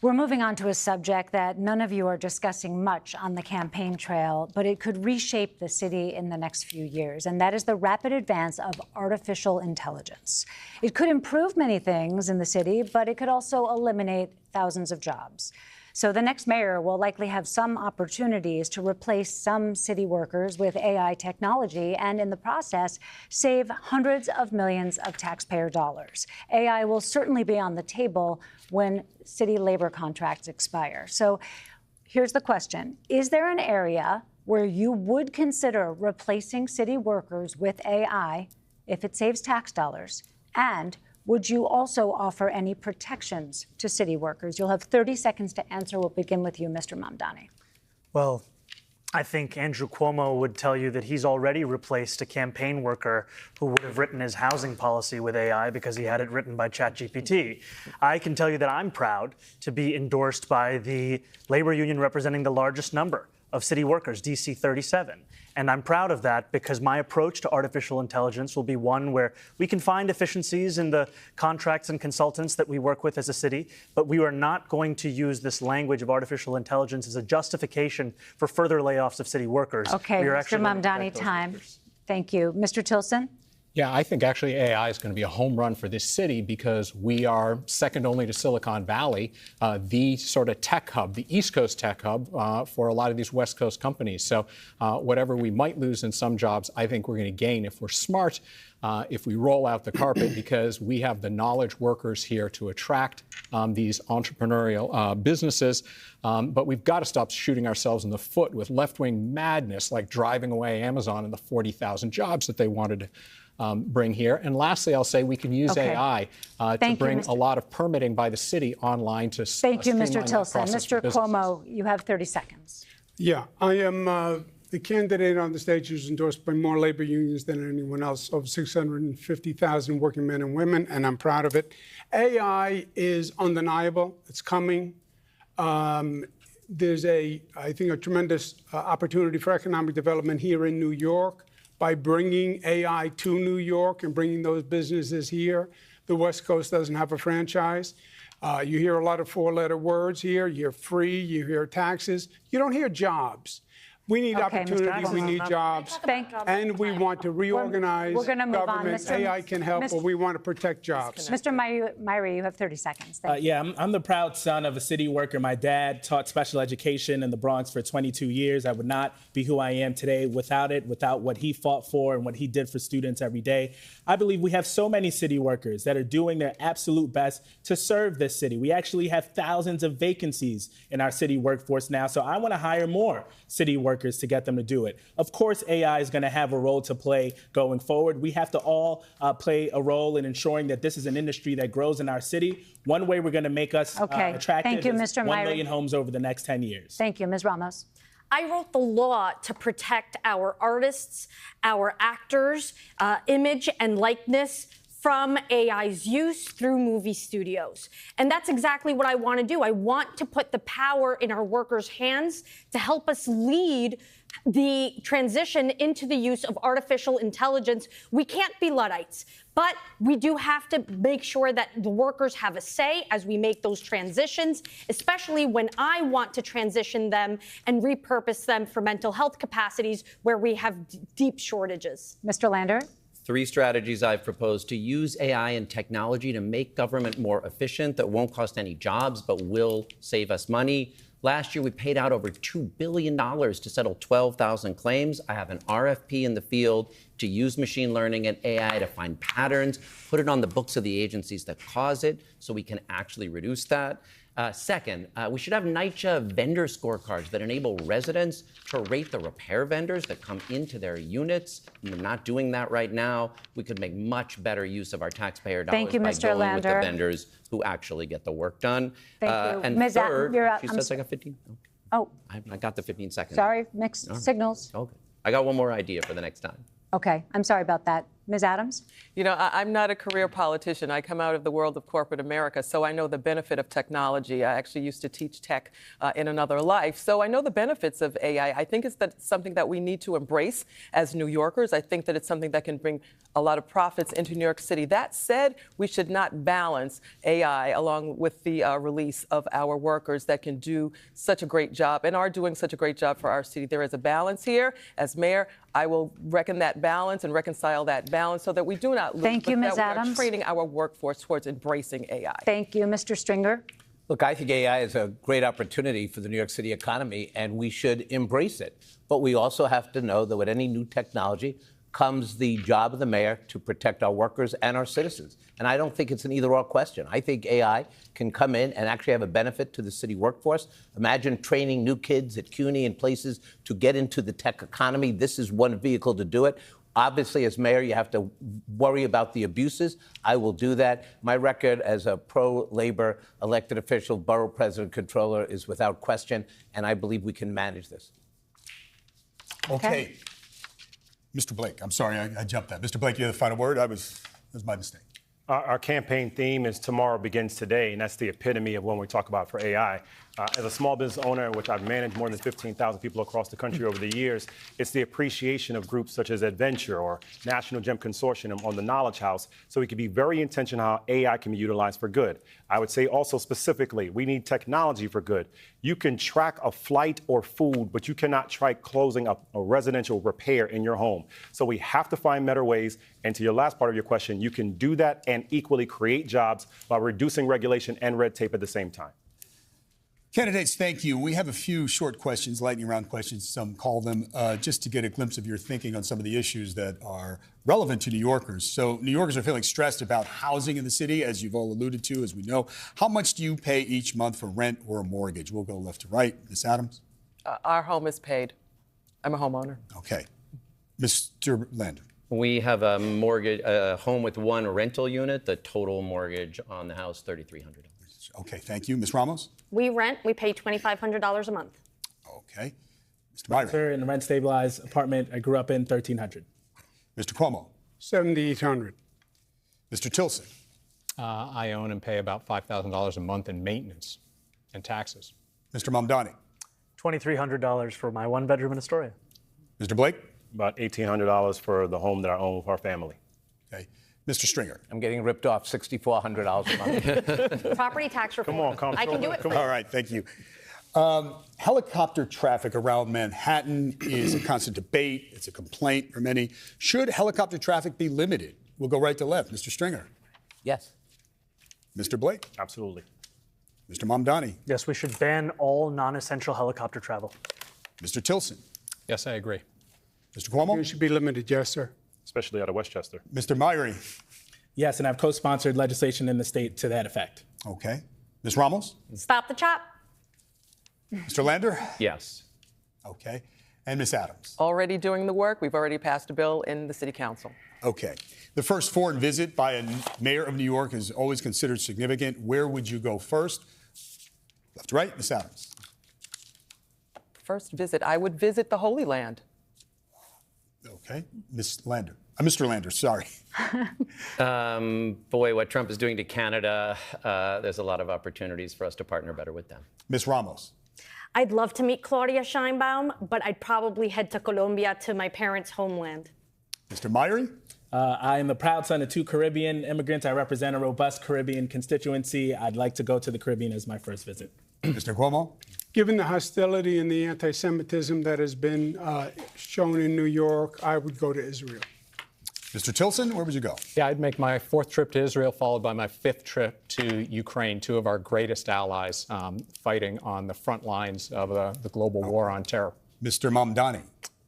We're moving on to a subject that none of you are discussing much on the campaign trail, but it could reshape the city in the next few years, and that is the rapid advance of artificial intelligence. It could improve many things in the city, but it could also eliminate thousands of jobs. So the next mayor will likely have some opportunities to replace some city workers with AI technology and in the process save hundreds of millions of taxpayer dollars. AI will certainly be on the table when city labor contracts expire. So here's the question. Is there an area where you would consider replacing city workers with AI if it saves tax dollars? And would you also offer any protections to city workers? You'll have 30 seconds to answer. We'll begin with you, Mr. Mamdani. Well, I think Andrew Cuomo would tell you that he's already replaced a campaign worker who would have written his housing policy with AI because he had it written by ChatGPT. I can tell you that I'm proud to be endorsed by the labor union representing the largest number of city workers, DC 37. And I'm proud of that because my approach to artificial intelligence will be one where we can find efficiencies in the contracts and consultants that we work with as a city, but we are not going to use this language of artificial intelligence as a justification for further layoffs of city workers. Okay, Mr. Mamdani, time. Workers. Thank you. Mr. Tilson? Yeah, I think actually AI is going to be a home run for this city because we are second only to Silicon Valley, the sort of tech hub, the East Coast tech hub for a lot of these West Coast companies. So whatever we might lose in some jobs, I think we're going to gain if we're smart, if we roll out the carpet, because we have the knowledge workers here to attract these entrepreneurial businesses. But we've got to stop shooting ourselves in the foot with left-wing madness like driving away Amazon and the 40,000 jobs that they wanted to bring here. And lastly, I'll say we can use AI to bring a lot of permitting by the city online to Thank you, Mr. Tilson. Mr. Cuomo, you have 30 seconds. Yeah, I am the candidate on the stage who's endorsed by more labor unions than anyone else, of 650,000 working men and women, and I'm proud of it. AI is undeniable. It's coming. There's I think, a tremendous opportunity for economic development here in New York. By bringing AI to New York and bringing those businesses here. The West Coast doesn't have a franchise. You hear a lot of four-letter words here. You hear free, you hear taxes. You don't hear jobs. We need opportunity, we need jobs, and we want to reorganize government. AI can help, but we want to protect jobs. Mr. Myrie, you have 30 seconds. Yeah, I'm the proud son of a city worker. My dad taught special education in the Bronx for 22 years. I would not be who I am today without it, without what he fought for and what he did for students every day. I believe we have so many city workers that are doing their absolute best to serve this city. We actually have thousands of vacancies in our city workforce now, so I want to hire more city workers to get them to do it. Of course, AI is going to have a role to play going forward. We have to all play a role in ensuring that this is an industry that grows in our city. One way we're going to make us attractive is 1 million homes over the next 10 years. Thank you. Ms. Ramos. I wrote the law to protect our artists, our actors, image and likeness from AI's use through movie studios. And that's exactly what I want to do. I want to put the power in our workers' hands to help us lead the transition into the use of artificial intelligence. We can't be Luddites, but we do have to make sure that the workers have a say as we make those transitions, especially when I want to transition them and repurpose them for mental health capacities where we have deep shortages. Mr. Lander? 3 strategies I've proposed to use AI and technology to make government more efficient that won't cost any jobs but will save us money. Last year, we paid out over $2 billion to settle 12,000 claims. I have an RFP in the field to use machine learning and AI to find patterns, put it on the books of the agencies that cause it so we can actually reduce that. Second, we should have NYCHA vendor scorecards that enable residents to rate the repair vendors that come into their units. And we're not doing that right now. We could make much better use of our taxpayer dollars Thank you, by Mr. going Lander. with the vendors who actually get the work done. Thank you. And Ms. third, you're she says I got 15. Oh. I got the 15 seconds. Sorry, mixed signals. Okay. I got one more idea for the next time. Okay, I'm sorry about that. Ms. Adams? You know, I'm not a career politician. I come out of the world of corporate America, so I know the benefit of technology. I actually used to teach tech in another life, so I know the benefits of AI. I think it's something that we need to embrace as New Yorkers. I think that it's something that can bring a lot of profits into New York City. That said, we should not balance AI along with the release of our workers that can do such a great job and are doing such a great job for our city. There is a balance here. As mayor, I will reckon that balance and reconcile that balance so that we do not lose. Thank you, Ms. We are Adams. training our workforce towards embracing AI. Thank you, Mr. Stringer. Look, I think AI is a great opportunity for the New York City economy, and we should embrace it. But we also have to know that with any new technology comes the job of the mayor to protect our workers and our citizens. And I don't think it's an either-or question. I think AI can come in and actually have a benefit to the city workforce. Imagine training new kids at CUNY and places to get into the tech economy. This is one vehicle to do it. Obviously, as mayor, you have to worry about the abuses. I will do that. My record as a pro-labor elected official, borough president, controller is without question, and I believe we can manage this. Okay. Mr. Blake, I'm sorry, I jumped that. Mr. Blake, you have the final word. That was my mistake. Our campaign theme is Tomorrow Begins Today, and that's the epitome of when we talk about for AI. As a small business owner, which I've managed more than 15,000 people across the country over the years, it's the appreciation of groups such as Adventure or National Gem Consortium on the Knowledge House, so we can be very intentional how AI can be utilized for good. I would say also specifically, we need technology for good. You can track a flight or food, but you cannot track closing a residential repair in your home. So we have to find better ways. And to your last part of your question, you can do that and equally create jobs while reducing regulation and red tape at the same time. Candidates, thank you. We have a few short questions, lightning round questions, some call them, just to get a glimpse of your thinking on some of the issues that are relevant to New Yorkers. So New Yorkers are feeling stressed about housing in the city, as you've all alluded to, as we know. How much do you pay each month for rent or a mortgage? We'll go left to right. Ms. Adams? Our home is paid. I'm a homeowner. Okay. Mr. Lander? We have a mortgage, a home with one rental unit. The total mortgage on the house, $3,300. Okay, thank you. Ms. Ramos? We rent. We pay $2,500 a month. Okay. Mr. Myrie? In a rent-stabilized apartment I grew up in, $1,300. Mr. Cuomo? $7,800. Mr. Tilson? I own and pay about $5,000 a month in maintenance and taxes. Mr. Mamdani? $2,300 for my one-bedroom in Astoria. Mr. Blake? About $1,800 for the home that I own with our family. Okay. Mr. Stringer? I'm getting ripped off $6,400 a month. Property tax reform. Come on, Comptroller. I can do it. All right, thank you. Helicopter traffic around Manhattan is a constant debate. It's a complaint for many. Should helicopter traffic be limited? We'll go right to left. Mr. Stringer? Yes. Mr. Blake? Absolutely. Mr. Mamdani? Yes, we should ban all non-essential helicopter travel. Mr. Tilson? Yes, I agree. Mr. Cuomo? It should be limited, yes, sir. Especially out of Westchester. Mr. Myrie? Yes, and I've co-sponsored legislation in the state to that effect. Okay. Ms. Ramos? Stop the chop. Mr. Lander? Yes. Okay. And Ms. Adams? Already doing the work. We've already passed a bill in the City Council. Okay. The first foreign visit by a mayor of New York is always considered significant. Where would you go first? Left to right, Ms. Adams. First visit, I would visit the Holy Land. Okay. Ms. Lander. Mr. Lander, sorry. Boy, what Trump is doing to Canada, there's a lot of opportunities for us to partner better with them. Ms. Ramos. I'd love to meet Claudia Sheinbaum, but I'd probably head to Colombia, to my parents' homeland. Mr. Myrie. I am the proud son of two Caribbean immigrants. I represent a robust Caribbean constituency. I'd like to go to the Caribbean as my first visit. Mr. Cuomo. Given the hostility and the anti-Semitism that has been shown in New York, I would go to Israel. Mr. Tilson, where would you go? Yeah, I'd make my fourth trip to Israel, followed by my fifth trip to Ukraine, two of our greatest allies fighting on the front lines of the global war on terror. Mr. Mamdani.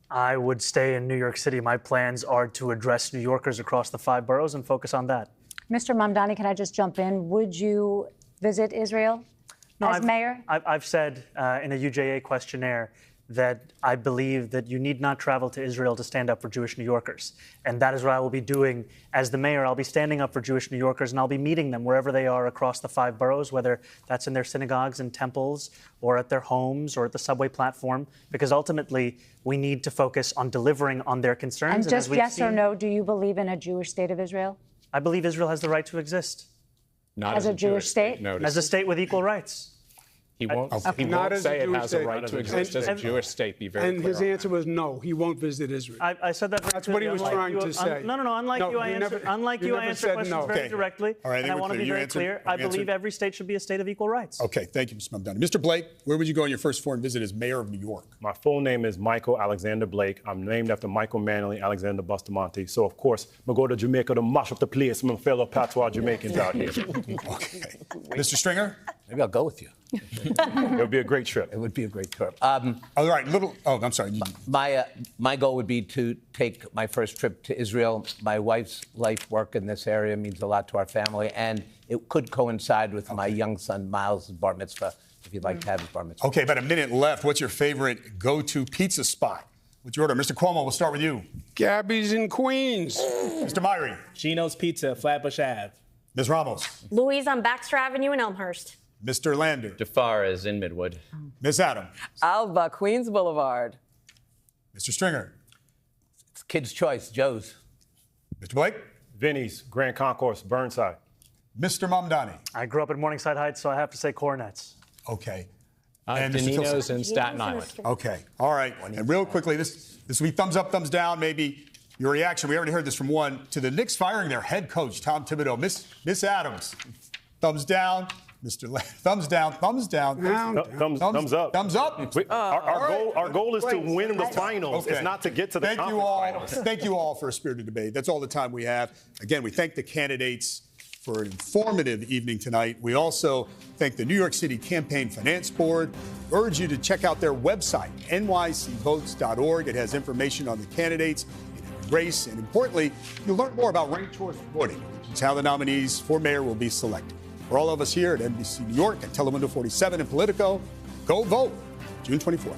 I would stay in New York City. My plans are to address New Yorkers across the 5 boroughs and focus on that. Mr. Mamdani, can I just jump in? Would you visit Israel as mayor? I've said in a UJA questionnaire that I believe that you need not travel to Israel to stand up for Jewish New Yorkers. And that is what I will be doing as the mayor. I'll be standing up for Jewish New Yorkers, and I'll be meeting them wherever they are across the 5 boroughs, whether that's in their synagogues and temples or at their homes or at the subway platform, because ultimately we need to focus on delivering on their concerns. And just yes or no, do you believe in a Jewish state of Israel? I believe Israel has the right to exist. Not as a Jewish state? As a state with equal rights. He won't say it has a right to exist as a Jewish state. Be very clear. And his answer was no, he won't visit Israel. I said that. That's what he was trying to say. No. Unlike you, I answer questions very directly. All right, and I want to be very clear. I believe every state should be a state of equal rights. Okay, thank you, Mr. Mamdani. Mr. Blake, where would you go on your first foreign visit as mayor of New York? My full name is Michael Alexander Blake. I'm named after Michael Manley Alexander Bustamante. So, of course, I'm going to go to Jamaica to mash up the place with my fellow patois Jamaicans out here. Okay. Mr. Stringer? Maybe I'll go with you. It would be a great trip. It would be a great trip. All right, I'm sorry. My goal would be to take my first trip to Israel. My wife's life work in this area means a lot to our family, and it could coincide with my young son Miles' bar mitzvah, if you'd like to have his bar mitzvah. Okay, about a minute left. What's your favorite go-to pizza spot? What's your order? Mr. Cuomo, we'll start with you. Gabby's in Queens. Mr. Myrie. Gino's Pizza, Flatbush Ave. Ms. Ramos. Louise on Baxter Avenue in Elmhurst. Mr. Lander. Jafar is in Midwood. Ms. Adams. Alba, Queens Boulevard. Mr. Stringer. It's Kid's Choice, Joe's. Mr. Blake. Vinny's, Grand Concourse, Burnside. Mr. Mamdani. I grew up in Morningside Heights, so I have to say Coronets. Okay. Danino's in Staten Island. Okay. All right. And real quickly, this will be thumbs up, thumbs down, maybe your reaction. We already heard this from one to the Knicks firing their head coach, Tom Thibodeau. Miss Adams, thumbs down. Thumbs down, thumbs down. Thumbs up. Thumbs up. Our goal is to win the finals. Okay. It's not to get to the conference finals. Thank you all for a spirited debate. That's all the time we have. Again, we thank the candidates for an informative evening tonight. We also thank the New York City Campaign Finance Board. Urge you to check out their website, nycvotes.org. It has information on the candidates in the race, and importantly, you'll learn more about ranked choice voting, which is how the nominees for mayor will be selected. For all of us here at NBC New York and Telemundo 47 and Politico, go vote June 24th.